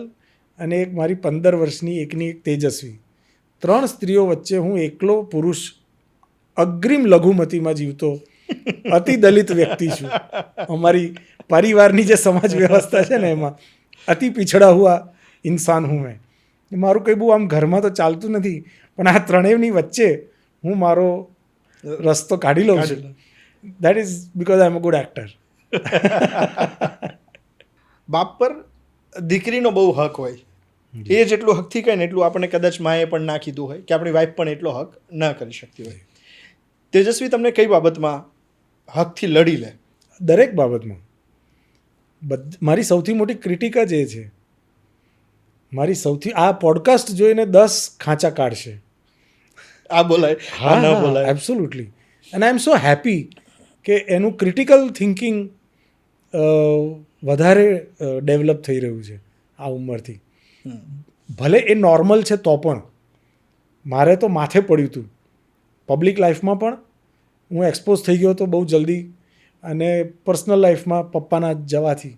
S2: અને એક મારી 15 વર્ષની એકની એક તેજસ્વી. 3 સ્ત્રીઓ વચ્ચે હું એકલો પુરુષ અગ્રિમ લઘુમતીમાં જીવતો અતિ દલિત વ્યક્તિ છું. અમારી પરિવારની જે સમાજ વ્યવસ્થા છે ને એમાં અતિ પીછડા હુઆ ઇન્સાન હું મેં. મારું કંઈ બહુ આમ ઘરમાં તો ચાલતું નથી, પણ આ ત્રણેયની વચ્ચે હું મારો રસ્તો કાઢી લઉં છું. That is because I am a good actor.
S1: બાપ પર દીકરીનો બહુ હક હોય, એ જેટલું હકથી કહે ને એટલું આપણને કદાચ માએ પણ ના કીધું હોય કે આપણી વાઈફ પણ એટલો હક ન કરી શકતી હોય. તેજસ્વી તમને કઈ બાબતમાં હકથી લડી લે?
S2: દરેક બાબતમાં. મારી સૌથી મોટી ક્રિટિક જ એ છે. આ પોડકાસ્ટ જોઈને 10 ખાંચા કાઢશે.
S1: આ બોલાય, આ ન બોલાય.
S2: Absolutely. And I am so happy કે એનું ક્રિટિકલ થિંકિંગ વધારે ડેવલપ થઈ રહ્યું છે આ ઉંમરથી. ભલે એ નોર્મલ છે તો પણ મારે તો માથે પડ્યું હતું. પબ્લિક લાઈફમાં પણ હું એક્સપોઝ થઈ ગયો હતો બહુ જલ્દી, અને પર્સનલ લાઈફમાં પપ્પાના જવાથી.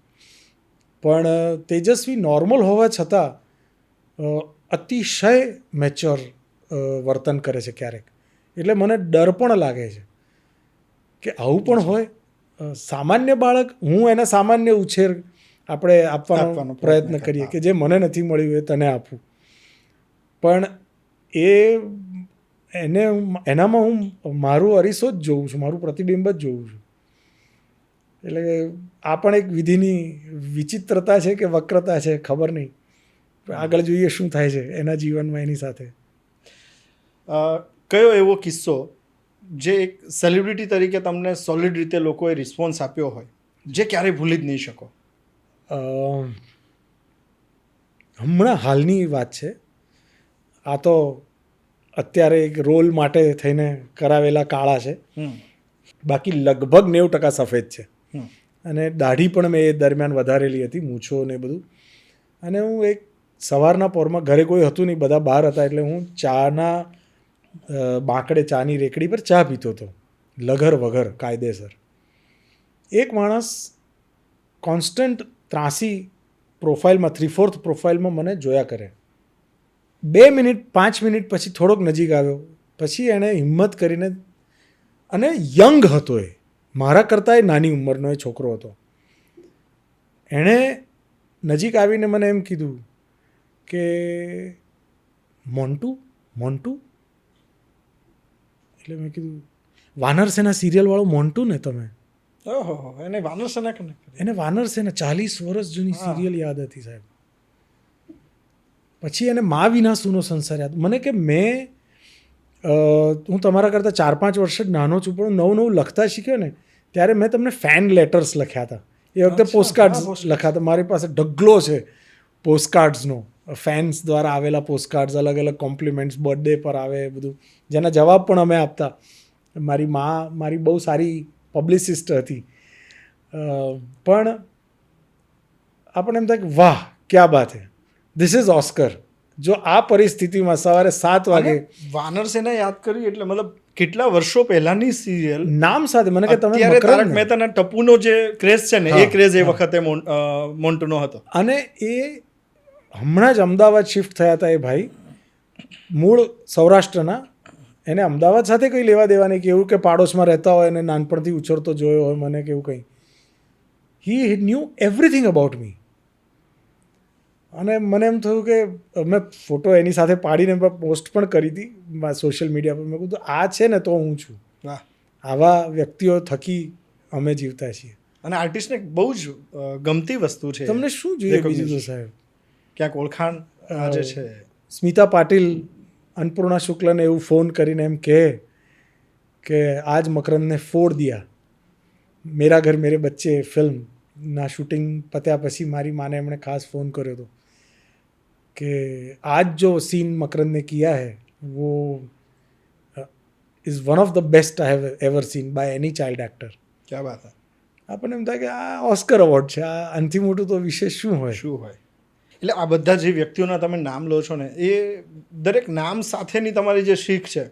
S2: પણ તેજસ્વી નોર્મલ હોવા છતાં અતિશય મેચ્યોર વર્તન કરે છે ક્યારેક. એટલે મને ડર પણ લાગે છે કે આવું પણ હોય. સામાન્ય બાળક, હું એને સામાન્ય ઉછેર આપણે આપવાનો પ્રયત્ન કરીએ કે જે મને નથી મળ્યું એ તને આપું, પણ એનામાં હું મારું અરીસો જ જોઉં છું, મારું પ્રતિબિંબ જ જોઉં છું. એટલે આ પણ એક વિધિની વિચિત્રતા છે કે વક્રતા છે, ખબર નહીં. આગળ જોઈએ શું થાય છે એના જીવનમાં એની સાથે.
S1: કયો એવો કિસ્સો જે એક સેલિબ્રિટી તરીકે તમને સોલિડ રીતે લોકોએ રિસ્પોન્સ આપ્યો હોય જે ક્યારેય ભૂલી જ નહીં શકો?
S2: હમણાં હાલની વાત છે. આ તો અત્યારે એક રોલ માટે થઈને કરાવેલા કાળા છે, બાકી લગભગ 90% સફેદ છે. અને દાઢી પણ મેં એ દરમિયાન વધારેલી હતી, મૂછો ને બધું. અને હું એક સવારના પોરમાં, ઘરે કોઈ હતું નહીં, બધા બહાર હતા, એટલે હું ચાના બાંકડે ચાની રેકડી પર ચા પીતો હતો, લગર વગર કાયદેસર. એક માણસ કોન્સ્ટન્ટ 83 પ્રોફાઇલમાં, 3/4 પ્રોફાઇલમાં મને જોયા કરે. 2 મિનિટ 5 મિનિટ પછી થોડોક નજીક આવ્યો, પછી એણે હિંમત કરીને, અને યંગ હતો એ, મારા કરતાં એ નાની ઉંમરનો એ છોકરો હતો. એણે નજીક આવીને મને એમ કીધું કે મોન્ટુ. એટલે મેં કીધું, વાનર સેના સિરિયલવાળો મોન્ટુ ને તમે?
S1: ઓહો, એને વાનર સેના કનેક્ટ કરી?
S2: એને વાનર સેના 40 વર્ષ જૂની સિરિયલ યાદ હતી સાહેબ. પછી એને મા વિના સૂનો સંસાર યાદ. મને કે હું તમારા કરતાં 4-5 વર્ષ જ નાનો છું, પણ નવું લખતા શીખ્યો ને ત્યારે મેં તમને ફેન લેટર્સ લખ્યા હતા. એ વખતે પોસ્ટકાર્ડ્સ લખાતા. મારી પાસે ઢગલો છે પોસ્ટકાર્ડ્સનો, ફેન્સ દ્વારા આવેલા પોસ્ટકાર્ડ્સ, અલગ અલગ કોમ્પ્લિમેન્ટ્સ, બર્થડે પર આવે બધું, જેના જવાબ પણ અમે આપતા. મારી મા મારી બહુ સારી પબ્લિસિસ્ટ હતી. પણ આપણને એમ થાય કે વાહ ક્યા બાત હે, ધીસ ઇઝ ઓસ્કર. જો આ પરિસ્થિતિમાં સવારે 7 વાગે
S1: વાનર સેના યાદ કરી એટલે મતલબ કેટલા વર્ષો પહેલાની સિરિયલ
S2: નામ સાથે મને કે તમે
S1: અત્યારે તારક મહેતાના ટપુનો જે ક્રેઝ છે ને, એ ક્રેઝ એ વખતે મોન્ટુનો હતો.
S2: અને એ હમણાં જ અમદાવાદ શિફ્ટ થયા હતા એ ભાઈ, મૂળ સૌરાષ્ટ્રના. એને અમદાવાદ સાથે કંઈ લેવા દેવા નહીં, કે એવું કે પાડોશમાં રહેતા હોય અને નાનપણથી ઉછળતો જોયો હોય મને, કે એવું કંઈ. હી ન્યૂ એવરીથિંગ અબાઉટ મી. અને મને એમ થયું કે મેં ફોટો એની સાથે પાડીને પોસ્ટ પણ કરી હતી સોશિયલ મીડિયા પર. મેં કીધું આ છે ને તો હું છું.
S1: વાહ.
S2: આવા વ્યક્તિઓ થકી અમે જીવતા છીએ.
S1: અને આર્ટિસ્ટને બહુ જ ગમતી વસ્તુ છે.
S2: તમને શું જોઈએ
S1: Recognition.
S2: બીજું તો સાહેબ?
S1: ક્યાંક ઓળખાણ આ જે છે.
S2: સ્મિતા પાટીલ અન્નપૂર્ણા શુક્લને એવું ફોન કરીને એમ કહે કે આજ મકરંદને ફોડ દિયા. મેરા ઘર મેરે બચ્ચે ફિલ્મના શૂટિંગ પત્યા પછી મારી માને એમણે ખાસ ફોન કર્યો હતો કે આજ જો સીન મકરંદ ને કિયા હૈ वो is one of the best I have ever seen by any child actor.
S1: ક્યાં વાત છે.
S2: આપણને એમ થાય કે આ ઓસ્કર એવોર્ડ છે, આ આનાથી મોટું તો વિશેષ શું હોય.
S1: શું હોય. એટલે આ બધા જે વ્યક્તિઓના તમે નામ લો છો ને એ દરેક નામ સાથેની તમારી જે શીખ છે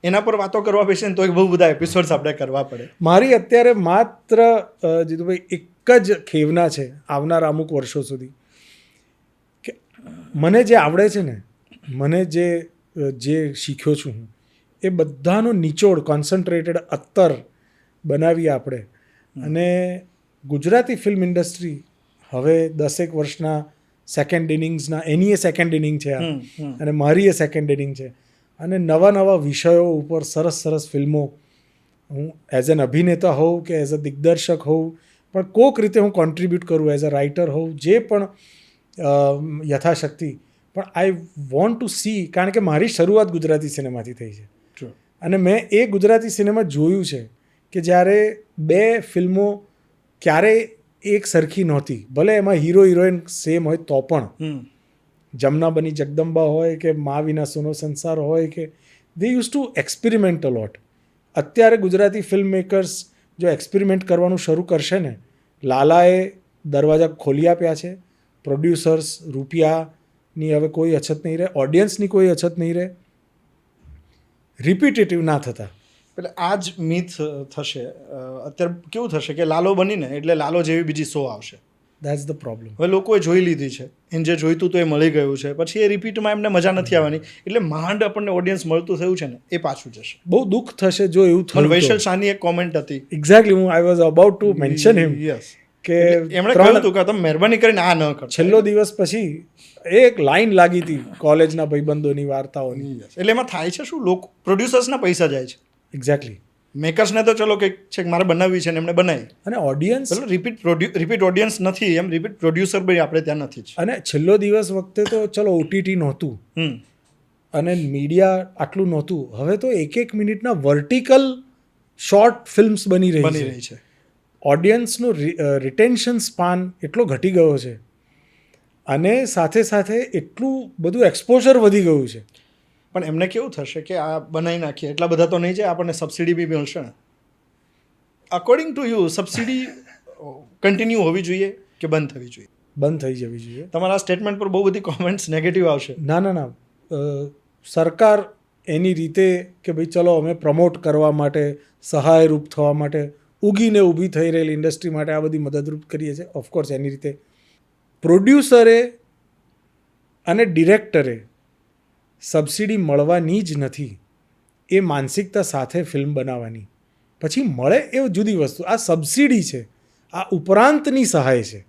S1: એના પર વાતો કરવા બેસીએ ને તો બહુ બધા એપિસોડ્સ આપણે કરવા પડે.
S2: મારી અત્યારે માત્ર જીતુભાઈ એક જ ખેવના છે આવનારા અમુક વર્ષો સુધી કે મને જે આવડે છે ને, મને જે શીખ્યો છું હું, એ બધાનો નિચોડ કોન્સન્ટ્રેટેડ અત્તર બનાવીએ આપણે. અને ગુજરાતી ફિલ્મ ઇન્ડસ્ટ્રી હવે 10 વર્ષના સેકન્ડ ઇનિંગ્સના, એની એ સેકન્ડ ઇનિંગ છે આ, અને મારી એ સેકન્ડ ઇનિંગ છે. અને નવા નવા વિષયો ઉપર સરસ સરસ ફિલ્મો, હું એઝ એન અભિનેતા હોઉં કે એઝ અ દિગ્દર્શક હોઉં, પણ કોઈક રીતે હું કોન્ટ્રીબ્યુટ કરું એઝ અ રાઇટર હોઉં, જે પણ યથાશક્તિ. પણ આઈ વોન્ટ ટુ સી, કારણ કે મારી શરૂઆત ગુજરાતી સિનેમાથી થઈ છે અને મેં એ ગુજરાતી સિનેમા જોયું છે કે જ્યારે બે ફિલ્મો ક્યારેય એક સરખી નહોતી, ભલે એમાં હીરો હિરોઈન સેમ હોય તો પણ. જમના બની જગદંબા હોય કે મા વિના સોનો સંસાર હોય કે દે યુઝ ટુ એક્સપેરિમેન્ટ અ લોટ. અત્યારે ગુજરાતી ફિલ્મ મેકર્સ જો એક્સપેરિમેન્ટ કરવાનું શરૂ કરશે ને, લાલાએ દરવાજા ખોલી આપ્યા છે. પ્રોડ્યુસર્સ, રૂપિયાની હવે કોઈ અછત નહીં રહે, ઓડિયન્સની કોઈ અછત નહીં રહે, રિપીટેટિવ ના થતા.
S1: એટલે આ જ મિથ થશે. અત્યારે કેવું થશે કે લાલો બનીને એટલે લાલો જેવી બીજી શો આવશે.
S2: That's the problem.
S1: હવે લોકોએ જોઈ લીધી છે, એને જે જોઈતું તો એ મળી ગયું છે, પછી એ રિપીટમાં એમને મજા નથી આવવાની, એટલે માંડ આપણને ઓડિયન્સ મળતું થયું છે ને એ પાછું જશે.
S2: બહુ દુઃખ થશે જો એવું થયું.
S1: વૈશલ શાહની એક કોમેન્ટ હતી.
S2: એક્ઝેક્ટલી, હું I was about to mention him
S1: yes,
S2: કે
S1: એમણે કહ્યું હતું કે તમે મહેરબાની કરીને આ ન કરો.
S2: છેલ્લો દિવસ પછી એક લાઈન લાગી હતી કોલેજના ભાઈબંધોની વાર્તાઓની.
S1: એટલે એમાં થાય છે શું, લોકો પ્રોડ્યુસર્સના પૈસા જાય છે.
S2: એક્ઝેક્ટલી.
S1: મેકર્સને તો ચલો કે છે મારે બનાવવી છે ને એમને બનાવી,
S2: અને ઓડિયન્સ,
S1: રિપીટ ઓડિયન્સ નથી, એમ રિપીટ પ્રોડ્યુસર બી આપણે ત્યાં નથી જ.
S2: અને છેલ્લો દિવસ વખતે તો ચલો ઓટીટી નહોતું અને મીડિયા આટલું નહોતું. હવે તો 1 મિનિટના વર્ટિકલ શોર્ટ ફિલ્મ્સ બની રહી
S1: છે.
S2: ઓડિયન્સનો રિટેન્શન સ્પાન એટલો ઘટી ગયો છે અને સાથે સાથે એટલું બધું એક્સપોઝર વધી ગયું છે.
S1: પણ એમને કેવું થશે કે આ બનાવી નાખીએ, એટલા બધા તો નહીં જાય, આપણને સબસિડી બી મળશે ને. According to you subsidy continue હોવી જોઈએ કે બંધ થવી જોઈએ?
S2: બંધ થઈ જવી જોઈએ.
S1: તમારા સ્ટેટમેન્ટ પર બહુ બધી કોમેન્ટ્સ નેગેટિવ આવશે.
S2: ના, સરકાર એની રીતે કે ભાઈ ચલો અમે પ્રમોટ કરવા માટે, સહાયરૂપ થવા માટે, ઊગીને ઊભી થઈ રહેલી ઇન્ડસ્ટ્રી માટે આ બધી મદદરૂપ કરીએ છીએ. ઓફકોર્સ એની રીતે પ્રોડ્યુસરે અને ડિરેક્ટરે સબસિડી મળવાની જ નથી, એ માનસિકતા સાથે ફિલ્મ બનાવવાની. પછી મળે એ જુદી વસ્તુ, આ સબસિડી છે, આ ઉપરાંતની સહાય છે.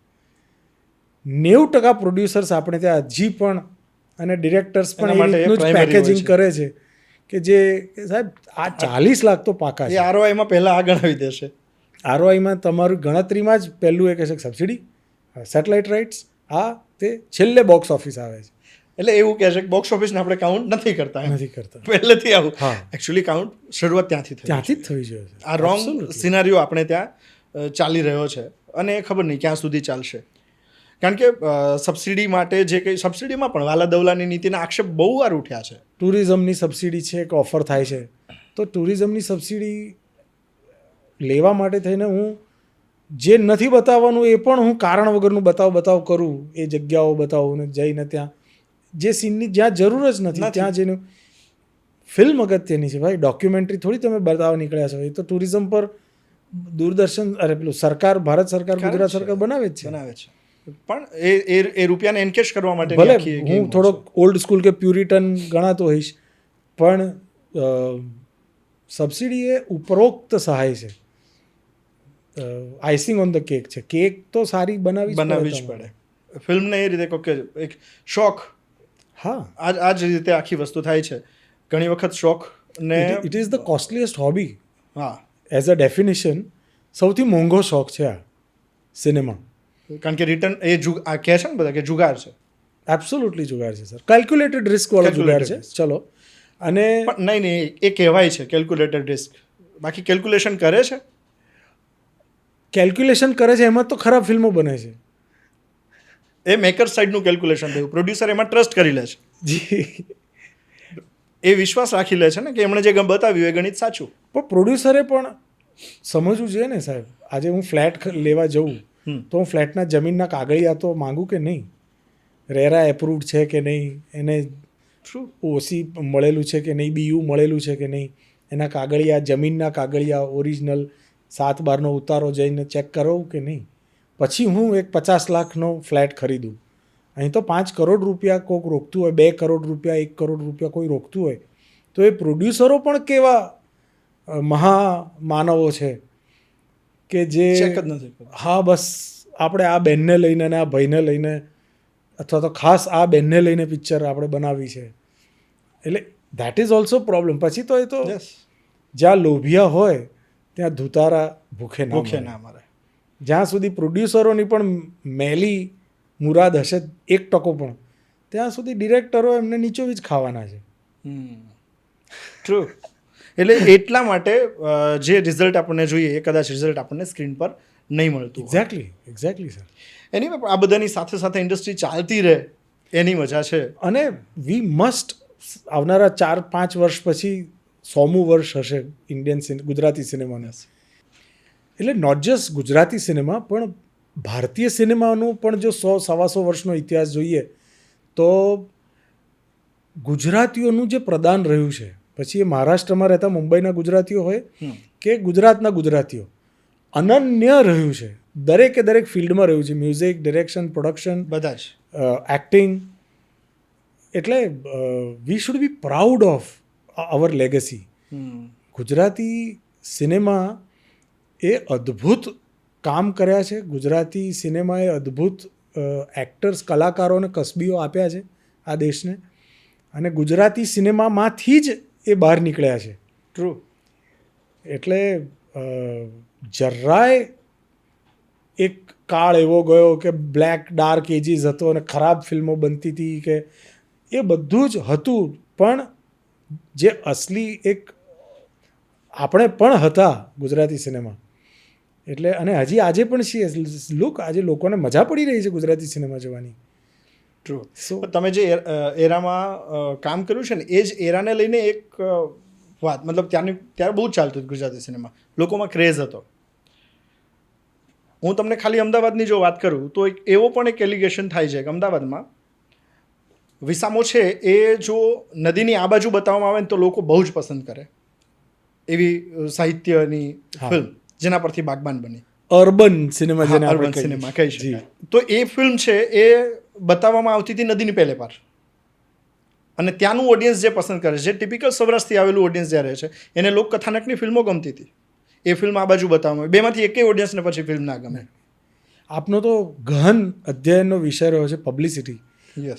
S2: 90% પ્રોડ્યુસર્સ આપણે ત્યાં હજી પણ અને ડિરેક્ટર્સ પણ એ રીતનું જ પેકેજિંગ કરે છે કે જે સાહેબ આ 40 લાખ તો પાકા છે.
S1: આરઓઆઈમાં પહેલાં આ ગણાવી દેશે.
S2: આરઓઆઈમાં તમારું ગણતરીમાં જ પહેલું એ કહેશે સબસિડી, સેટેલાઇટ રાઇટ્સ, આ તે છેલ્લે બોક્સ ઓફિસ આવે છે.
S1: એટલે એવું કહે છે કે બોક્સ ઓફિસને આપણે કાઉન્ટ નથી કરતા. પહેલેથી આવું.
S2: હા,
S1: એકચ્યુઅલી કાઉન્ટ શરૂઆત ત્યાંથી
S2: જ થવી જોઈએ.
S1: આ રોંગ સિનારીઓ આપણે ત્યાં ચાલી રહ્યો છે અને એ ખબર નહીં ક્યાં સુધી ચાલશે. કારણ કે સબસિડી માટે જે કંઈ સબસિડીમાં પણ વાલા દવલાની નીતિના આક્ષેપ બહુ વાર ઉઠ્યા છે.
S2: ટુરિઝમની સબસિડી છે એક ઓફર થાય છે, તો ટુરિઝમની સબસિડી લેવા માટે થઈને હું જે નથી બતાવવાનું એ પણ હું કારણ વગરનું બતાવ કરું, એ જગ્યાઓ બતાવું ને જઈને ત્યાં જે સીનની જ્યાં જરૂર જ નથી ત્યાં જઈને. ફિલ્મ અગત્યની છે ભાઈ, ડોક્યુમેન્ટરી થોડી તમે બતાવવા નીકળ્યા છો. એ તો ટુરિઝમ પર દૂરદર્શન, પેલું સરકાર, ભારત સરકાર, ગુજરાત સરકાર બનાવે જ છે. પણ એ રૂપિયાને એન્કેશ કરવા માટે, ભલે હું થોડોક ઓલ્ડ સ્કૂલ કે પ્યુરિટન ગણાતો હોઈશ, પણ સબસિડી એ ઉપરોક્ત સહાય છે, આઈસિંગ ઓન ધ કેક છે. કેક તો સારી બનાવવી જ પડે.
S1: ફિલ્મને એ રીતે કહો કે એક શોખ,
S2: હા,
S1: આ જ રીતે આખી વસ્તુ થાય છે ઘણી વખત શોખ ને.
S2: ઇટ ઇઝ ધ કોસ્ટલીએસ્ટ હોબી
S1: હા,
S2: એઝ અ ડેફિનેશન. સૌથી મોંઘો શોખ છે આ સિનેમા.
S1: કારણ કે રિટર્ન એ આ કહે છે ને બધા કે જુગાર છે.
S2: એબ્સોલ્યુટલી જુગાર છે સર. કેલ્ક્યુલેટેડ રિસ્ક વાળો જુગાર છે. ચલો, અને
S1: પણ નહીં એ કહેવાય છે કેલ્ક્યુલેટેડ રિસ્ક, બાકી કેલ્ક્યુલેશન કરે છે.
S2: કેલ્ક્યુલેશન કરે છે એમાં તો ખરાબ ફિલ્મો બને છે.
S1: એ મેકર સાઈડનું કેલ્ક્યુલેશન થયું, પ્રોડ્યુસર એમાં ટ્રસ્ટ કરી લે છે,
S2: જી,
S1: એ વિશ્વાસ રાખી લે છે ને કે એમણે જે બતાવ્યું એ ગણિત સાચું.
S2: પણ પ્રોડ્યુસરે પણ સમજવું જોઈએ ને સાહેબ. આજે હું ફ્લેટ લેવા જઉં તો હું ફ્લેટના જમીનના કાગળિયા તો માંગુ કે નહીં, રેરા એપ્રુવડ છે કે નહીં, એને ઓસી મળેલું છે કે નહીં, બીયુ મળેલું છે કે નહીં, એના કાગળિયા, જમીનના કાગળિયા ઓરિજિનલ 7/12 ઉતારો જઈને ચેક કરાવું કે નહીં, પછી હું એક 50 લાખનો ફ્લેટ ખરીદું. અહીં તો 5 કરોડ રૂપિયા કોઈક રોકતું હોય, 2 કરોડ રૂપિયા, 1 કરોડ રૂપિયા કોઈ રોકતું હોય, તો એ પ્રોડ્યુસરો પણ કેવા મહામાનવો છે કે જે
S1: ચેક જ નથી કરતા.
S2: હા, બસ આપણે આ બેનને લઈને અને આ ભાઈને લઈને, અથવા તો ખાસ આ બેનને લઈને પિક્ચર આપણે બનાવી છે. એટલે દેટ ઇઝ ઓલ્સો પ્રોબ્લેમ. પછી તો એ તો જ્યાં લોભિયા હોય ત્યાં ધુતારા ભૂખે ના
S1: મારે.
S2: જ્યાં સુધી પ્રોડ્યુસરોની પણ મેલી મુરાદ હશે 1% પણ, ત્યાં સુધી ડિરેક્ટરો એમને નીચોવી જ ખાવાના છે.
S1: ટ્રુ. એટલે એટલા માટે જે રિઝલ્ટ આપણને જોઈએ એ કદાચ રિઝલ્ટ આપણને સ્ક્રીન પર નહીં મળતું.
S2: Exactly sir.
S1: એની આ બધાની સાથે સાથે ઇન્ડસ્ટ્રી ચાલતી રહે એની મજા છે.
S2: અને વી મસ્ટ આવનારા 4-5 વર્ષ પછી 100મું વર્ષ હશે ગુજરાતી સિનેમાને. એટલે નોટ જસ્ટ ગુજરાતી સિનેમા પણ ભારતીય સિનેમાનું પણ જો 100-125 વર્ષનો ઇતિહાસ જોઈએ તો ગુજરાતીઓનું જે પ્રદાન રહ્યું છે, પછી એ મહારાષ્ટ્રમાં રહેતા મુંબઈના ગુજરાતીઓ હોય કે ગુજરાતના ગુજરાતીઓ, અનન્ય રહ્યું છે. દરેક ફિલ્ડમાં રહ્યું છે. મ્યુઝિક, ડિરેક્શન, પ્રોડક્શન,
S1: બધા જ,
S2: એક્ટિંગ. એટલે we should be proud of our legacy. Gujarati cinema એ અદ્ભુત કામ કર્યા છે. ગુજરાતી સિનેમાએ અદ્ભુત એક્ટર્સ, કલાકારોને કસબીઓ આપ્યા છે આ દેશને, અને ગુજરાતી સિનેમામાંથી જ એ બહાર નીકળ્યા છે.
S1: ટ્રુ.
S2: એટલે જરાય એક કાળ એવો ગયો કે બ્લેક ડાર્ક એજીસ હતો અને ખરાબ ફિલ્મો બનતી હતી, કે એ બધું જ હતું. પણ જે અસલી એક આપણે પણ હતા ગુજરાતી સિનેમા, એટલે અને હજી આજે પણ છીએ. લુક, આજે લોકોને મજા પડી રહી છે ગુજરાતી સિનેમા જોવાની.
S1: ટ્રુ. તમે જે એરામાં કામ કર્યું છે ને એ જ એરાને લઈને એક વાત, મતલબ ત્યારે બહુ જ ચાલતું હતું ગુજરાતી સિનેમા, લોકોમાં ક્રેઝ હતો. હું તમને ખાલી અમદાવાદની જો વાત કરું તો એક એવો પણ એક એલિગેશન થાય છે કે અમદાવાદમાં વિસામો છે એ જો નદીની આ બાજુ બતાવવામાં આવે ને તો લોકો બહુ જ પસંદ કરે, એવી સાહિત્યની ફિલ્મ જેના પરથી બાગબાન બની.
S2: અર્બન સિનેમા, જેને
S1: અર્બન સિનેમા કહી શકાય. તો એ ફિલ્મ છે એ બતાવવામાં આવતી હતી નદીની પહેલે પાર, અને ત્યાંનું ઓડિયન્સ જે પસંદ કરે છે, જે ટિપિકલ સૌરાષ્ટ્રથી આવેલું ઓડિયન્સ જે રહે છે, એને લોકકથાનકની ફિલ્મો ગમતી હતી. એ ફિલ્મ આ બાજુ બતાવવામાં, બેમાંથી એકેય ઓડિયન્સને પછી ફિલ્મ ના ગમે.
S2: આપનો તો ગહન અધ્યયનનો વિષય રહ્યો છે પબ્લિસિટી.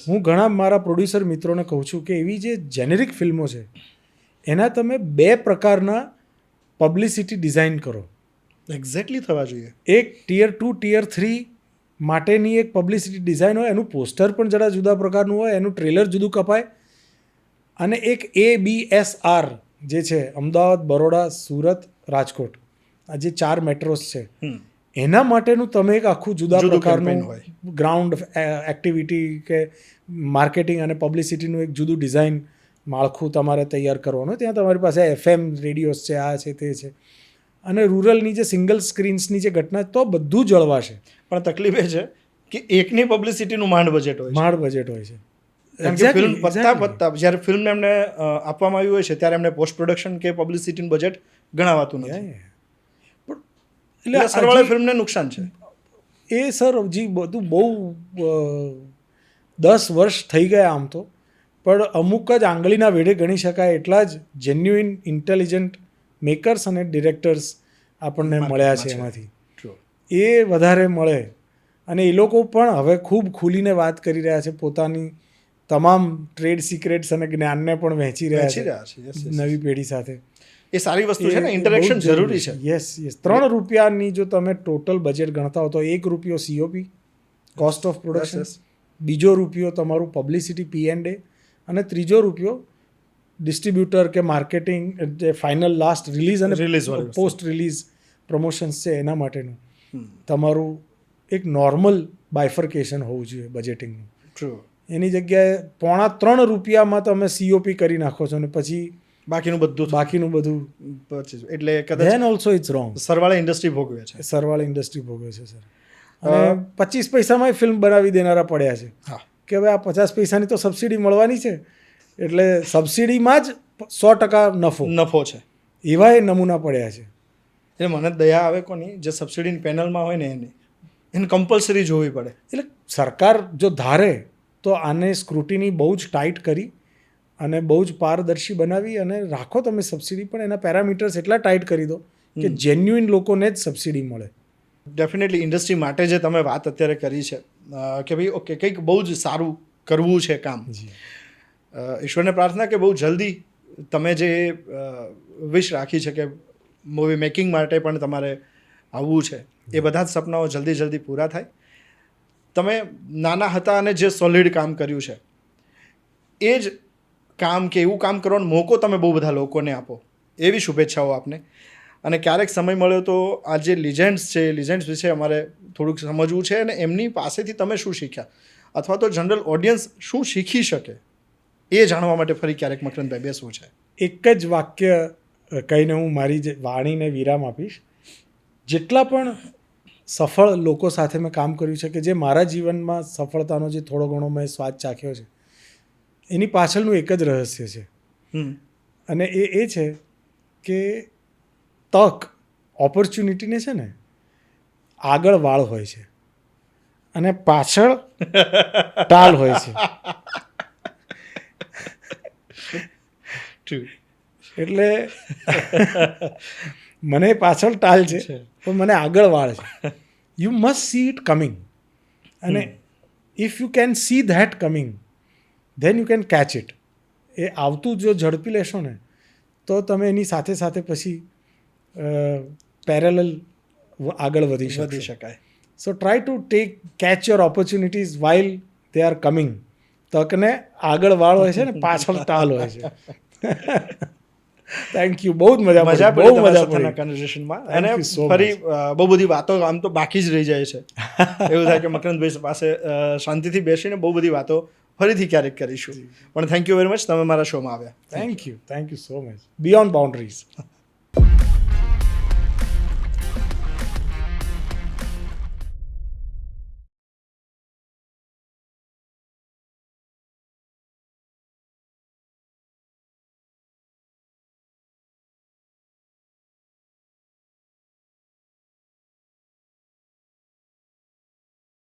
S2: હું ઘણા મારા પ્રોડ્યુસર મિત્રોને કહું છું કે એવી જે જેનેરિક ફિલ્મો છે એના તમે 2 પ્રકારના પબ્લિસિટી ડિઝાઇન કરો.
S1: એક્ઝેક્ટલી થવા જોઈએ.
S2: એક ટિયર 2, ટિયર 3 માટેની એક પબ્લિસિટી ડિઝાઇન હોય, એનું પોસ્ટર પણ જરા જુદા પ્રકારનું હોય, એનું ટ્રેલર જુદું કપાય, અને એક ABSR જે છે, અમદાવાદ, બરોડા, સુરત, રાજકોટ, આ જે 4 મેટ્રોસ છે, એના માટેનું તમે એક આખું જુદા પ્રકારનું ગ્રાઉન્ડ એક્ટિવિટી કે માર્કેટિંગ અને પબ્લિસિટીનું એક જુદું ડિઝાઇન માળખું તમારે તૈયાર કરવાનું. ત્યાં તમારી પાસે FM રેડિયોસ છે, આ છે, તે છે, અને રૂરલની જે સિંગલ સ્ક્રીન્સની જે ઘટના, તો બધું જળવાશે.
S1: પણ તકલીફ એ છે કે એકની પબ્લિસિટીનું માંડ બજેટ હોય છે. કારણ કે ફિલ્મ પત્તા જ્યારે ફિલ્મને એમને આપવામાં આવ્યું હોય છે ત્યારે એમને પોસ્ટ પ્રોડક્શન કે પબ્લિસિટીનું બજેટ ગણાવાતું નથી. એટલે સરવાળે ફિલ્મને નુકસાન છે.
S2: એ સર હજી બધું બહુ 10 વર્ષ થઈ ગયા આમ તો, પણ અમુક જ આંગળીના વેઢે ગણી શકાય એટલા જ જેન્યુઇન ઇન્ટેલિજન્ટ મેકર્સ અને ડિરેક્ટર્સ આપણને મળ્યા છે એમાંથી. એ વધારે મળે અને એ લોકો પણ હવે ખૂબ ખુલીને વાત કરી રહ્યા છે, પોતાની તમામ ટ્રેડ સિક્રેટ્સ અને જ્ઞાનને પણ વહેંચી રહ્યા
S1: વહેંચી
S2: છે
S1: રહ્યા છે. Yes, yes.
S2: નવી પેઢી સાથે.
S1: એ સારી વસ્તુ છે ને, ઇન્ટરેક્શન જરૂરી છે.
S2: Yes yes. 3 રૂપિયાની જો તમે ટોટલ બજેટ ગણતા હો તો 1 રૂપિયો COP cost of production,
S1: yes.
S2: બીજો રૂપિયો તમારું પબ્લિસિટી P&A, અને ત્રીજો રૂપિયો ડિસ્ટ્રીબ્યુટર કે માર્કેટિંગ, જે ફાઇનલ લાસ્ટ રિલીઝ અને
S1: Release વાળી વસ્તુ.
S2: પોસ્ટ રિલીઝ પ્રમોશન્સ છે એના માટેનું તમારું એક નોર્મલ બાયફર્કેશન હોવું જોઈએ બજેટિંગનું.
S1: True.
S2: એની જગ્યાએ 3.25 રૂપિયામાં તમે COP કરી નાખો છો, અને પછી
S1: બાકીનું બધું
S2: બાકીનું બધું,
S1: purchase. એટલે કદાચ
S2: ધેન ઓલ્સો ઇટ્સ રોંગ.
S1: સરવાળે ઇન્ડસ્ટ્રી ભોગવે છે.
S2: સરવાળે ઇન્ડસ્ટ્રી ભોગવે છે સર. અને 25 પૈસામાં ફિલ્મ બનાવી દેનારા પડ્યા છે
S1: હા,
S2: કે હવે આ 50 પૈસાની તો સબસિડી મળવાની છે, એટલે સબસિડીમાં જ 100%
S1: નફો છે.
S2: એવા એ નમૂના પડ્યા છે.
S1: એટલે મને દયા આવે કોની, જે સબસિડીની પેનલમાં હોય ને એને કમ્પલસરી જોવી પડે.
S2: એટલે સરકાર જો ધારે તો આને સ્ક્રુટિની બહુ જ ટાઈટ કરી અને બહુ જ પારદર્શી બનાવી અને રાખો તમે સબસિડી, પણ એના પેરામીટર્સ એટલા ટાઈટ કરી દો કે જેન્યુઇન લોકોને જ સબસિડી મળે.
S1: ડેફિનેટલી ઇન્ડસ્ટ્રી માટે જે તમે વાત અત્યારે કરી છે કે ભાઈ ઓકે કંઈક બહુ જ સારું કરવું છે કામ. ઈશ્વરને પ્રાર્થના કે બહુ જલ્દી તમે જે વિશ રાખી છે કે મૂવી મેકિંગ માટે પણ તમારે આવવું છે, એ બધા જ સપનાઓ જલ્દી પૂરા થાય. તમે નાના હતા અને જે સોલિડ કામ કર્યું છે એ જ કામ કે એવું કામ કરવાનો મોકો તમે બહુ બધા લોકોને આપો, એવી શુભેચ્છાઓ આપને. અને ક્યારેક સમય મળ્યો તો આ જે લિજેન્ડ્સ છે, લિજેન્ડ્સ વિશે અમારે થોડુંક સમજવું છે, અને એમની પાસેથી તમે શું શીખ્યા, અથવા તો જનરલ ઓડિયન્સ શું શીખી શકે, એ જાણવા માટે ફરી ક્યારેક મકરંદભાઈ બેસવું છે.
S2: એક જ વાક્ય કહીને હું મારી જે વાણીને વિરામ આપીશ. જેટલા પણ સફળ લોકો સાથે મેં કામ કર્યું છે, કે જે મારા જીવનમાં સફળતાનો જે થોડો ઘણો મેં સ્વાદ ચાખ્યો છે, એની પાછળનું એક જ રહસ્ય છે, અને એ છે કે તક, ઓપોર્ચ્યુનિટીને છે ને આગળ વાળ હોય છે અને પાછળ ટાલ હોય છે. એટલે મને પાછળ ટાલ છે પણ મને આગળ વાળ છે. You must see it coming, અને if you can see that coming then you can catch it. એ આવતું જો ઝડપી લેશો ને તો તમે એની સાથે સાથે પછી પેરેલલ આગળ વધી
S1: શકાય.
S2: So try to catch your opportunities while they are coming. તકને આગળ વાળ હોય છે ને પાછળ ટાલ હોય છે. Thank you. બહુ જ મજા
S1: પડી
S2: બહુ મજા પડી
S1: કન્વર્સેશનમાં.
S2: Thank
S1: અને
S2: you so
S1: ફરી બહુ બધી વાતો આમ તો બાકી જ રહી જાય છે. એવું થાય કે મકરંદભાઈ પાસે શાંતિથી બેસીને બહુ બધી વાતો ફરીથી ક્યારેક કરીશું. પણ થેન્ક યુ વેરી મચ, તમે મારા શોમાં આવ્યા.
S2: Thank you so much. Beyond boundaries.